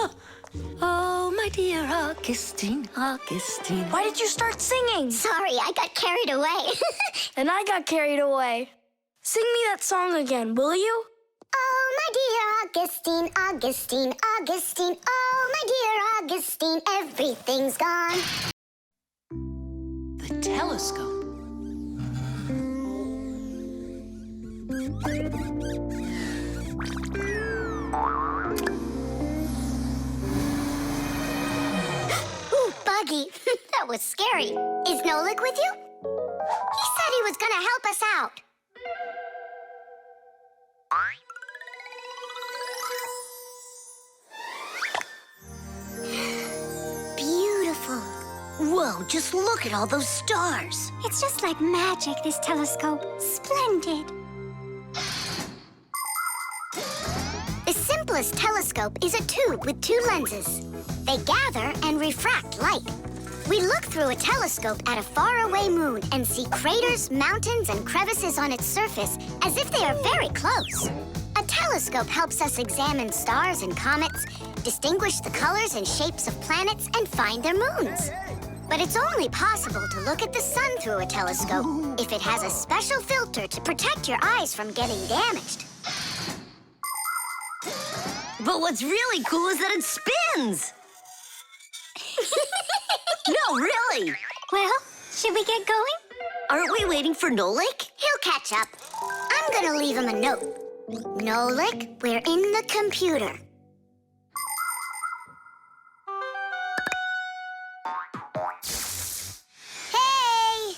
[SPEAKER 5] Oh, my dear Augustine, Augustine.
[SPEAKER 8] Why did you start singing?
[SPEAKER 2] Sorry, I got carried away.
[SPEAKER 8] And I got carried away. Sing me that song again, will you?
[SPEAKER 2] Oh, my dear Augustine, Augustine, Augustine. Oh, my dear Augustine, everything's gone.
[SPEAKER 5] The telescope.
[SPEAKER 2] Ooh, Buggy. That was scary. Is Nolik with you? He said he was gonna help us out.
[SPEAKER 1] Beautiful. Whoa, just look at all those stars.
[SPEAKER 7] It's just like magic, this telescope. Splendid.
[SPEAKER 2] The simplest telescope is a tube with 2 lenses. They gather and refract light. We look through a telescope at a faraway moon and see craters, mountains, and crevices on its surface as if they are very close. A telescope helps us examine stars and comets, distinguish the colors and shapes of planets, and find their moons. But it's only possible to look at the sun through a telescope if it has a special filter to protect your eyes from getting damaged.
[SPEAKER 1] But what's really cool is that it spins. No, really.
[SPEAKER 7] Well, should we get going?
[SPEAKER 1] Aren't we waiting for Nolik?
[SPEAKER 2] He'll catch up. I'm gonna leave him a note. Nolik, we're in the computer. Hey!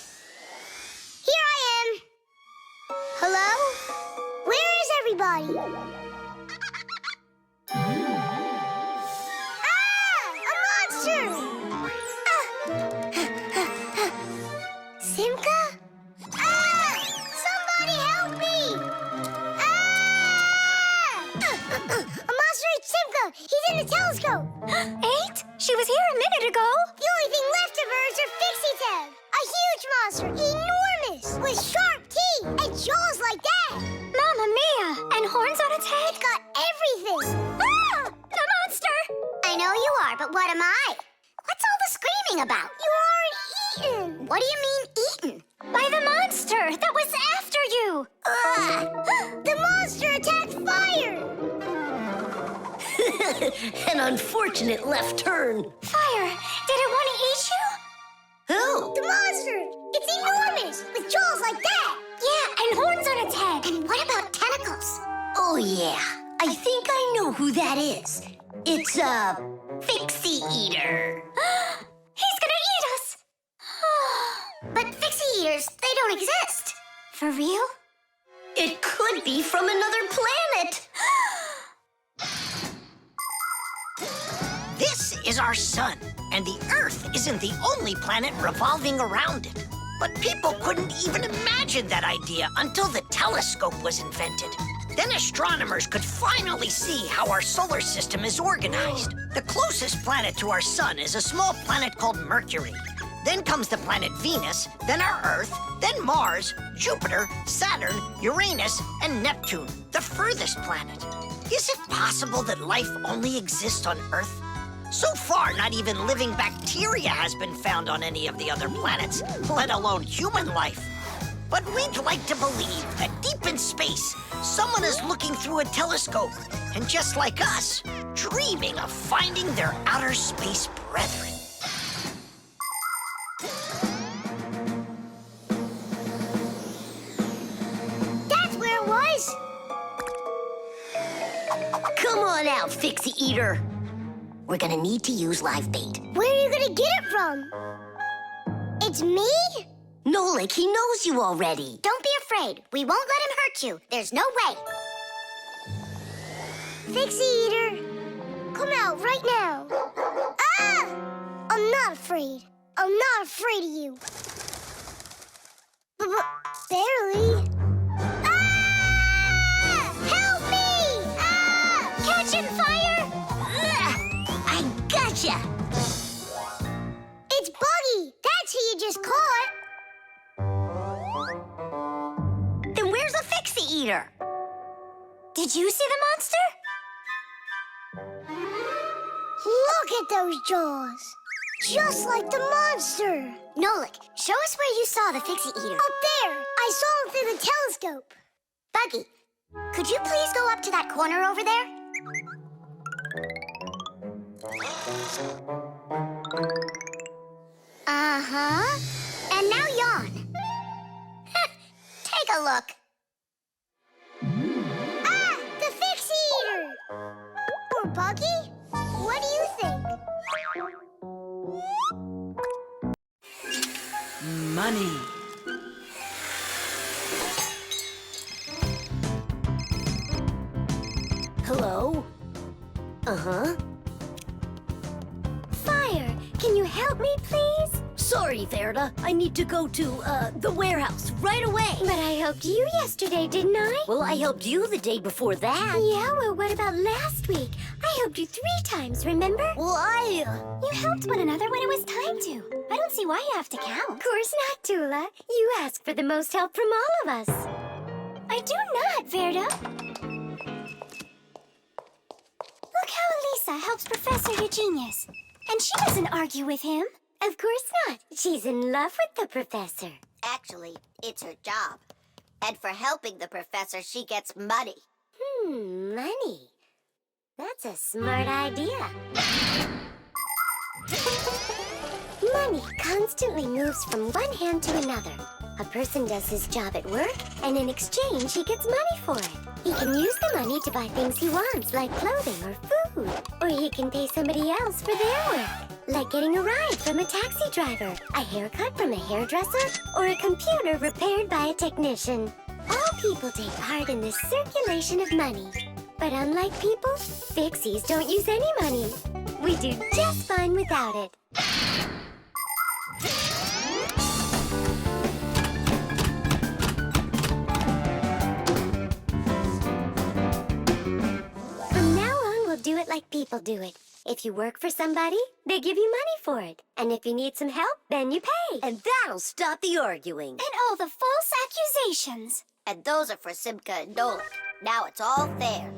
[SPEAKER 2] Here I am. Hello? Where is everybody? Simka? Somebody help me! A monster ate Simka! He's in the telescope!
[SPEAKER 7] Ate? She was here a minute ago.
[SPEAKER 2] The only thing left of her is her Fixie tag! A huge monster, enormous, with sharp teeth and jaws like that!
[SPEAKER 7] Mamma mia! And horns on its head?
[SPEAKER 2] It's got everything!
[SPEAKER 7] Ah! The monster!
[SPEAKER 2] I know you are, but what am I? What's all the screaming about? You aren't eaten! What do you mean, eaten?
[SPEAKER 7] By the monster that was after you!
[SPEAKER 2] The monster attacked fire!
[SPEAKER 1] An unfortunate left turn.
[SPEAKER 7] Fire! Did it want to eat you?
[SPEAKER 1] Who?
[SPEAKER 2] The monster! It's enormous, with jaws like that!
[SPEAKER 7] Yeah, and horns on its head.
[SPEAKER 2] And what about tentacles?
[SPEAKER 1] Oh, yeah. I think I know who that is. It's a Fixie eater.
[SPEAKER 7] He's gonna eat us!
[SPEAKER 2] But Fixie eaters, they don't exist.
[SPEAKER 7] For real?
[SPEAKER 1] It could be from another planet.
[SPEAKER 3] This is our sun, and the Earth isn't the only planet revolving around it. But people couldn't even imagine that idea until the telescope was invented. Then astronomers could finally see how our solar system is organized. The closest planet to our sun is a small planet called Mercury. Then comes the planet Venus, then our Earth, then Mars, Jupiter, Saturn, Uranus, and Neptune, the furthest planet. Is it possible that life only exists on Earth? So far, not even living bacteria has been found on any of the other planets, let alone human life. But we'd like to believe that deep in space, someone is looking through a telescope, and just like us, dreaming of finding their outer space brethren.
[SPEAKER 2] That's where it was!
[SPEAKER 1] Come on out, Fixie eater. We're gonna need to use live bait.
[SPEAKER 2] Where are you gonna get it from? It's me?
[SPEAKER 1] Nolik, he knows you already.
[SPEAKER 2] Don't be afraid. We won't let him hurt you. There's no way. Fixie eater, come out right now. Ah! I'm not afraid. I'm not afraid of you. Barely. Ah! Help me! Ah! Catch him, fire!
[SPEAKER 1] I gotcha.
[SPEAKER 2] It's Buggy. That's who you just caught.
[SPEAKER 1] Then where's the Fixie eater?
[SPEAKER 7] Did you see the monster?
[SPEAKER 2] Look at those jaws. Just like the monster. Nolik, show us where you saw the Fixie eater. Up there. I saw him through the telescope. Buggy, could you please go up to that corner over there? Uh-huh. And now yawn. Take a look. buggy? What do you think?
[SPEAKER 14] Money.
[SPEAKER 1] Hello? Uh-huh.
[SPEAKER 7] Fire, can you help me, please?
[SPEAKER 1] Sorry, Verda. I need to go to, the warehouse right away.
[SPEAKER 7] But I helped you yesterday, didn't I?
[SPEAKER 1] Well, I helped you the day before that.
[SPEAKER 7] Yeah, well, what about last week? I helped you 3 times, remember?
[SPEAKER 1] Well,
[SPEAKER 7] You helped one another when it was time to. I don't see why you have to count. Of course not, Tula. You ask for the most help from all of us. I do not, Verda. Look how Elisa helps Professor Eugenius. And she doesn't argue with him.
[SPEAKER 2] Of course not. She's in love with the professor.
[SPEAKER 4] Actually, it's her job. And for helping the professor, she gets money.
[SPEAKER 2] Money. That's a smart idea. Money constantly moves from one hand to another. A person does his job at work, and in exchange, he gets money for it. He can use the money to buy things he wants, like clothing or food. Or he can pay somebody else for their work, like getting a ride from a taxi driver, a haircut from a hairdresser, or a computer repaired by a technician. All people take part in this circulation of money. But unlike people, Fixies don't use any money. We do just fine without it. From now on, we'll do it like people do it. If you work for somebody, they give you money for it. And if you need some help, then you pay.
[SPEAKER 1] And that'll stop the arguing.
[SPEAKER 7] And all the false accusations.
[SPEAKER 4] And those are for Simka and Nolik. Now it's all fair.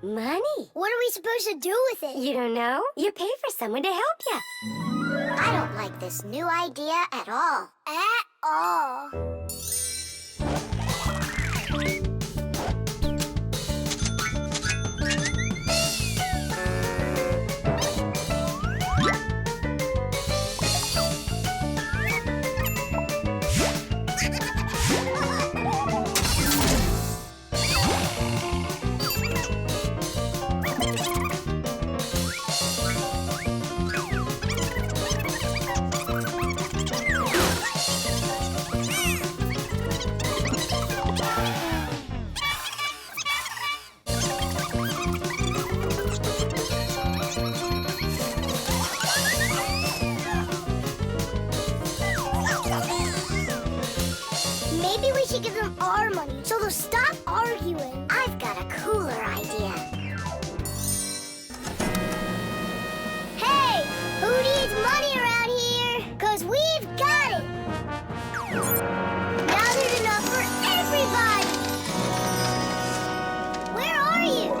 [SPEAKER 2] Money. What are we supposed to do with it?
[SPEAKER 7] You don't know? You pay for someone to help you.
[SPEAKER 2] I don't like this new idea at all. At all. Maybe we should give them our money so they'll stop arguing. I've got a cooler idea. Hey, who needs money around here? 'Cause we've got it. Now there's enough for everybody. Where are you?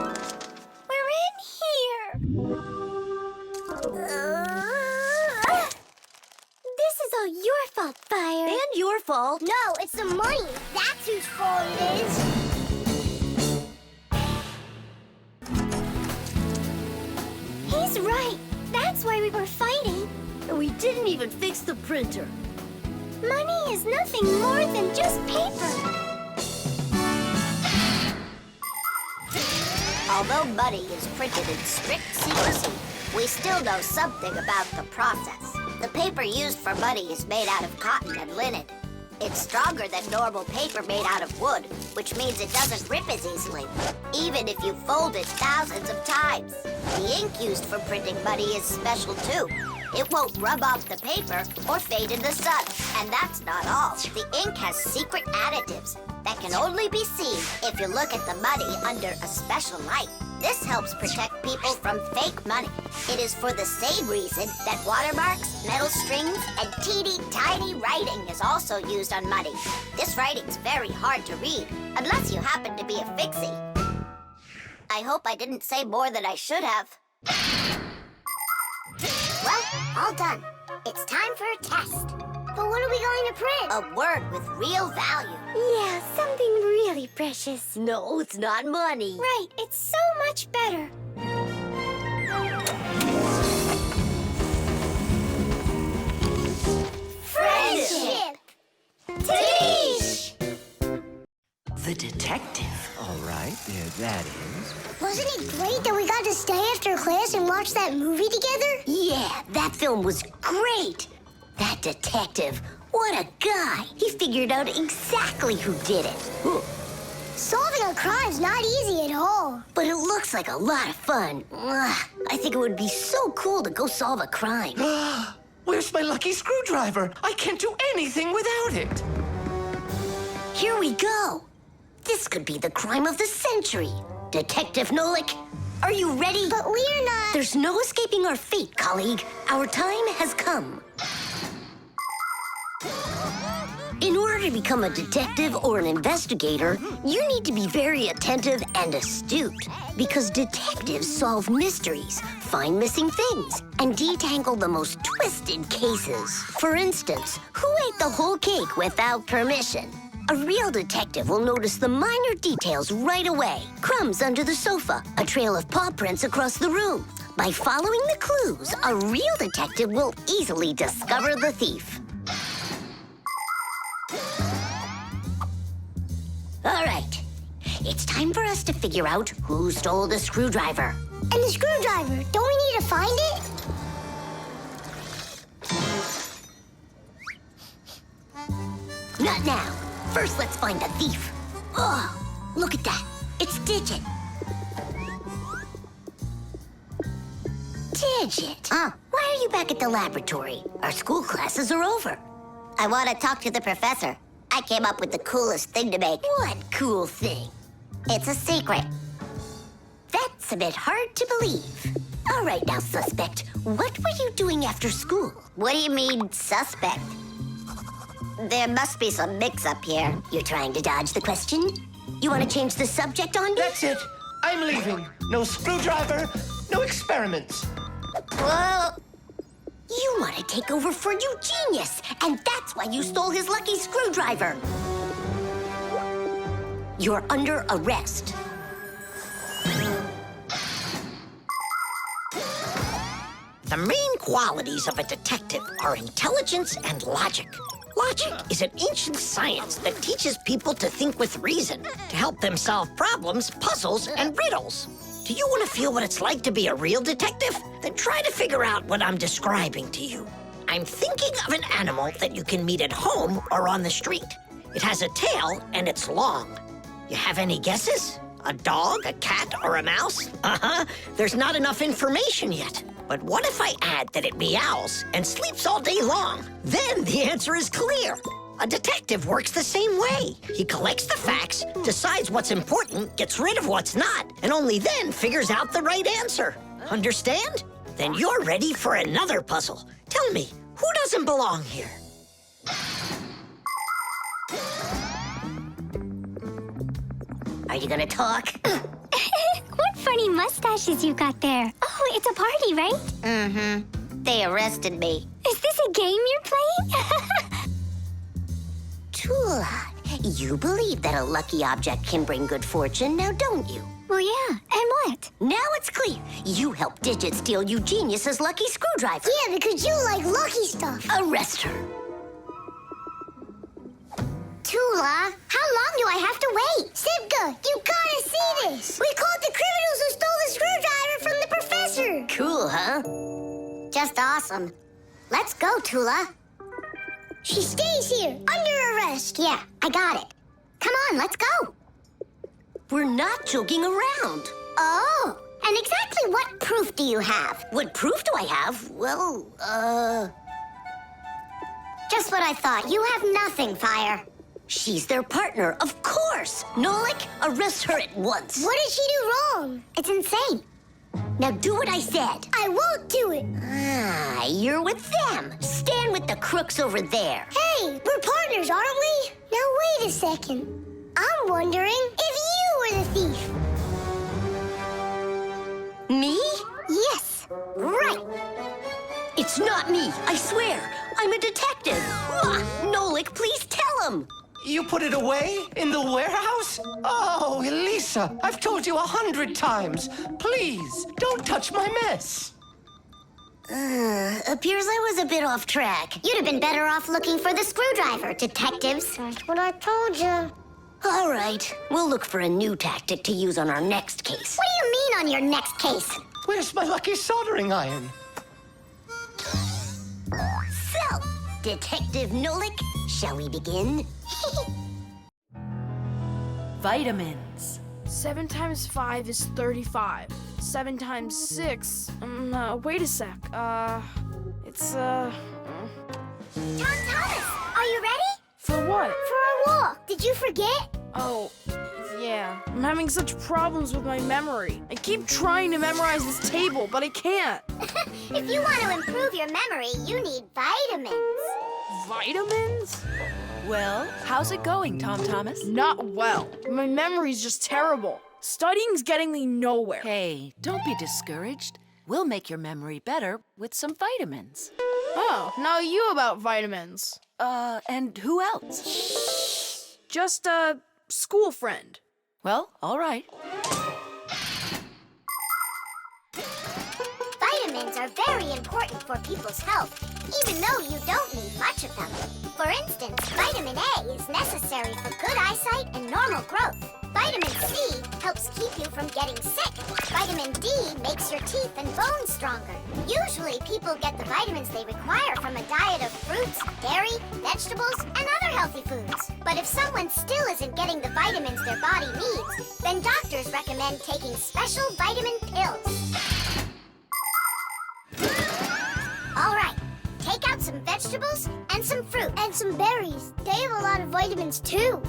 [SPEAKER 7] We're in here. This is all your fault, Fire.
[SPEAKER 1] And your fault.
[SPEAKER 2] No, it's the money. That's whose fault it is.
[SPEAKER 7] He's right. That's why we were fighting.
[SPEAKER 1] And we didn't even fix the printer.
[SPEAKER 7] Money is nothing more than just paper.
[SPEAKER 4] Although money is printed in strict secrecy, we still know something about the process. The paper used for money is made out of cotton and linen. It's stronger than normal paper made out of wood, which means it doesn't rip as easily, even if you fold it thousands of times. The ink used for printing money is special too. It won't rub off the paper or fade in the sun. And that's not all. The ink has secret additives that can only be seen if you look at the money under a special light. This helps protect people from fake money. It is for the same reason that watermarks, metal strings, and teeny tiny writing is also used on money. This writing's very hard to read, unless you happen to be a Fixie. I hope I didn't say more than I should have.
[SPEAKER 2] Well, all done. It's time for a test. But what are we going to print?
[SPEAKER 4] A word with real value.
[SPEAKER 7] Yeah, something really precious.
[SPEAKER 1] No, it's not money.
[SPEAKER 7] Right, it's so much better.
[SPEAKER 2] Friendship! Tish!
[SPEAKER 15] The detective. All right, there that is.
[SPEAKER 2] Wasn't it great that we got to stay after class and watch that movie together?
[SPEAKER 1] Yeah, that film was great. That detective, what a guy. He figured out exactly who did it.
[SPEAKER 2] Solving a crime's not easy at all.
[SPEAKER 1] But it looks like a lot of fun. I think it would be so cool to go solve a crime.
[SPEAKER 11] Where's my lucky screwdriver? I can't do anything without it.
[SPEAKER 1] Here we go. This could be the crime of the century. Detective Nolik, are you ready?
[SPEAKER 2] But we're not...
[SPEAKER 1] There's no escaping our fate, colleague. Our time has come. In order to become a detective or an investigator, you need to be very attentive and astute. Because detectives solve mysteries, find missing things, and detangle the most twisted cases. For instance, who ate the whole cake without permission? A real detective will notice the minor details right away. Crumbs under the sofa, a trail of paw prints across the room. By following the clues, a real detective will easily discover the thief. All right, it's time for us to figure out who stole the screwdriver.
[SPEAKER 2] And the screwdriver, don't we need to find it?
[SPEAKER 1] Not now. First, let's find the thief. Oh, look at that. It's Digit. Digit. Why are you back at the laboratory? Our school classes are over.
[SPEAKER 4] I want to talk to the professor. I came up with the coolest thing to make.
[SPEAKER 1] What cool thing?
[SPEAKER 4] It's a secret.
[SPEAKER 1] That's a bit hard to believe. All right now, suspect. What were you doing after school?
[SPEAKER 4] What do you mean, suspect? There must be some mix-up here.
[SPEAKER 1] You're trying to dodge the question? You want to change the subject on me?
[SPEAKER 11] That's it. I'm leaving. No screwdriver, no experiments.
[SPEAKER 4] Well,
[SPEAKER 1] you want to take over for Eugenius, and that's why you stole his lucky screwdriver. You're under arrest.
[SPEAKER 3] The main qualities of a detective are intelligence and logic. Logic is an ancient science that teaches people to think with reason, to help them solve problems, puzzles, and riddles. Do you want to feel what it's like to be a real detective? Then try to figure out what I'm describing to you. I'm thinking of an animal that you can meet at home or on the street. It has a tail and it's long. You have any guesses? A dog, a cat, or a mouse? There's not enough information yet. But what if I add that it meows and sleeps all day long? Then the answer is clear. A detective works the same way. He collects the facts, decides what's important, gets rid of what's not, and only then figures out the right answer. Understand? Then you're ready for another puzzle. Tell me, who doesn't belong here?
[SPEAKER 1] Are you gonna talk?
[SPEAKER 7] What funny mustaches you got there. Oh, it's a party, right?
[SPEAKER 4] Mm-hmm. They arrested me.
[SPEAKER 7] Is this a game you're playing?
[SPEAKER 1] Tula, you believe that a lucky object can bring good fortune, now don't you?
[SPEAKER 7] Well, yeah. And what?
[SPEAKER 1] Now it's clear. You helped Digit steal Eugenius's lucky screwdriver.
[SPEAKER 2] Yeah, because you like lucky stuff.
[SPEAKER 1] Arrest her.
[SPEAKER 2] Tula, how long do I have to wait? Simka, you gotta see this. We caught the criminals who stole the screwdriver from the professor.
[SPEAKER 1] Cool, huh?
[SPEAKER 2] Just awesome. Let's go, Tula. She stays here, under arrest. Yeah, I got it. Come on, let's go.
[SPEAKER 1] We're not joking around.
[SPEAKER 2] Oh, and exactly what proof do you have?
[SPEAKER 1] What proof do I have? Well,
[SPEAKER 2] Just what I thought. You have nothing, Fire.
[SPEAKER 1] She's their partner, of course. Nolik, arrest her at once.
[SPEAKER 2] What did she do wrong? It's insane.
[SPEAKER 1] Now do what I said.
[SPEAKER 2] I won't do it.
[SPEAKER 1] You're with them. Stand with the crooks over there.
[SPEAKER 2] Hey, we're partners, aren't we? Now wait a second. I'm wondering if you were the thief.
[SPEAKER 1] Me?
[SPEAKER 2] Yes, right.
[SPEAKER 1] It's not me, I swear. I'm a detective. Nolik, please tell him.
[SPEAKER 11] You put it away in the warehouse? Oh, Elisa, I've told you 100 times. Please, don't touch my mess.
[SPEAKER 1] Appears I was a bit off track.
[SPEAKER 2] You'd have been better off looking for the screwdriver, detectives.
[SPEAKER 7] That's what I told you.
[SPEAKER 1] All right, we'll look for a new tactic to use on our next case.
[SPEAKER 2] What do you mean on your next case?
[SPEAKER 11] Where's my lucky soldering iron?
[SPEAKER 1] So, Detective Nolik, shall we begin?
[SPEAKER 14] Vitamins.
[SPEAKER 13] 7 times 5 is 35. 7 times 6. Wait a sec. It's
[SPEAKER 2] Tom Thomas, are you ready?
[SPEAKER 13] For what?
[SPEAKER 2] For our walk. Did you forget?
[SPEAKER 13] Oh, yeah. I'm having such problems with my memory. I keep trying to memorize this table, but I can't.
[SPEAKER 2] If you want to improve your memory, you need vitamins.
[SPEAKER 13] Vitamins?
[SPEAKER 14] Well, how's it going, Tom Thomas?
[SPEAKER 13] Not well. My memory's just terrible. Studying's getting me nowhere.
[SPEAKER 14] Hey, don't be discouraged. We'll make your memory better with some vitamins.
[SPEAKER 13] Oh, now you about vitamins.
[SPEAKER 14] And who else?
[SPEAKER 13] Just a school friend.
[SPEAKER 14] Well, all right.
[SPEAKER 2] Vitamins are very important for people's health, even though you don't need much of them. For instance, vitamin A is necessary for good eyesight and normal growth. Vitamin C helps keep you from getting sick. Vitamin D makes your teeth and bones stronger. Usually, people get the vitamins they require from a diet of fruits, dairy, vegetables, and other healthy foods. But if someone still isn't getting the vitamins their body needs, then doctors recommend taking special vitamin pills. All right, take out some vegetables and some fruit.
[SPEAKER 7] And some berries. They have a lot of vitamins, too.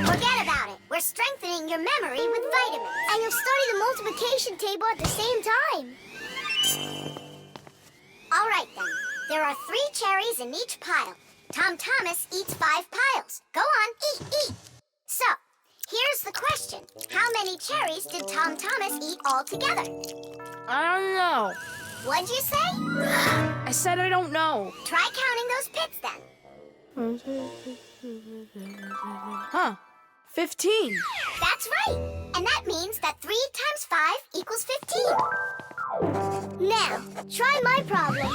[SPEAKER 2] Forget about it. We're strengthening your memory with vitamins.
[SPEAKER 7] And you'll study the multiplication table at the same time.
[SPEAKER 2] All right, then. There are 3 cherries in each pile. Tom Thomas eats 5 piles. Go on, eat. So, here's the question. How many cherries did Tom Thomas eat altogether?
[SPEAKER 13] I don't know.
[SPEAKER 2] What'd you say?
[SPEAKER 13] I said I don't know.
[SPEAKER 2] Try counting those pits, then.
[SPEAKER 13] Huh. 15.
[SPEAKER 2] That's right. And that means that 3 times 5 equals 15.
[SPEAKER 7] Now, try my problem.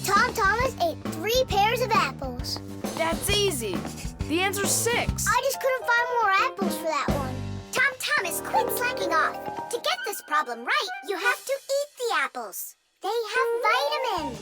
[SPEAKER 7] Tom Thomas ate 3 pairs of apples.
[SPEAKER 13] That's easy. The answer's 6.
[SPEAKER 7] I just couldn't find more apples for that one.
[SPEAKER 2] Tom Thomas, quit slacking off. To get this problem right, you have to eat the apples. They have vitamins.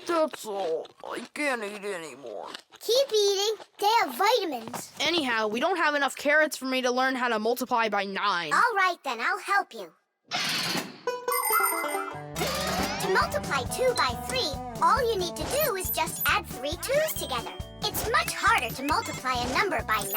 [SPEAKER 13] That's all. I can't eat anymore.
[SPEAKER 7] Keep eating. They have vitamins.
[SPEAKER 13] Anyhow, we don't have enough carrots for me to learn how to multiply by 9.
[SPEAKER 2] All right, then, I'll help you. To multiply 2 by 3, all you need to do is just add 3 2s together. It's much harder to multiply a number by 9.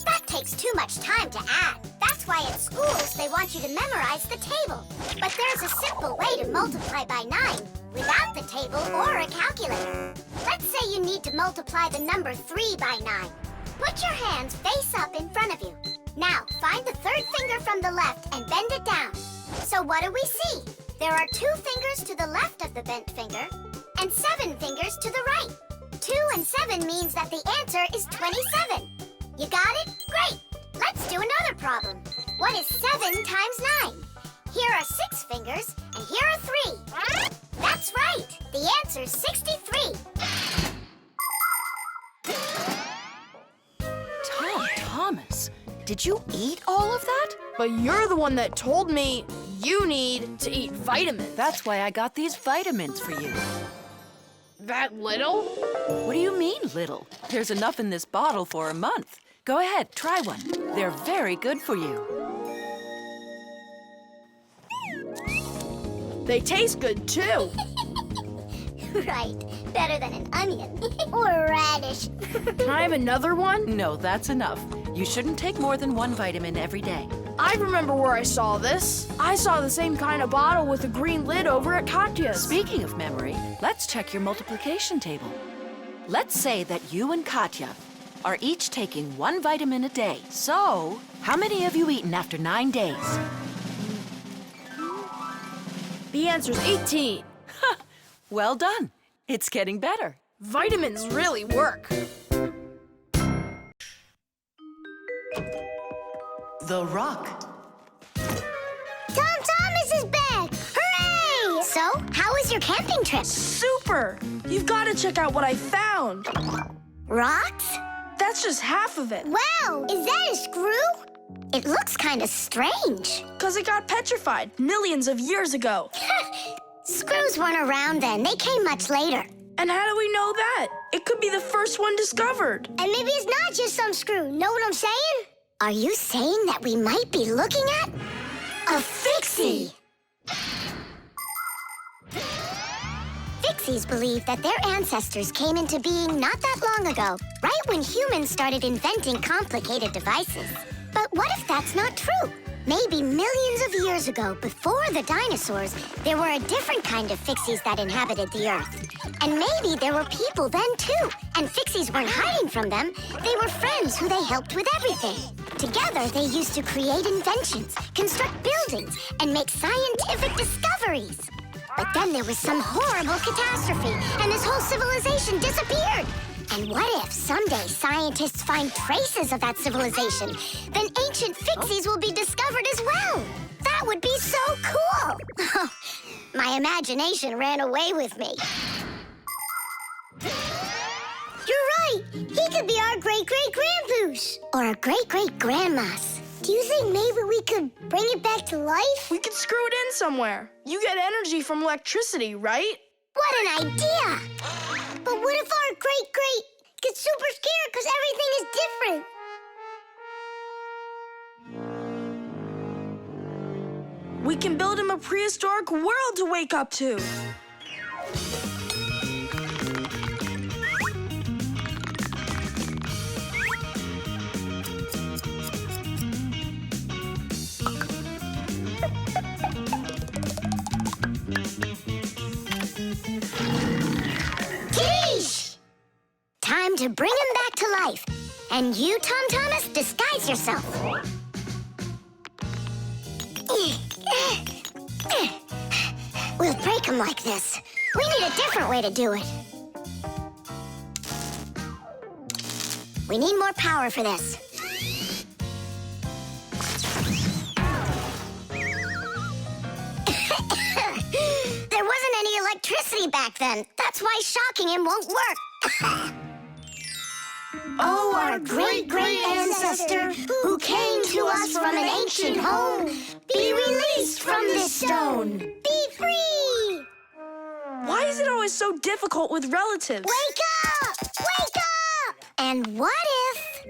[SPEAKER 2] That takes too much time to add. That's why at schools they want you to memorize the table. But there's a simple way to multiply by 9 without the table or a calculator. Let's say you need to multiply the number 3 by 9. Put your hands face up in front of you. Now, find the 3rd finger from the left and bend it down. So what do we see? There are 2 fingers to the left of the bent finger and 7 fingers to the right. 2 and 7 means that the answer is 27. You got it? Great! Let's do another problem. What is 7 times 9? Here are 6 fingers, and here are 3. That's right! The answer's 63.
[SPEAKER 14] Tom Thomas, did you eat all of that?
[SPEAKER 13] But you're the one that told me you need to eat vitamins.
[SPEAKER 14] That's why I got these vitamins for you.
[SPEAKER 13] That little?
[SPEAKER 14] What do you mean, little? There's enough in this bottle for a month. Go ahead, try one. They're very good for you.
[SPEAKER 13] They taste good, too.
[SPEAKER 2] Right. Better than an onion. Or a radish.
[SPEAKER 13] Can I have another one?
[SPEAKER 14] No, that's enough. You shouldn't take more than one vitamin every day.
[SPEAKER 13] I remember where I saw this. I saw the same kind of bottle with a green lid over at Katya's.
[SPEAKER 14] Speaking of memory, let's check your multiplication table. Let's say that you and Katya are each taking one vitamin a day. So, how many have you eaten after 9 days?
[SPEAKER 13] The answer's 18.
[SPEAKER 14] Well done. It's getting better.
[SPEAKER 13] Vitamins really work.
[SPEAKER 15] The rock.
[SPEAKER 2] Tom Thomas is back! Hooray! So, how was your camping trip?
[SPEAKER 13] Super! You've got to check out what I found.
[SPEAKER 2] Rocks?
[SPEAKER 13] That's just half of it.
[SPEAKER 2] Wow! Is that a screw? It looks kind of strange.
[SPEAKER 13] Because it got petrified millions of years ago.
[SPEAKER 2] Screws weren't around then. They came much later.
[SPEAKER 13] And how do we know that? It could be the first one discovered.
[SPEAKER 2] And maybe it's not just some screw. Know what I'm saying? Are you saying that we might be looking at a Fixie? Fixies believe that their ancestors came into being not that long ago, right when humans started inventing complicated devices. But what if that's not true? Maybe millions of years ago, before the dinosaurs, there were a different kind of Fixies that inhabited the Earth. And maybe there were people then, too. And Fixies weren't hiding from them. They were friends who they helped with everything. Together, they used to create inventions, construct buildings, and make scientific discoveries. But then there was some horrible catastrophe, and this whole civilization disappeared. And what if someday scientists find traces of that civilization? Then ancient Fixies will be discovered as well. That would be so cool. My imagination ran away with me. You're right. He could be our great-great-grandpoos. Or our great-great-grandmas. Do you think maybe we could bring it back to life?
[SPEAKER 13] We could screw it in somewhere. You get energy from electricity, right?
[SPEAKER 2] What an idea! But what if our great-great gets super scared because everything is different?
[SPEAKER 13] We can build him a prehistoric world to wake up to.
[SPEAKER 2] Time to bring him back to life. And you, Tom Thomas, disguise yourself. We'll break him like this. We need a different way to do it. We need more power for this. There wasn't any electricity back then. That's why shocking him won't work. Oh, our great-great ancestor, who came to us from an ancient home, be released from this stone. Be free!
[SPEAKER 13] Why is it always so difficult with relatives?
[SPEAKER 2] Wake up! Wake up! And what if...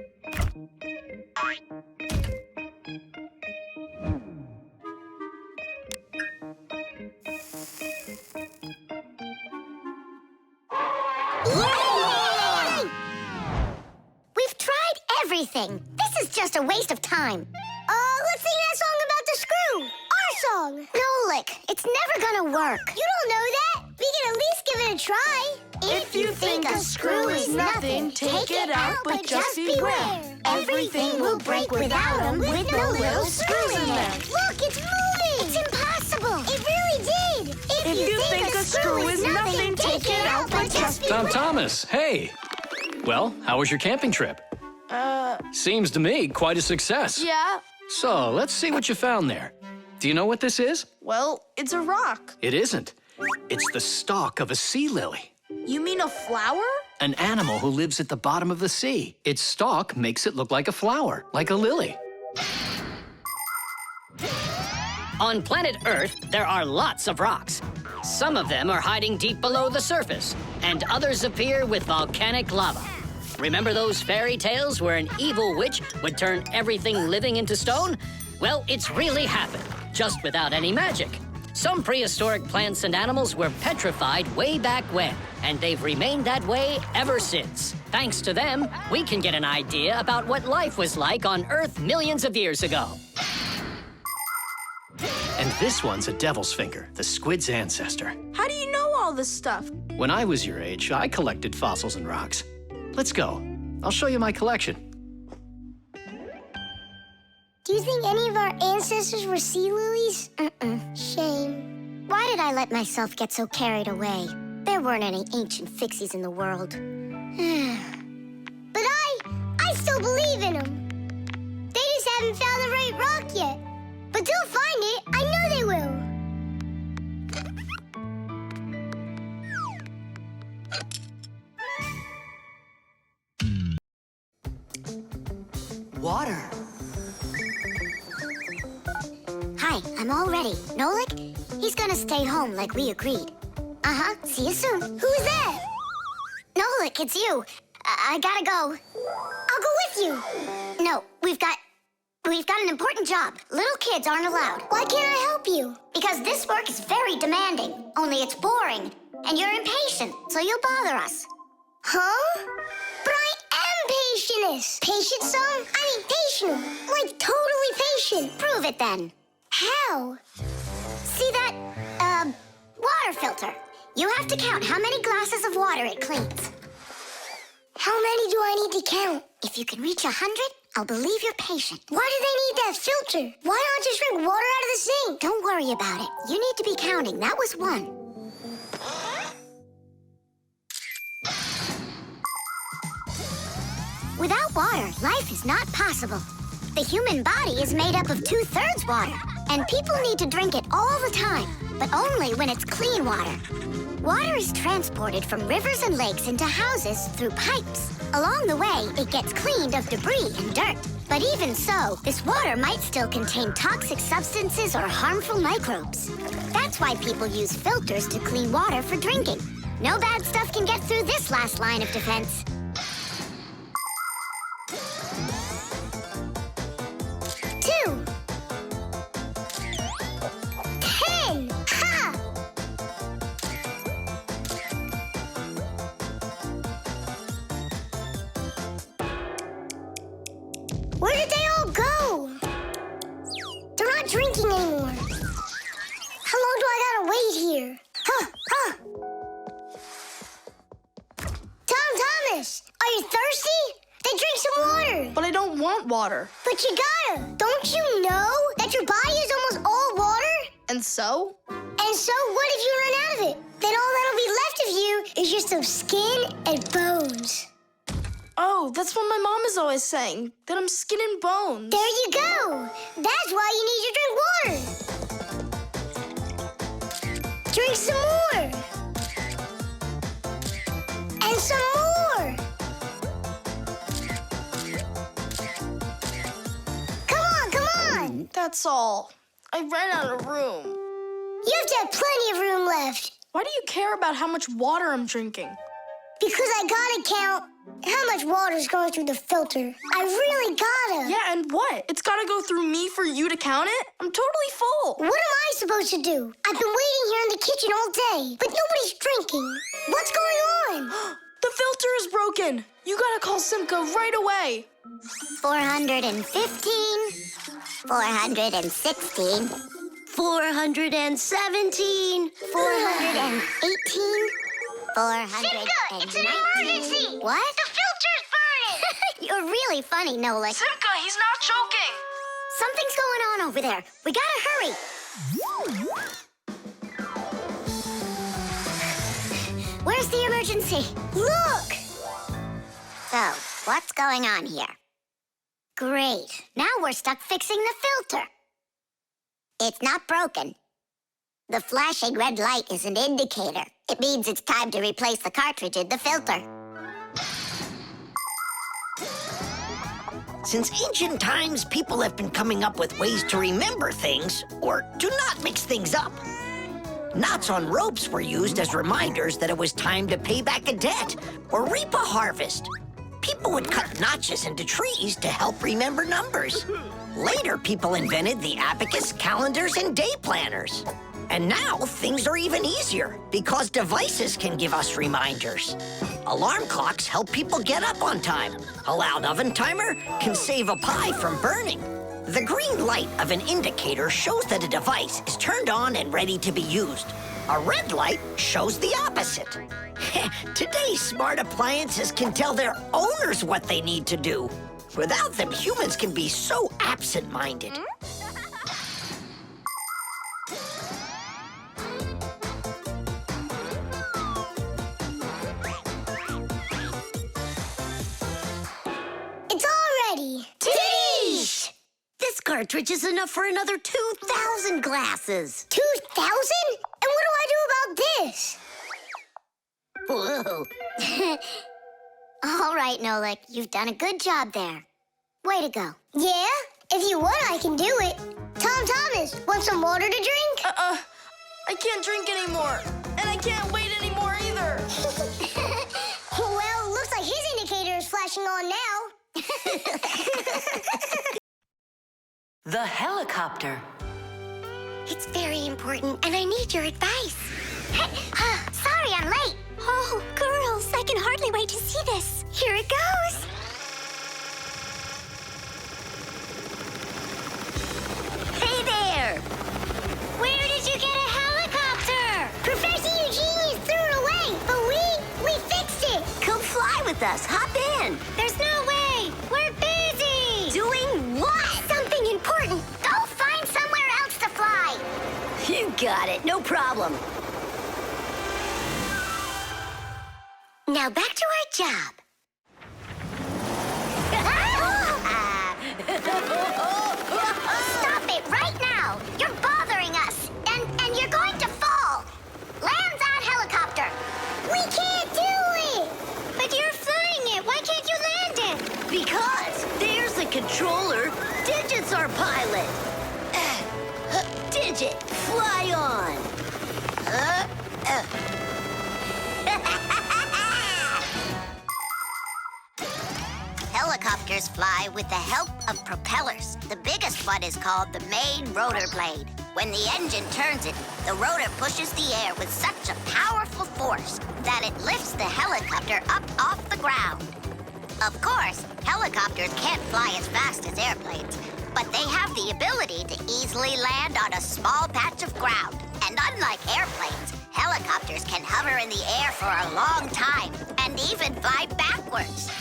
[SPEAKER 2] Yay! We've tried everything. This is just a waste of time. Let's sing that song about the screw. Our song. Nolik, it's never gonna work. You don't know that. We can at least give it a try.
[SPEAKER 13] If you think a screw is nothing, take it out, but just beware.
[SPEAKER 2] Everything will break without them with no little screws in there. Look, it's moving. It's impossible. It really did.
[SPEAKER 13] If you think a screw is nothing, take it out, but just beware.
[SPEAKER 12] Tom Thomas, hey. Well, how was your camping trip? Seems to me quite a success.
[SPEAKER 13] Yeah.
[SPEAKER 12] So, let's see what you found there. Do you know what this is?
[SPEAKER 13] Well, it's a rock.
[SPEAKER 12] It isn't. It's the stalk of a sea lily.
[SPEAKER 13] You mean a flower?
[SPEAKER 12] An animal who lives at the bottom of the sea. Its stalk makes it look like a flower, like a lily.
[SPEAKER 6] On planet Earth, there are lots of rocks. Some of them are hiding deep below the surface, and others appear with volcanic lava. Remember those fairy tales where an evil witch would turn everything living into stone? Well, it's really happened, just without any magic. Some prehistoric plants and animals were petrified way back when, and they've remained that way ever since. Thanks to them, we can get an idea about what life was like on Earth millions of years ago.
[SPEAKER 12] And this one's a devil's finger, the squid's ancestor.
[SPEAKER 8] How do you know all this stuff?
[SPEAKER 12] When I was your age, I collected fossils and rocks. Let's go. I'll show you my collection.
[SPEAKER 2] Do you think any of our ancestors were sea lilies? Shame.
[SPEAKER 4] Why did I let myself get so carried away? There weren't any ancient Fixies in the world.
[SPEAKER 2] But I still believe in them. They just haven't found the right rock yet. But they'll find it. I know they will.
[SPEAKER 15] Water.
[SPEAKER 4] Hi, I'm all ready. Nolik? He's gonna stay home like we agreed. Uh-huh, see you soon.
[SPEAKER 2] Who is that?
[SPEAKER 4] Nolik, it's you. I gotta go.
[SPEAKER 2] I'll go with you.
[SPEAKER 4] No, we've got an important job. Little kids aren't allowed.
[SPEAKER 2] Why can't I help you?
[SPEAKER 4] Because this work is very demanding, only it's boring. And you're impatient, so you'll bother us.
[SPEAKER 2] Huh? But I am patientest. Patient some? I mean patient. Like totally patient.
[SPEAKER 4] Prove it then.
[SPEAKER 2] How?
[SPEAKER 4] See that, water filter? You have to count how many glasses of water it cleans.
[SPEAKER 2] How many do I need to count?
[SPEAKER 4] If you can reach 100, I'll believe you're patient.
[SPEAKER 2] Why do they need that filter? Why not just drink water out of the sink?
[SPEAKER 4] Don't worry about it. You need to be counting. That was 1. Without water, life is not possible. The human body is made up of 2/3 water, and people need to drink it all the time, but only when it's clean water. Water is transported from rivers and lakes into houses through pipes. Along the way, it gets cleaned of debris and dirt. But even so, this water might still contain toxic substances or harmful microbes. That's why people use filters to clean water for drinking. No bad stuff can get through this last line of defense.
[SPEAKER 2] 2. 10. Ha! Where did they all go? They're not drinking anymore. How long do I gotta wait here? Thomas, are you thirsty? Then drink some water.
[SPEAKER 8] But I don't want water.
[SPEAKER 2] But you gotta. Don't you know that your body is almost all water?
[SPEAKER 8] And so?
[SPEAKER 2] And so what if you run out of it? Then all that'll be left of you is just some skin and bones.
[SPEAKER 8] Oh, that's what my mom is always saying, that I'm skin and bones.
[SPEAKER 2] There you go. That's why you need to drink water. Drink some more. And some more. Come on.
[SPEAKER 8] That's all. I ran out of room.
[SPEAKER 2] You have to have plenty of room left.
[SPEAKER 8] Why do you care about how much water I'm drinking?
[SPEAKER 2] Because I gotta count how much water's going through the filter. I really gotta.
[SPEAKER 8] Yeah, and what? It's gotta go through me for you to count it? I'm totally full.
[SPEAKER 2] What am I supposed to do? I've been waiting here in the kitchen all day, but nobody's drinking. What's going on?
[SPEAKER 8] The filter is broken. You gotta call Simka right away.
[SPEAKER 4] 415, 416,
[SPEAKER 1] 417,
[SPEAKER 4] 418, 419.
[SPEAKER 2] Simka, it's an emergency.
[SPEAKER 4] What?
[SPEAKER 2] The filter's burning.
[SPEAKER 4] You're really funny, Nolik.
[SPEAKER 8] Simka, he's not choking.
[SPEAKER 4] Something's going on over there. We gotta hurry. Where's the emergency?
[SPEAKER 2] Look!
[SPEAKER 4] So, what's going on here? Great. Now we're stuck fixing the filter. It's not broken. The flashing red light is an indicator. It means it's time to replace the cartridge in the filter.
[SPEAKER 3] Since ancient times, people have been coming up with ways to remember things or to not mix things up. Knots on ropes were used as reminders that it was time to pay back a debt or reap a harvest. People would cut notches into trees to help remember numbers. Later, people invented the abacus, calendars, and day planners. And now, things are even easier because devices can give us reminders. Alarm clocks help people get up on time. A loud oven timer can save a pie from burning. The green light of an indicator shows that a device is turned on and ready to be used. A red light shows the opposite. Today's smart appliances can tell their owners what they need to do. Without them, humans can be so absent-minded.
[SPEAKER 2] It's all ready.
[SPEAKER 1] Titties! This cartridge is enough for another 2,000 glasses.
[SPEAKER 2] 2,000? And what do I do about this?
[SPEAKER 1] Whoa.
[SPEAKER 2] All right, Nolik, you've done a good job there. Way to go. Yeah? If you want, I can do it. Thomas, want some water to drink?
[SPEAKER 8] I can't drink anymore. And I can't wait anymore either.
[SPEAKER 2] Well, looks like his indicator is flashing on now.
[SPEAKER 5] The helicopter.
[SPEAKER 2] It's very important, and I need your advice. Sorry, I'm late. Oh, girls, I can hardly wait to see this. Here it goes.
[SPEAKER 1] Hey there!
[SPEAKER 2] Where did you get a helicopter? Professor Eugenius threw it away, but we fixed it.
[SPEAKER 1] Come fly with us. Hop in.
[SPEAKER 2] There's no way. We're busy.
[SPEAKER 1] Doing what?
[SPEAKER 2] Something important. Go find somewhere else to fly.
[SPEAKER 1] You got it. No problem.
[SPEAKER 2] Now back to our job. Stop it right now! You're bothering us, and you're going to fall. Land that helicopter. We can't do it. But you're flying it. Why can't you land it?
[SPEAKER 1] Because there's the controller. Digit's our pilot. Digit, fly on.
[SPEAKER 4] Helicopters fly with the help of propellers. The biggest one is called the main rotor blade. When the engine turns it, the rotor pushes the air with such a powerful force that it lifts the helicopter up off the ground. Of course, helicopters can't fly as fast as airplanes, but they have the ability to easily land on a small patch of ground. And unlike airplanes, helicopters can hover in the air for a long time and even fly backwards.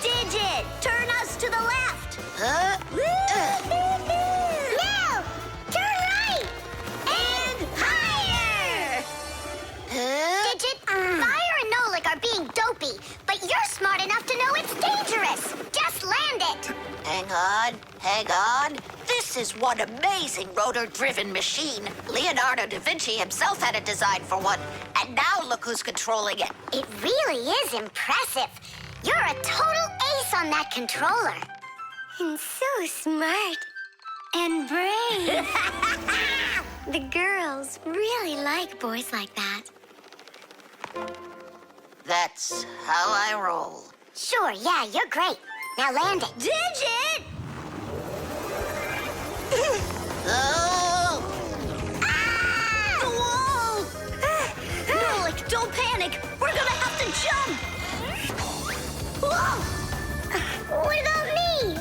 [SPEAKER 1] Digit, turn us to the left.
[SPEAKER 2] No! Turn right!
[SPEAKER 1] And higher!
[SPEAKER 2] Digit, Fire and Nolik are being dopey, but you're smart enough to know it's dangerous. Just land it.
[SPEAKER 4] Hang on. This is one amazing rotor-driven machine. Leonardo da Vinci himself had a design for one, and now look who's controlling it.
[SPEAKER 2] It really is impressive. You're a total ace on that controller. And so smart. And brave. The girls really like boys like that.
[SPEAKER 4] That's how I roll.
[SPEAKER 2] Sure, yeah, you're great. Now land it.
[SPEAKER 1] Digit!
[SPEAKER 4] Oh!
[SPEAKER 1] The wall! Nolik, don't panic. We're gonna have to jump. Whoa!
[SPEAKER 2] What about me?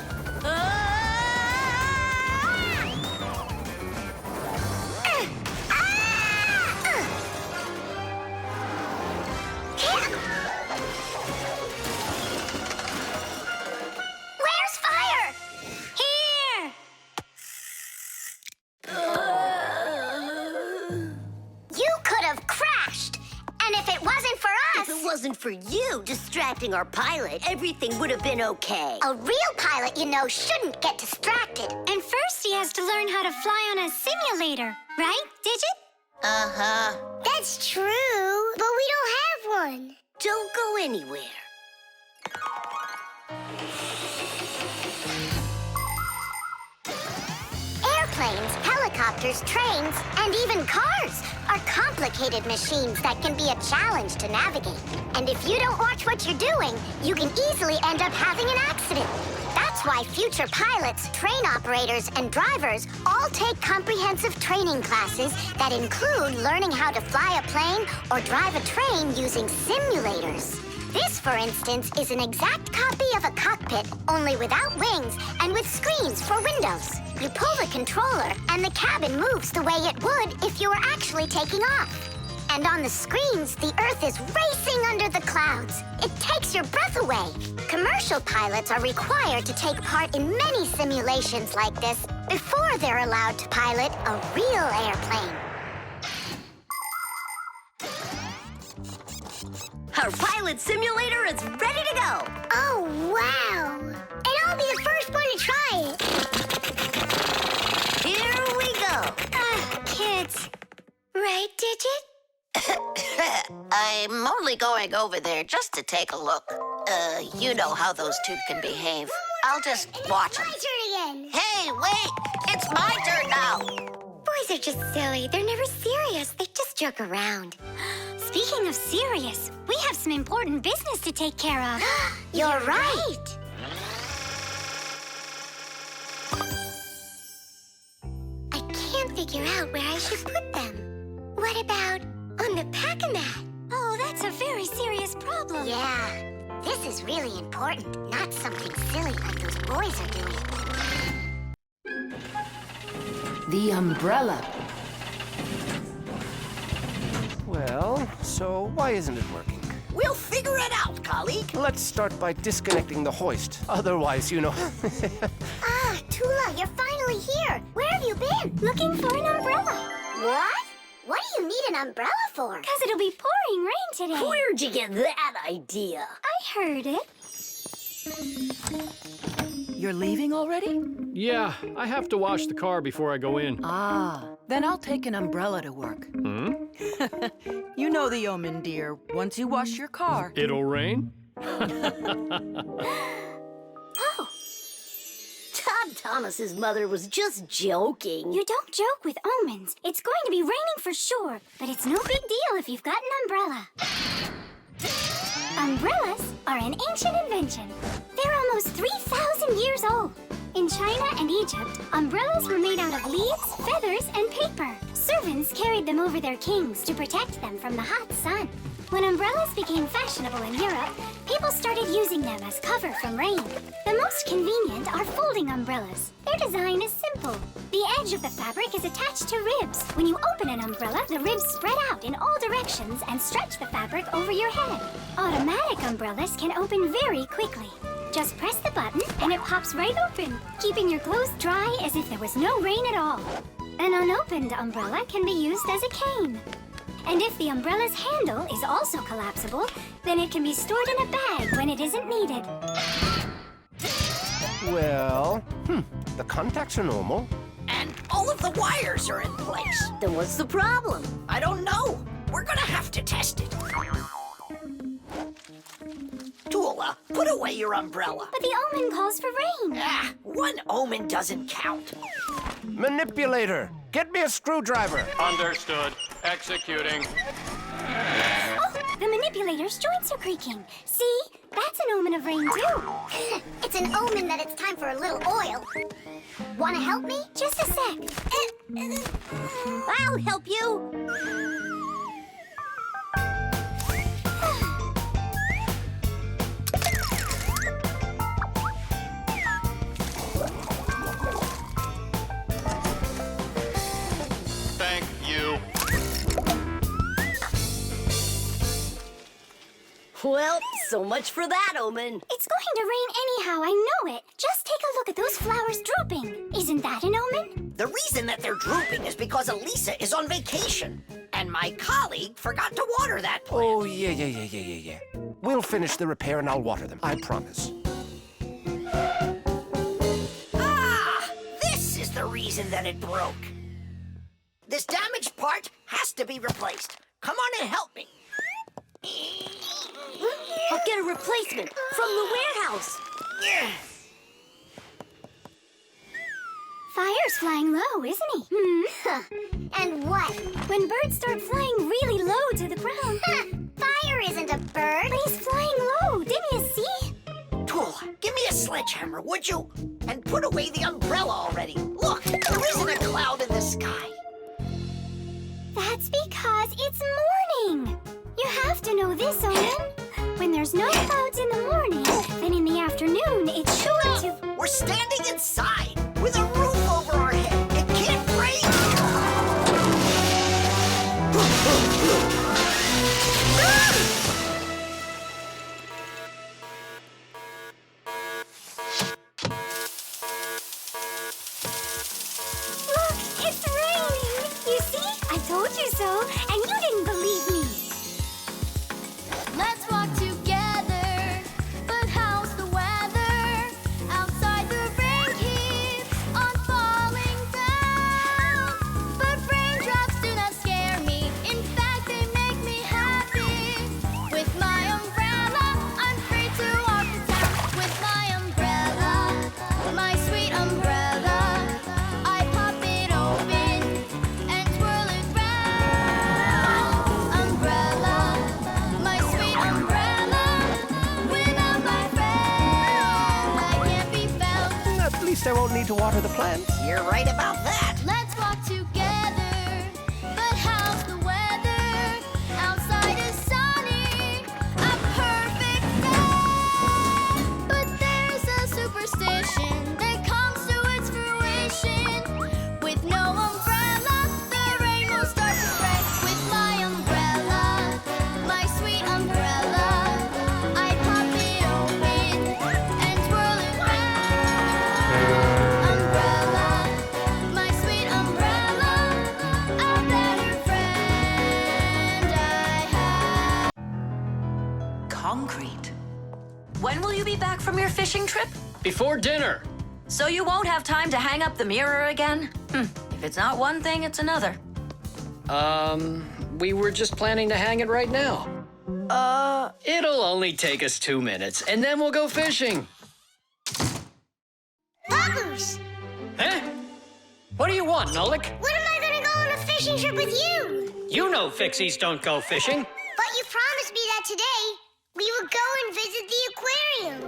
[SPEAKER 2] Where's Fire? Here! You could have crashed. And if it wasn't for us...
[SPEAKER 1] If it wasn't for you distracting our pilot, everything would have been okay.
[SPEAKER 2] A real pilot, you know, shouldn't get distracted.
[SPEAKER 7] And first he has to learn how to fly on a simulator, right, Digit?
[SPEAKER 4] Uh-huh.
[SPEAKER 2] That's true, but we don't have one.
[SPEAKER 1] Don't go anywhere.
[SPEAKER 2] Airplanes, helicopters, tractors, trains, and even cars are complicated machines that can be a challenge to navigate. And if you don't watch what you're doing, you can easily end up having an accident. That's why future pilots, train operators, and drivers all take comprehensive training classes that include learning how to fly a plane or drive a train using simulators. This, for instance, is an exact copy of a cockpit, only without wings and with screens for windows. You pull the controller, and the cabin moves the way it would if you were actually taking off. And on the screens, the Earth is racing under the clouds. It takes your breath away. Commercial pilots are required to take part in many simulations like this before they're allowed to pilot a real airplane.
[SPEAKER 1] Our pilot simulator is ready to go.
[SPEAKER 2] Oh, wow. And I'll be the first one to try it.
[SPEAKER 1] Here we go.
[SPEAKER 2] Kids. Right, Digit?
[SPEAKER 4] I'm only going over there just to take a look. You know how those two can behave. I'll just watch them.
[SPEAKER 2] My turn again.
[SPEAKER 4] Hey, wait! It's my turn now!
[SPEAKER 7] Boys are just silly. They're never serious. They just joke around. Speaking of serious, we have some important business to take care of.
[SPEAKER 2] You're right.
[SPEAKER 7] I can't figure out where I should put them. What about on the pack-a-mat? Oh, that's a very serious problem.
[SPEAKER 2] Yeah, this is really important, not something silly like those boys are doing.
[SPEAKER 14] The umbrella.
[SPEAKER 11] Well, so why isn't it working?
[SPEAKER 3] We'll figure it out, colleague.
[SPEAKER 11] Let's start by disconnecting the hoist. Otherwise, you know...
[SPEAKER 2] Tula, you're finally here. Where have you been?
[SPEAKER 7] Looking for an umbrella.
[SPEAKER 2] What? What do you need an umbrella for?
[SPEAKER 7] Because it'll be pouring rain today.
[SPEAKER 1] Where'd you get that idea?
[SPEAKER 7] I heard it.
[SPEAKER 14] You're leaving already?
[SPEAKER 12] Yeah, I have to wash the car before I go in.
[SPEAKER 14] Ah, then I'll take an umbrella to work.
[SPEAKER 12] Hmm?
[SPEAKER 14] You know the omen, dear. Once you wash your car...
[SPEAKER 12] It'll rain?
[SPEAKER 1] Oh. Todd Thomas's mother was just joking.
[SPEAKER 7] You don't joke with omens. It's going to be raining for sure, but it's no big deal if you've got an umbrella. Umbrellas are an ancient invention. They're almost 3,000 years old. In China and Egypt, umbrellas were made out of leaves, feathers, and paper. Servants carried them over their kings to protect them from the hot sun. When umbrellas became fashionable in Europe, people started using them as cover from rain. The most convenient are folding umbrellas. Their design is simple. The edge of the fabric is attached to ribs. When you open an umbrella, the ribs spread out in all directions and stretch the fabric over your head. Automatic umbrellas can open very quickly. Just press the button and it pops right open, keeping your clothes dry as if there was no rain at all. An unopened umbrella can be used as a cane. And if the umbrella's handle is also collapsible, then it can be stored in a bag when it isn't needed.
[SPEAKER 11] Well, the contacts are normal.
[SPEAKER 3] And all of the wires are in place.
[SPEAKER 1] Then what's the problem?
[SPEAKER 3] I don't know. We're gonna have to test it. Tula, put away your umbrella.
[SPEAKER 7] But the omen calls for rain.
[SPEAKER 3] Ah, one omen doesn't count.
[SPEAKER 11] Manipulator, get me a screwdriver.
[SPEAKER 16] Understood. Executing.
[SPEAKER 7] Oh, the manipulator's joints are creaking. See? That's an omen of rain, too.
[SPEAKER 2] It's an omen that it's time for a little oil. Want to help me?
[SPEAKER 7] Just a sec.
[SPEAKER 1] I'll help you.
[SPEAKER 16] Thank you.
[SPEAKER 1] Well, so much for that omen.
[SPEAKER 7] It's going to rain anyhow, I know it. Just take a look at those flowers drooping. Isn't that an omen?
[SPEAKER 3] The reason that they're drooping is because Elisa is on vacation. And my colleague forgot to water that plant.
[SPEAKER 11] Oh, yeah. We'll finish the repair and I'll water them, I promise.
[SPEAKER 3] Ah! This is the reason that it broke. This damaged part has to be replaced. Come on and help me.
[SPEAKER 1] I'll get a replacement from the warehouse.
[SPEAKER 7] 5 Fire's flying low, isn't he?
[SPEAKER 2] And what?
[SPEAKER 7] When birds start flying really low to the ground.
[SPEAKER 2] Fire isn't a bird.
[SPEAKER 7] But he's flying low, didn't you see?
[SPEAKER 3] Tool, give me a sledgehammer, would you? And put away the umbrella already. Look, there isn't a cloud in the sky.
[SPEAKER 7] That's because it's morning. You have to know this, Owen. When there's no clouds in the morning, then in the afternoon, it's sure to...
[SPEAKER 3] We're standing inside with a roof over our head. It can't rain.
[SPEAKER 7] Look, it's raining. You see? I told you so, and you didn't believe me.
[SPEAKER 9] Let's walk together, but how's the weather? Outside the rain keeps on falling down. But raindrops do not scare me, in fact they make me happy. With my umbrella, I'm free to walk the town. With my umbrella, my sweet umbrella, I pop it open and twirl it round. Umbrella, my sweet umbrella, without my friend, I can't be found.
[SPEAKER 11] At least I won't need to water the plants.
[SPEAKER 3] You're right about that.
[SPEAKER 9] Let's walk together, but how's the weather? Outside is sunny, a perfect day. But there's a superstition that comes to its fruition. With no umbrella, the rain will start to spray. With my umbrella, my sweet umbrella, I pop it open and twirl it round. Umbrella, my sweet umbrella, a better friend I have.
[SPEAKER 5] Concrete. When will you be back from your fishing trip?
[SPEAKER 6] Before dinner.
[SPEAKER 5] So you won't have time to hang up the mirror again? If it's not one thing, it's another.
[SPEAKER 6] We were just planning to hang it right now. It'll only take us 2 minutes, and then we'll go fishing.
[SPEAKER 2] Papoose!
[SPEAKER 6] Huh? What do you want, Nolik?
[SPEAKER 2] When am I gonna go on a fishing trip with you?
[SPEAKER 6] You know Fixies don't go fishing.
[SPEAKER 2] But you promised me that today we would go and visit the aquarium.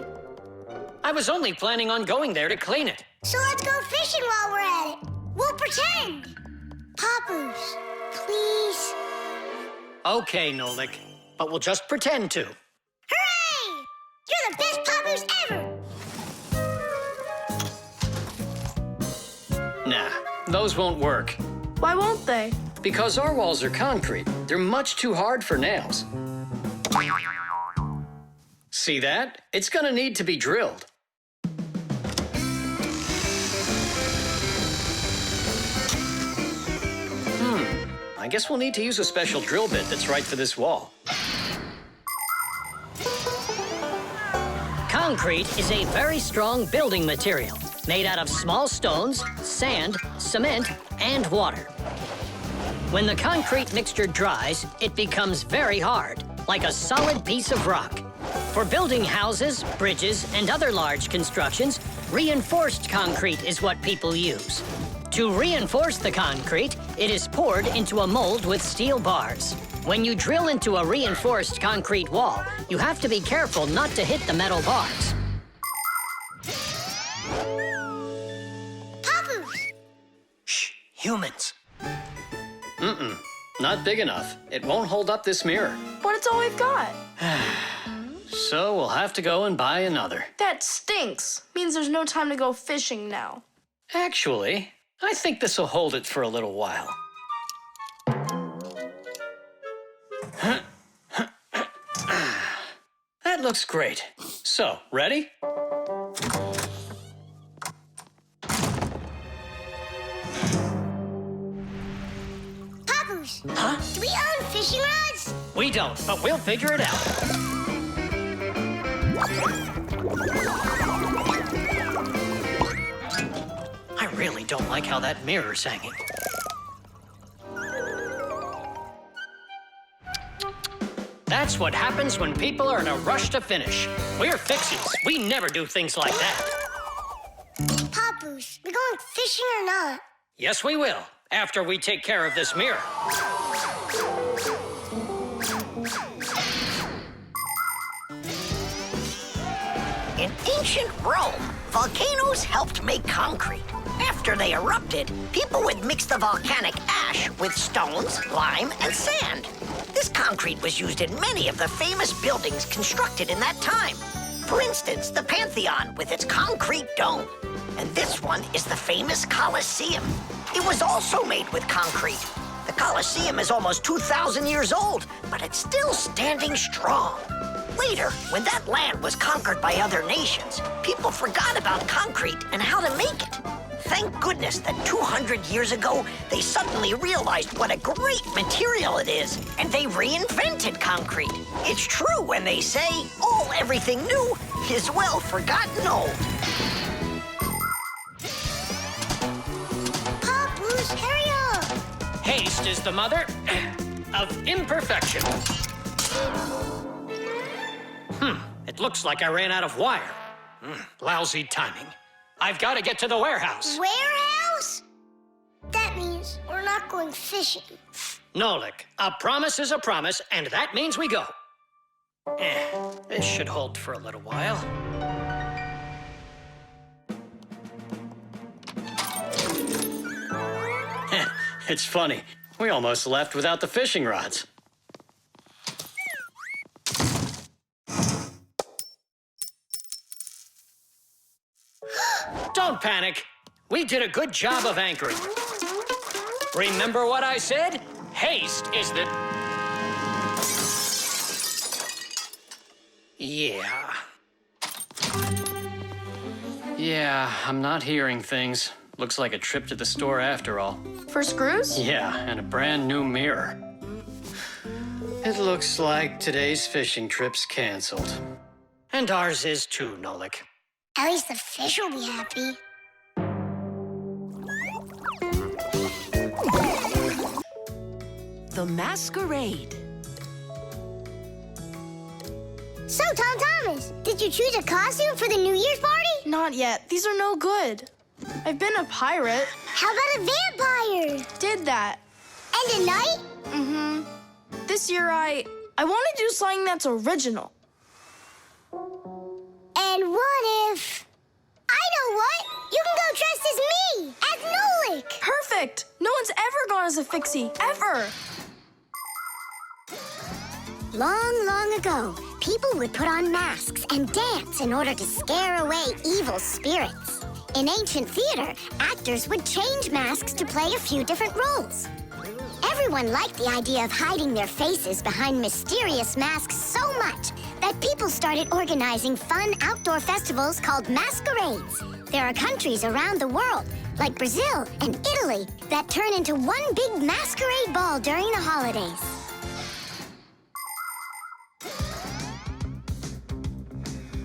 [SPEAKER 6] I was only planning on going there to clean it.
[SPEAKER 2] So let's go fishing while we're at it. We'll pretend. Papoose, please.
[SPEAKER 6] Okay, Nolik, but we'll just pretend to.
[SPEAKER 2] Hooray! You're the best Papoose ever!
[SPEAKER 6] Nah, those won't work.
[SPEAKER 8] Why won't they?
[SPEAKER 6] Because our walls are concrete. They're much too hard for nails. See that? It's gonna need to be drilled. I guess we'll need to use a special drill bit that's right for this wall. Concrete is a very strong building material, made out of small stones, sand, cement, and water. When the concrete mixture dries, it becomes very hard, like a solid piece of rock. For building houses, bridges, and other large constructions, reinforced concrete is what people use. To reinforce the concrete, it is poured into a mold with steel bars. When you drill into a reinforced concrete wall, you have to be careful not to hit the metal bars.
[SPEAKER 2] Papoose!
[SPEAKER 6] Shh, humans. Not big enough. It won't hold up this mirror.
[SPEAKER 8] But it's all we've got.
[SPEAKER 6] So we'll have to go and buy another.
[SPEAKER 8] That stinks. Means there's no time to go fishing now.
[SPEAKER 6] Actually, I think this will hold it for a little while. That looks great. So, ready?
[SPEAKER 2] Papoose!
[SPEAKER 6] Huh?
[SPEAKER 2] Do we own fishing rods?
[SPEAKER 6] We don't, but we'll figure it out. I really don't like how that mirror's hanging. That's what happens when people are in a rush to finish. We're Fixies. We never do things like that.
[SPEAKER 2] Papoose, we going fishing or not?
[SPEAKER 6] Yes, we will, after we take care of this mirror.
[SPEAKER 3] In ancient Rome, volcanoes helped make concrete. After they erupted, people would mix the volcanic ash with stones, lime, and sand. This concrete was used in many of the famous buildings constructed in that time. For instance, the Pantheon with its concrete dome. And this one is the famous Colosseum. It was also made with concrete. The Colosseum is almost 2,000 years old, but it's still standing strong. Later, when that land was conquered by other nations, people forgot about concrete and how to make it. Thank goodness that 200 years ago, they suddenly realized what a great material it is, and they reinvented concrete. It's true when they say, everything new is well forgotten old.
[SPEAKER 2] Papoose, hurry up!
[SPEAKER 6] Haste is the mother of imperfection. It looks like I ran out of wire. Lousy timing. I've got to get to the warehouse.
[SPEAKER 2] Warehouse? That means we're not going fishing.
[SPEAKER 6] Nolik, a promise is a promise, and that means we go. This should hold for a little while. It's funny. We almost left without the fishing rods. Don't panic. We did a good job of anchoring. Remember what I said? Haste is the... Yeah, I'm not hearing things. Looks like a trip to the store after all.
[SPEAKER 8] For screws?
[SPEAKER 6] Yeah, and a brand new mirror. It looks like today's fishing trip's canceled. And ours is too, Nolik.
[SPEAKER 2] At least the fish will be happy.
[SPEAKER 14] The masquerade.
[SPEAKER 2] So, Tom Thomas, did you choose a costume for the New Year's party?
[SPEAKER 8] Not yet. These are no good. I've been a pirate.
[SPEAKER 2] How about a vampire?
[SPEAKER 8] Did that.
[SPEAKER 2] And a knight?
[SPEAKER 8] Mm-hmm. This year I want to do something that's original.
[SPEAKER 2] And what if... I know what! You can go dressed as me! As Nolik!
[SPEAKER 8] Perfect! No one's ever gone as a Fixie, ever!
[SPEAKER 2] Long, long ago, people would put on masks and dance in order to scare away evil spirits. In ancient theater, actors would change masks to play a few different roles. Everyone liked the idea of hiding their faces behind mysterious masks so much that people started organizing fun outdoor festivals called masquerades. There are countries around the world, like Brazil and Italy, that turn into one big masquerade ball during the holidays.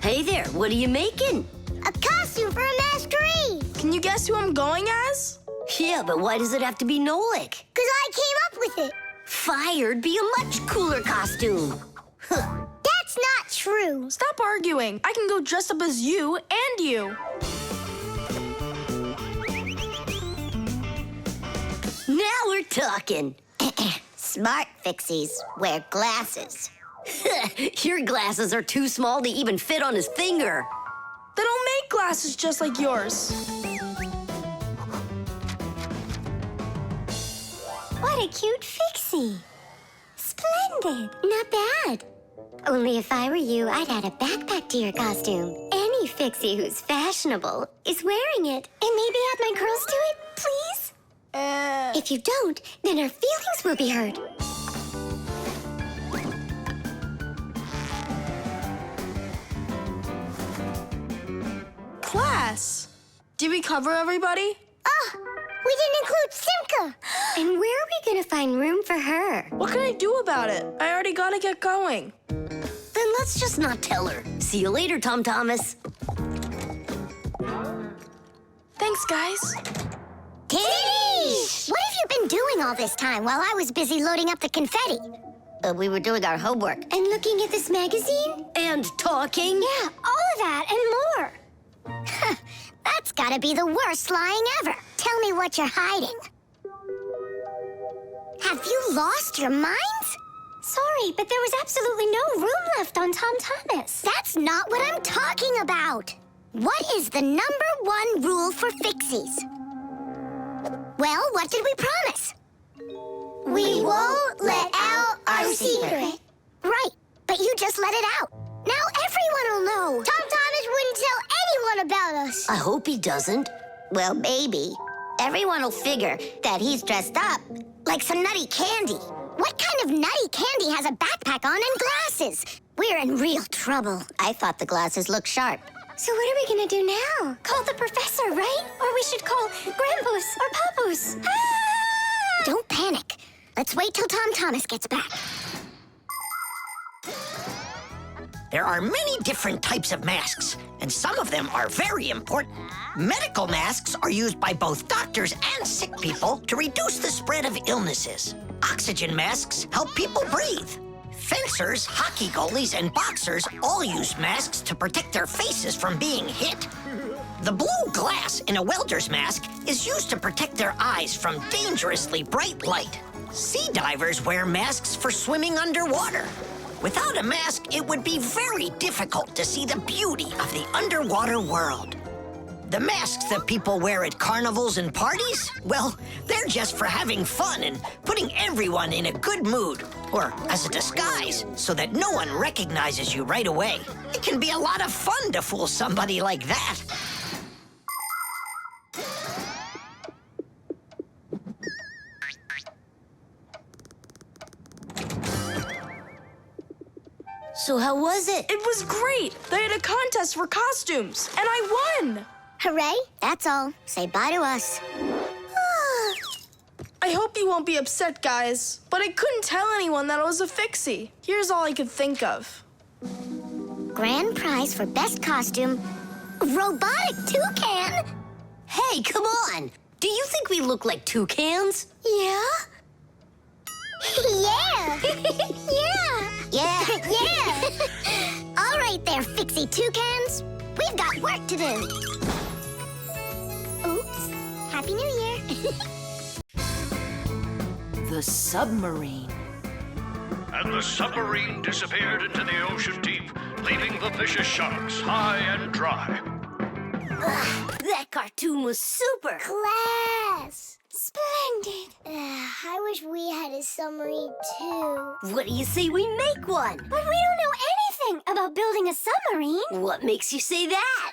[SPEAKER 1] Hey there, what are you making?
[SPEAKER 2] A costume for a masquerade!
[SPEAKER 8] Can you guess who I'm going as?
[SPEAKER 1] Yeah, but why does it have to be Nolik?
[SPEAKER 2] 'Cause I came up with it.
[SPEAKER 1] Fired be a much cooler costume.
[SPEAKER 2] That's not true.
[SPEAKER 8] Stop arguing. I can go dressed up as you and you.
[SPEAKER 1] Now we're talking.
[SPEAKER 4] Smart Fixies wear glasses.
[SPEAKER 1] Your glasses are too small to even fit on his finger.
[SPEAKER 8] They don't make glasses just like yours.
[SPEAKER 7] What a cute Fixie. Splendid.
[SPEAKER 2] Not bad. Only if I were you, I'd add a backpack to your costume. Any Fixie who's fashionable is wearing it. And maybe add my curls to it, please? If you don't, then our feelings will be hurt.
[SPEAKER 8] Class. Did we cover everybody?
[SPEAKER 2] Oh, we didn't include Simka. And where are we going to find room for her?
[SPEAKER 8] What can I do about it? I already gotta get going.
[SPEAKER 1] Then let's just not tell her. See you later, Tom Thomas.
[SPEAKER 8] Thanks, guys.
[SPEAKER 2] Kitty! What have you been doing all this time while I was busy loading up the confetti?
[SPEAKER 4] We were doing our homework.
[SPEAKER 2] And looking at this magazine?
[SPEAKER 1] And talking.
[SPEAKER 2] Yeah, all of that and more. That's gotta be the worst lying ever. Tell me what you're hiding. Have you lost your minds?
[SPEAKER 7] Sorry, but there was absolutely no room left on Tom Thomas.
[SPEAKER 2] That's not what I'm talking about. What is the #1 rule for Fixies? Well, what did we promise?
[SPEAKER 7] We won't let out our secret.
[SPEAKER 2] Right, but you just let it out. Now everyone will know. Tom Thomas wouldn't tell anyone about us.
[SPEAKER 1] I hope he doesn't.
[SPEAKER 4] Well, maybe. Everyone will figure that he's dressed up
[SPEAKER 2] Like some nutty candy. What kind of nutty candy has a backpack on and glasses? We're in real trouble.
[SPEAKER 4] I thought the glasses looked sharp.
[SPEAKER 7] So what are we gonna do now? Call the professor, right? Or we should call Grampus or Papus. Ah!
[SPEAKER 2] Don't panic. Let's wait till Tom Thomas gets back.
[SPEAKER 3] There are many different types of masks, and some of them are very important. Medical masks are used by both doctors and sick people to reduce the spread of illnesses. Oxygen masks help people breathe. Fencers, hockey goalies, and boxers all use masks to protect their faces from being hit. The blue glass in a welder's mask is used to protect their eyes from dangerously bright light. Sea divers wear masks for swimming underwater. Without a mask, it would be very difficult to see the beauty of the underwater world. The masks that people wear at carnivals and parties, well, they're just for having fun and putting everyone in a good mood, or as a disguise, so that no one recognizes you right away. It can be a lot of fun to fool somebody like that.
[SPEAKER 1] So how was it?
[SPEAKER 8] It was great. They had a contest for costumes, and I won.
[SPEAKER 2] Hooray, that's all. Say bye to us.
[SPEAKER 8] I hope you won't be upset, guys, but I couldn't tell anyone that I was a Fixie. Here's all I could think of.
[SPEAKER 2] Grand prize for best costume, robotic toucan.
[SPEAKER 1] Hey, come on. Do you think we look like toucans?
[SPEAKER 2] Yeah? Yeah. Yeah. All right there, Fixie toucans. We've got work to do. Oops. Happy New Year.
[SPEAKER 14] The submarine.
[SPEAKER 17] And the submarine disappeared into the ocean deep, leaving the vicious sharks high and dry.
[SPEAKER 1] That cartoon was super.
[SPEAKER 2] Class.
[SPEAKER 7] Splendid.
[SPEAKER 2] I wish we had a submarine too.
[SPEAKER 1] What do you say we make one?
[SPEAKER 7] But we don't know anything about building a submarine.
[SPEAKER 1] What makes you say that?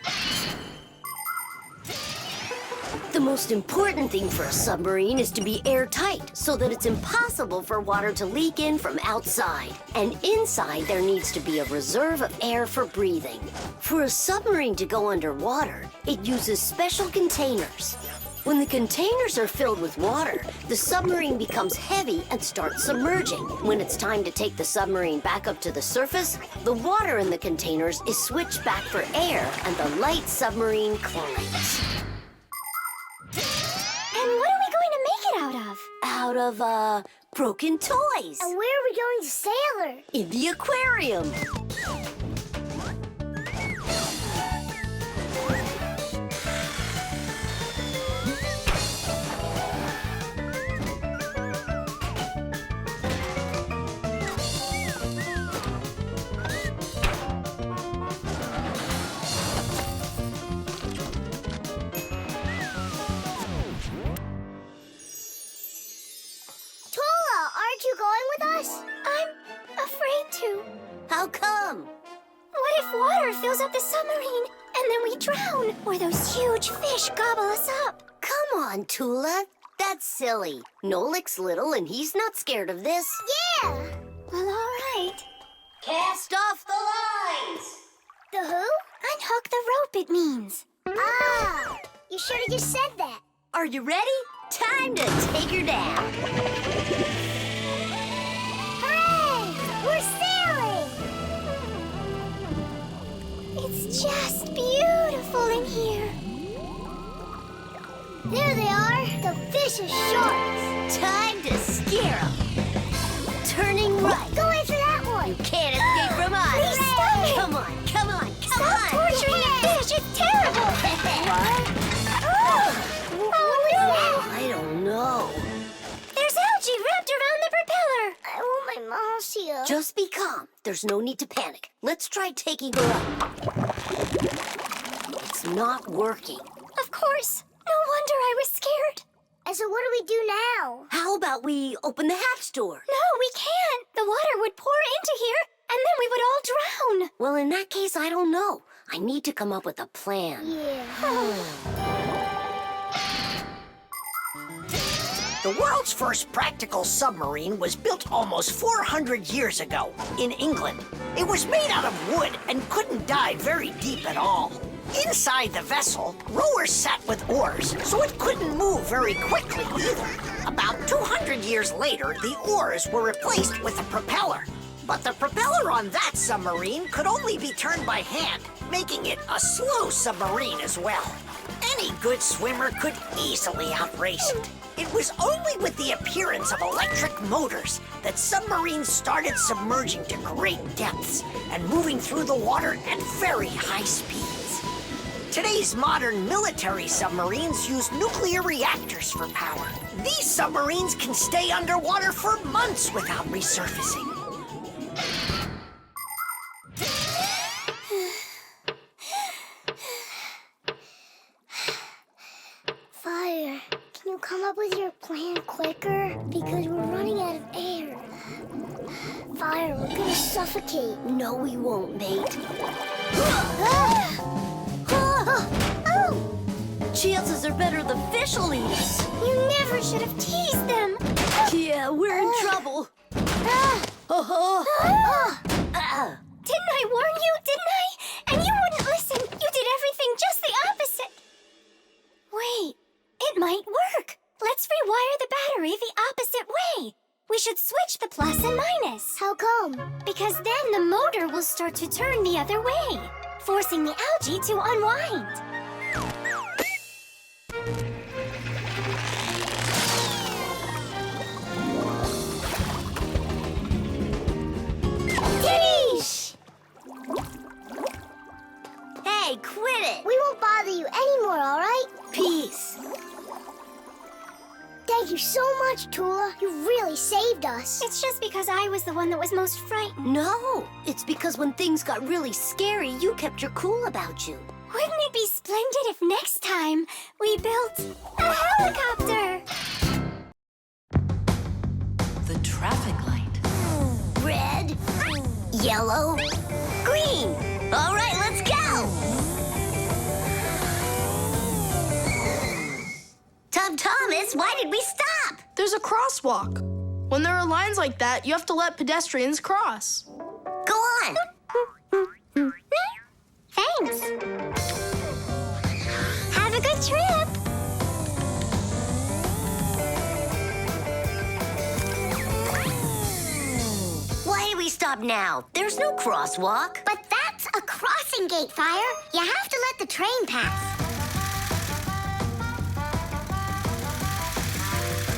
[SPEAKER 1] The most important thing for a submarine is to be airtight, so that it's impossible for water to leak in from outside. And inside, there needs to be a reserve of air for breathing. For a submarine to go underwater, it uses special containers. When the containers are filled with water, the submarine becomes heavy and starts submerging. When it's time to take the submarine back up to the surface, the water in the containers is switched back for air, and the light submarine climbs.
[SPEAKER 7] And what are we going to make it out of?
[SPEAKER 1] Out of, broken toys.
[SPEAKER 2] And where are we going to sail her?
[SPEAKER 1] In the aquarium.
[SPEAKER 2] Aren't you going with us?
[SPEAKER 7] I'm afraid to.
[SPEAKER 1] How come?
[SPEAKER 7] What if water fills up the submarine and then we drown? Or those huge fish gobble us up?
[SPEAKER 1] Come on, Tula. That's silly. Nolik's little and he's not scared of this.
[SPEAKER 2] Yeah!
[SPEAKER 7] Well, all right.
[SPEAKER 1] Cast off the lines!
[SPEAKER 2] The who?
[SPEAKER 7] Unhook the rope, it means.
[SPEAKER 2] Ah! You should have just said that.
[SPEAKER 1] Are you ready? Time to take her down.
[SPEAKER 2] We're sailing!
[SPEAKER 7] It's just beautiful in here.
[SPEAKER 2] There they are, the vicious sharks.
[SPEAKER 1] Time to scare them. Turning right.
[SPEAKER 2] Go after that one.
[SPEAKER 1] You can't escape from us.
[SPEAKER 7] Please stop it.
[SPEAKER 1] Come on, come on, come
[SPEAKER 7] Stop
[SPEAKER 1] on.
[SPEAKER 7] torturing the fish. It's terrible.
[SPEAKER 1] What? Just be calm. There's no need to panic. Let's try taking her up. It's not working.
[SPEAKER 7] Of course. No wonder I was scared.
[SPEAKER 2] And so what do we do now?
[SPEAKER 1] How about we open the hatch door?
[SPEAKER 7] No, we can't. The water would pour into here, and then we would all drown.
[SPEAKER 1] Well, in that case, I don't know. I need to come up with a plan.
[SPEAKER 3] The world's first practical submarine was built almost 400 years ago in England. It was made out of wood and couldn't dive very deep at all. Inside the vessel, rowers sat with oars, so it couldn't move very quickly either. About 200 years later, the oars were replaced with a propeller. But the propeller on that submarine could only be turned by hand, making it a slow submarine as well. Any good swimmer could easily outrace it. It was only with the appearance of electric motors that submarines started submerging to great depths and moving through the water at very high speeds. Today's modern military submarines use nuclear reactors for power. These submarines can stay underwater for months without resurfacing.
[SPEAKER 2] Fire, can you come up with your plan quicker? Because we're running out of air. Fire, we're gonna suffocate.
[SPEAKER 1] No, we won't, mate. Chances are better the fish will eat us.
[SPEAKER 7] You never should have teased them.
[SPEAKER 1] Yeah, we're in trouble.
[SPEAKER 7] Didn't I warn you, didn't I? And you wouldn't listen. You did everything just the opposite. Wait, it might work. Let's rewire the battery the opposite way. We should switch the plus and minus.
[SPEAKER 2] How come?
[SPEAKER 7] Because then the motor will start to turn the other way, forcing the algae to unwind.
[SPEAKER 1] Hey, quit it!
[SPEAKER 2] We won't bother you anymore, all right?
[SPEAKER 1] Peace.
[SPEAKER 2] Thank you so much, Tula. You really saved us.
[SPEAKER 7] It's just because I was the one that was most frightened.
[SPEAKER 1] No, it's because when things got really scary, you kept your cool about you.
[SPEAKER 7] Wouldn't it be splendid if next time we built a helicopter?
[SPEAKER 14] The traffic light.
[SPEAKER 1] Red, yellow, green. All right, let's go! Tom Thomas, why did we stop?
[SPEAKER 13] There's a crosswalk. When there are lines like that, you have to let pedestrians cross.
[SPEAKER 1] Go on.
[SPEAKER 7] Thanks. Have a good trip.
[SPEAKER 1] Why do we stop now? There's no crosswalk.
[SPEAKER 2] But that's a crossing gate, Fire. You have to let the train pass.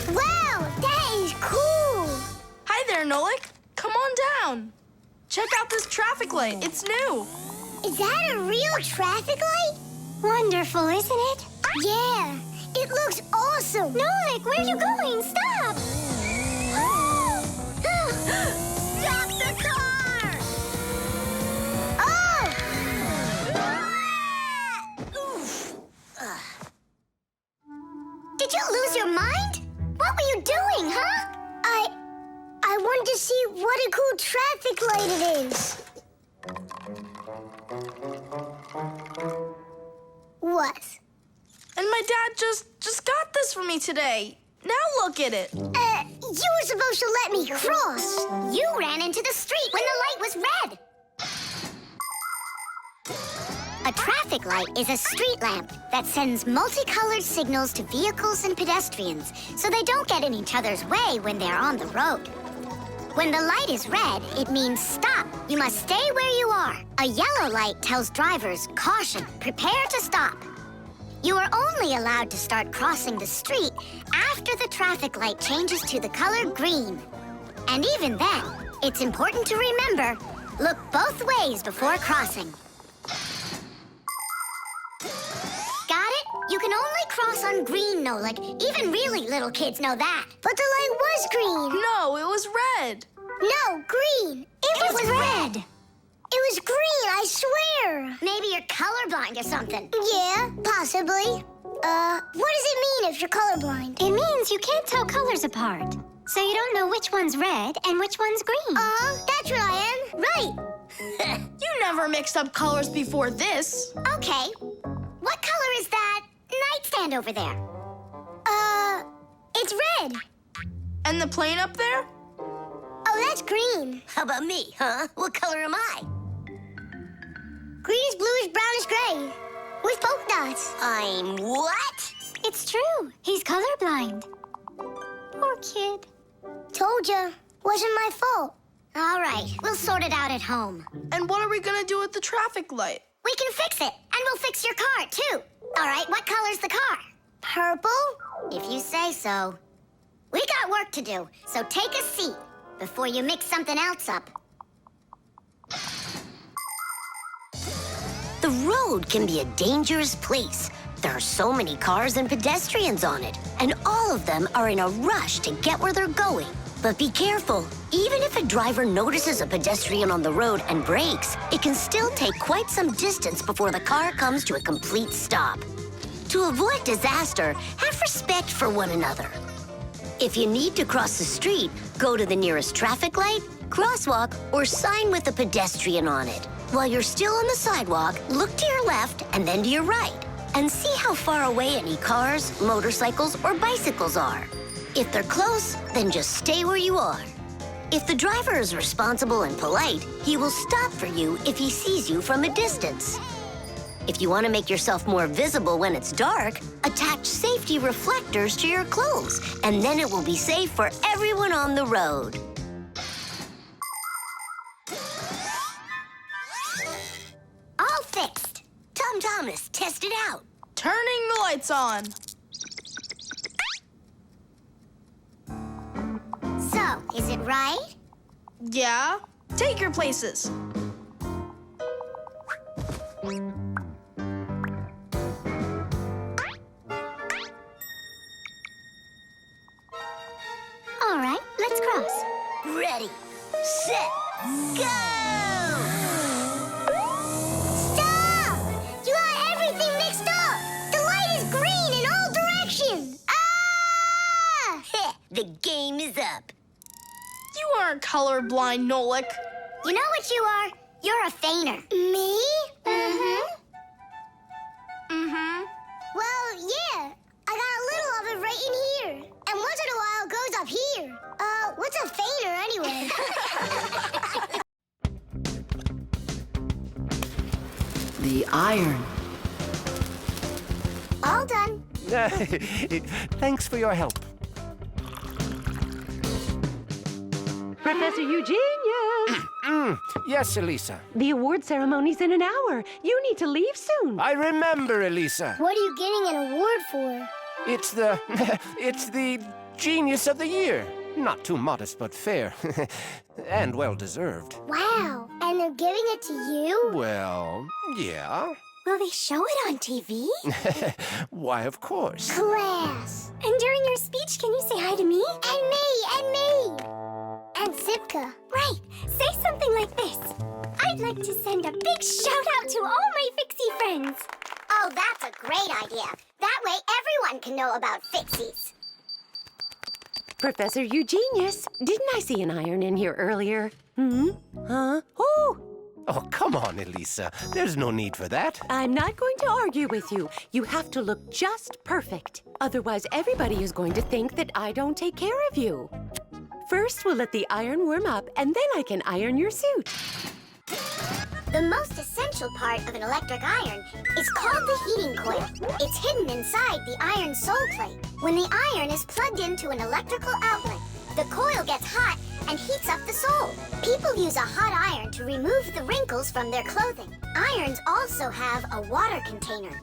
[SPEAKER 2] Wow, that is cool.
[SPEAKER 13] Hi there, Nolik. Come on down. Check out this traffic light. It's new.
[SPEAKER 2] Is that a real traffic light?
[SPEAKER 7] Wonderful, isn't it?
[SPEAKER 2] Yeah, it looks awesome.
[SPEAKER 7] Nolik, where are you going? Stop!
[SPEAKER 2] Stop the car! Oh! Did you lose your mind? What were you doing, huh? I wanted to see what a cool traffic light it is. What?
[SPEAKER 13] And my dad just got this for me today. Now look at it.
[SPEAKER 2] You were supposed to let me cross. You ran into the street when the light was red. A traffic light is a street lamp that sends multicolored signals to vehicles and pedestrians so they don't get in each other's way when they're on the road. When the light is red, it means stop. You must stay where you are. A yellow light tells drivers, caution, prepare to stop. You are only allowed to start crossing the street after the traffic light changes to the color green. And even then, it's important to remember, look both ways before crossing. Got it? You can only cross on green, Nolik. Even really little kids know that. But the light was green.
[SPEAKER 13] No, it was red.
[SPEAKER 2] No, green. It was red. It was green, I swear.
[SPEAKER 4] Maybe you're colorblind or something.
[SPEAKER 2] Yeah, possibly. What does it mean if you're colorblind?
[SPEAKER 7] It means you can't tell colors apart. So you don't know which one's red and which one's green.
[SPEAKER 2] That's what I am. Right.
[SPEAKER 8] You never mixed up colors before this.
[SPEAKER 4] Okay. What color is that nightstand over there?
[SPEAKER 2] It's red.
[SPEAKER 8] And the plane up there?
[SPEAKER 2] Oh, that's green.
[SPEAKER 1] How about me, huh? What color am I?
[SPEAKER 2] Greenish, bluish, brownish, gray. With polka dots.
[SPEAKER 1] I'm what?
[SPEAKER 7] It's true. He's colorblind. Poor kid.
[SPEAKER 2] Told ya. Wasn't my fault.
[SPEAKER 4] All right, we'll sort it out at home.
[SPEAKER 8] And what are we gonna do with the traffic light?
[SPEAKER 4] We can fix it, and we'll fix your car, too. All right, what color's the car?
[SPEAKER 2] Purple?
[SPEAKER 4] If you say so. We got work to do, so take a seat before you mix something else up.
[SPEAKER 1] The road can be a dangerous place. There are so many cars and pedestrians on it, and all of them are in a rush to get where they're going. But be careful. Even if a driver notices a pedestrian on the road and brakes, it can still take quite some distance before the car comes to a complete stop. To avoid disaster, have respect for one another. If you need to cross the street, go to the nearest traffic light, crosswalk, or sign with a pedestrian on it. While you're still on the sidewalk, look to your left and then to your right, and see how far away any cars, motorcycles, or bicycles are. If they're close, then just stay where you are. If the driver is responsible and polite, he will stop for you if he sees you from a distance. If you want to make yourself more visible when it's dark, attach safety reflectors to your clothes, and then it will be safe for everyone on the road.
[SPEAKER 4] All fixed.
[SPEAKER 1] Tom Thomas, test it out.
[SPEAKER 8] Turning the lights on.
[SPEAKER 4] So, is it right?
[SPEAKER 8] Yeah. Take your places.
[SPEAKER 7] All right, let's cross.
[SPEAKER 1] Ready, set, go!
[SPEAKER 2] Stop! You got everything mixed up. The light is green in all directions. Ah!
[SPEAKER 1] The game is up.
[SPEAKER 8] You aren't colorblind, Nolik.
[SPEAKER 4] You know what you are? You're a feigner.
[SPEAKER 2] Me?
[SPEAKER 4] Mm-hmm.
[SPEAKER 2] Well, yeah. I got a little of it right in here. And once in a while, it goes up here. What's a feigner anyway?
[SPEAKER 14] The iron.
[SPEAKER 2] All done.
[SPEAKER 11] Thanks for your help.
[SPEAKER 18] Professor Eugenius!
[SPEAKER 11] Yes, Elisa.
[SPEAKER 18] The award ceremony's in an hour. You need to leave soon.
[SPEAKER 11] I remember, Elisa.
[SPEAKER 2] What are you getting an award for?
[SPEAKER 11] It's the... it's the Genius of the Year. Not too modest, but fair. And well-deserved.
[SPEAKER 2] Wow. And they're giving it to you?
[SPEAKER 11] Well, yeah.
[SPEAKER 7] Will they show it on TV?
[SPEAKER 11] Why, of course.
[SPEAKER 2] Class.
[SPEAKER 7] And during your speech, can you say hi to me?
[SPEAKER 2] And me, and me. And Simka.
[SPEAKER 7] Right. Say something like this. I'd like to send a big shout-out to all my Fixie friends.
[SPEAKER 4] Oh, that's a great idea. That way everyone can know about Fixies.
[SPEAKER 18] Professor Eugenius, didn't I see an iron in here earlier? Huh? Oh!
[SPEAKER 11] Oh, come on, Elisa. There's no need for that.
[SPEAKER 18] I'm not going to argue with you. You have to look just perfect. Otherwise, everybody is going to think that I don't take care of you. First, we'll let the iron warm up, and then I can iron your suit.
[SPEAKER 4] The most essential part of an electric iron is called the heating coil. It's hidden inside the iron sole plate. When the iron is plugged into an electrical outlet, the coil gets hot and heats up the sole. People use a hot iron to remove the wrinkles from their clothing. Irons also have a water container.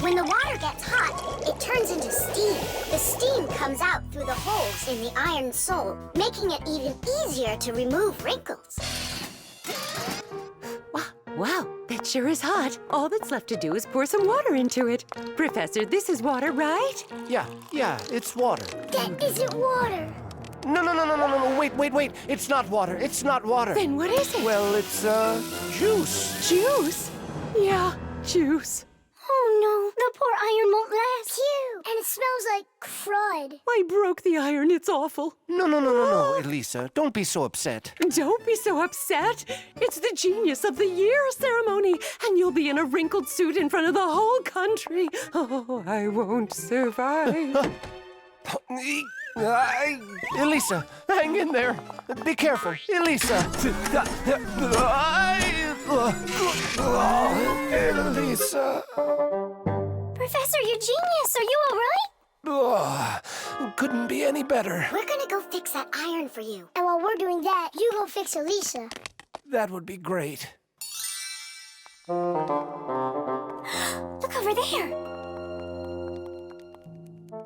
[SPEAKER 4] When the water gets hot, it turns into steam. The steam comes out through the holes in the iron sole, making it even easier to remove wrinkles.
[SPEAKER 18] Wow, that sure is hot. All that's left to do is pour some water into it. Professor, this is water, right?
[SPEAKER 11] Yeah, it's water.
[SPEAKER 2] That isn't water.
[SPEAKER 11] No, wait. It's not water. It's not water.
[SPEAKER 18] Then what is it?
[SPEAKER 11] Well, it's, juice.
[SPEAKER 18] Juice? Yeah, juice.
[SPEAKER 7] Oh no, the poor iron won't last.
[SPEAKER 2] Phew, and it smells like crud.
[SPEAKER 18] I broke the iron. It's awful.
[SPEAKER 11] No, Elisa. Don't be so upset.
[SPEAKER 18] Don't be so upset. It's the Genius of the Year ceremony, and you'll be in a wrinkled suit in front of the whole country. Oh, I won't survive.
[SPEAKER 11] Elisa, hang in there. Be careful. Elisa. Elisa.
[SPEAKER 7] Professor, you're genius. Are you all right?
[SPEAKER 11] Couldn't be any better.
[SPEAKER 2] We're gonna go fix that iron for you. And while we're doing that, you go fix Elisa.
[SPEAKER 11] That would be great.
[SPEAKER 7] Look over there.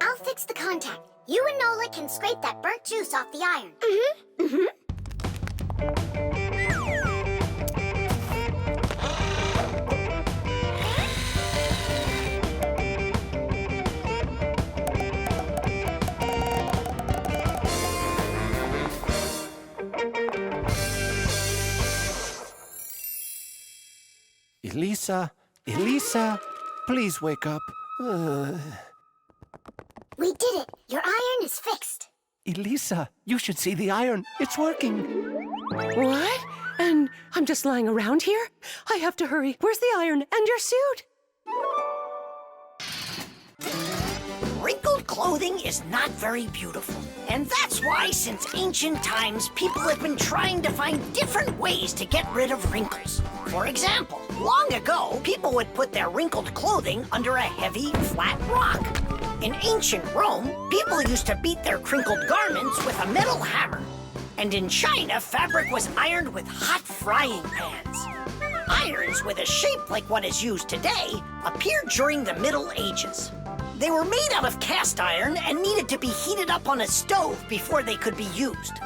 [SPEAKER 2] I'll fix the contact. You and Nolik can scrape that burnt juice off the iron.
[SPEAKER 11] Elisa, please wake up.
[SPEAKER 2] We did it. Your iron is fixed.
[SPEAKER 11] Elisa, you should see the iron. It's working.
[SPEAKER 18] What? And I'm just lying around here? I have to hurry. Where's the iron and your suit?
[SPEAKER 3] Wrinkled clothing is not very beautiful. And that's why, since ancient times, people have been trying to find different ways to get rid of wrinkles. For example, long ago, people would put their wrinkled clothing under a heavy, flat rock. In ancient Rome, people used to beat their crinkled garments with a metal hammer. And in China, fabric was ironed with hot frying pans. Irons with a shape like what is used today appeared during the Middle Ages. They were made out of cast iron and needed to be heated up on a stove before they could be used.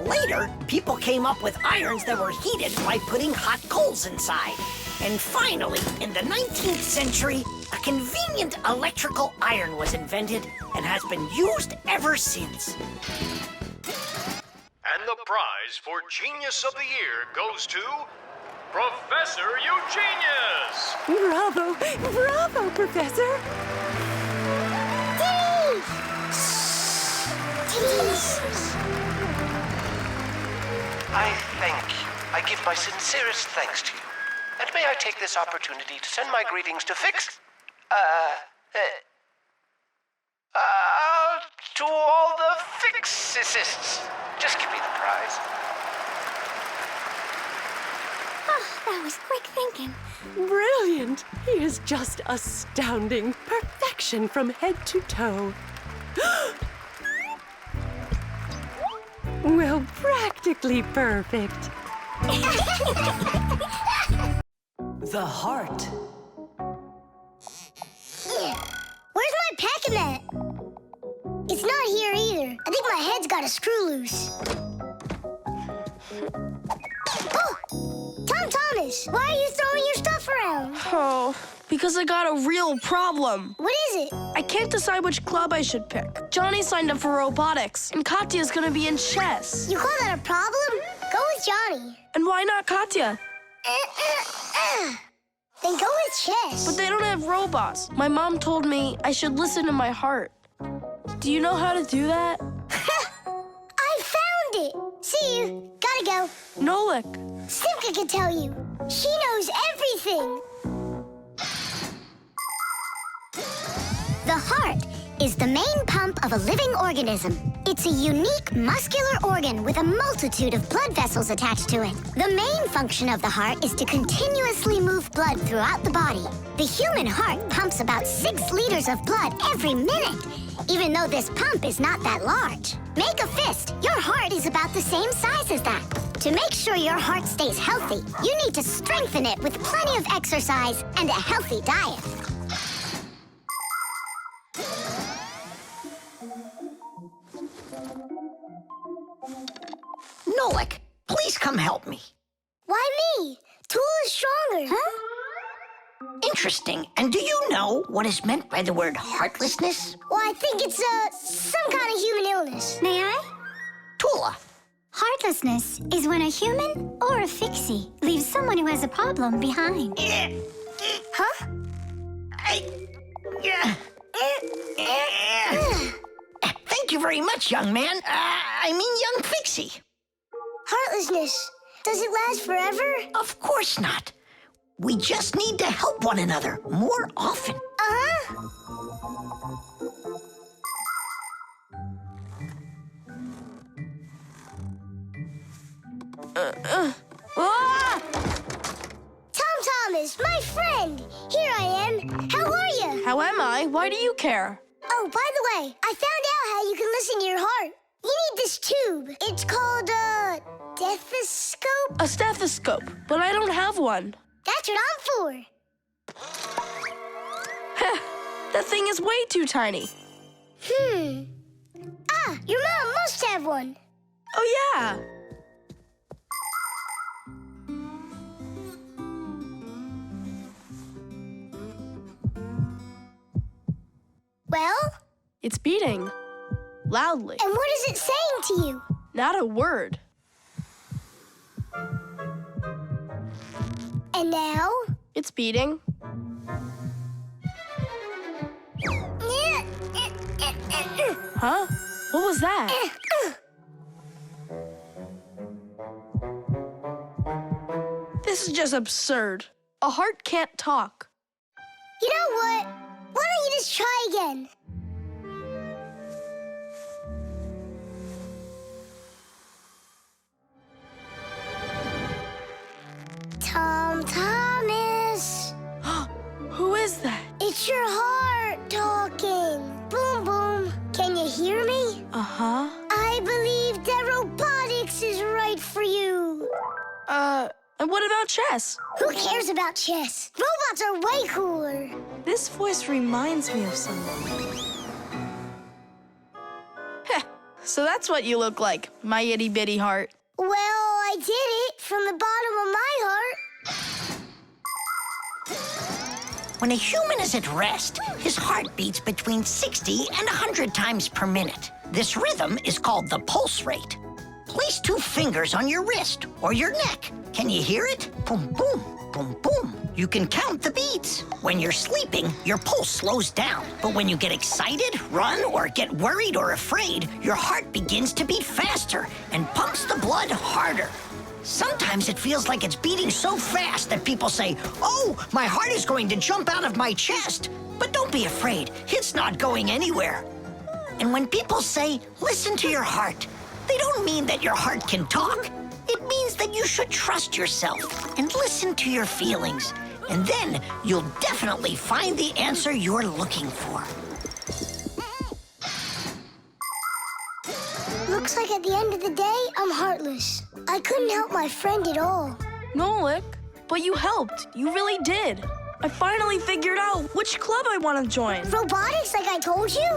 [SPEAKER 3] Later, people came up with irons that were heated by putting hot coals inside. And finally, in the 19th century, a convenient electrical iron was invented and has been used ever since.
[SPEAKER 17] And the prize for Genius of the Year goes to Professor Eugenius!
[SPEAKER 18] Bravo! Bravo, Professor!
[SPEAKER 11] I thank you. I give my sincerest thanks to you. And may I take this opportunity to send my greetings to to all the Fixies. Just give me the prize.
[SPEAKER 7] Oh, that was quick thinking.
[SPEAKER 18] Brilliant! He is just astounding. Perfection from head to toe. Well, practically perfect.
[SPEAKER 14] The heart.
[SPEAKER 2] Where's my packing mat? It's not here either. I think my head's got a screw loose. Oh! Tom Thomas, why are you throwing your stuff around?
[SPEAKER 8] Oh, because I got a real problem.
[SPEAKER 2] What is it?
[SPEAKER 8] I can't decide which club I should pick. Johnny signed up for robotics, and Katya's gonna be in chess.
[SPEAKER 2] You call that a problem? Go with Johnny.
[SPEAKER 8] And why not Katya?
[SPEAKER 2] Then go with chess.
[SPEAKER 8] But they don't have robots. My mom told me I should listen to my heart. Do you know how to do that?
[SPEAKER 2] I found it. See you. Gotta go.
[SPEAKER 8] Nolik.
[SPEAKER 2] Simka can tell you. She knows everything. The heart is the main pump of a living organism. It's a unique muscular organ with a multitude of blood vessels attached to it. The main function of the heart is to continuously move blood throughout the body. The human heart pumps about 6 liters of blood every minute, even though this pump is not that large. Make a fist. Your heart is about the same size as that. To make sure your heart stays healthy, you need to strengthen it with plenty of exercise and a healthy diet.
[SPEAKER 3] Nolik, please come help me.
[SPEAKER 2] Why me? Tool is stronger.
[SPEAKER 3] Huh? Interesting. And do you know what is meant by the word heartlessness?
[SPEAKER 2] Well, I think it's, some kind of human illness. May I?
[SPEAKER 3] Tula.
[SPEAKER 7] Heartlessness is when a human or a fixie leaves someone who has a problem behind.
[SPEAKER 3] Huh? Thank you very much, young man. Young Fixie.
[SPEAKER 2] Heartlessness. Does it last forever?
[SPEAKER 3] Of course not. We just need to help one another more often.
[SPEAKER 2] Tom Thomas, my friend. Here I am. How are you?
[SPEAKER 8] How am I? Why do you care?
[SPEAKER 2] Oh, by the way, I found out how you can listen to your heart. You need this tube. It's called a stethoscope.
[SPEAKER 8] A stethoscope, but I don't have one.
[SPEAKER 2] That's what I'm for.
[SPEAKER 8] That thing is way too tiny.
[SPEAKER 2] Your mom must have one.
[SPEAKER 8] Oh, yeah.
[SPEAKER 2] Well?
[SPEAKER 8] It's beating. Loudly.
[SPEAKER 2] And what is it saying to you?
[SPEAKER 8] Not a word.
[SPEAKER 2] And now?
[SPEAKER 8] It's beating. Huh? What was that? This is just absurd. A heart can't talk.
[SPEAKER 2] You know what? Why don't you just try again? Tom Thomas.
[SPEAKER 8] Who is that?
[SPEAKER 2] It's your heart talking. Boom, boom. Can you hear me?
[SPEAKER 8] Uh-huh.
[SPEAKER 2] I believe that robotics is right for you.
[SPEAKER 8] And what about chess?
[SPEAKER 2] Who cares about chess? Robots are way cooler.
[SPEAKER 8] This voice reminds me of someone. Heh, so that's what you look like, my itty-bitty heart.
[SPEAKER 2] Well, I did it from the bottom of my heart.
[SPEAKER 3] When a human is at rest, his heart beats between 60 and 100 times per minute. This rhythm is called the pulse rate. Place 2 fingers on your wrist or your neck. Can you hear it? Boom, boom, boom, boom. You can count the beats. When you're sleeping, your pulse slows down. But when you get excited, run, or get worried or afraid, your heart begins to beat faster and pumps the blood harder. Sometimes it feels like it's beating so fast that people say, "Oh, my heart is going to jump out of my chest." But don't be afraid, it's not going anywhere. And when people say, "Listen to your heart," they don't mean that your heart can talk. It means that you should trust yourself and listen to your feelings. And then you'll definitely find the answer you're looking for.
[SPEAKER 2] Looks like at the end of the day, I'm heartless. I couldn't help my friend at all.
[SPEAKER 8] Nolik, but you helped. You really did. I finally figured out which club I want to join.
[SPEAKER 2] Robotics, like I told you?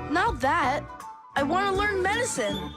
[SPEAKER 8] Not that. I want to learn medicine.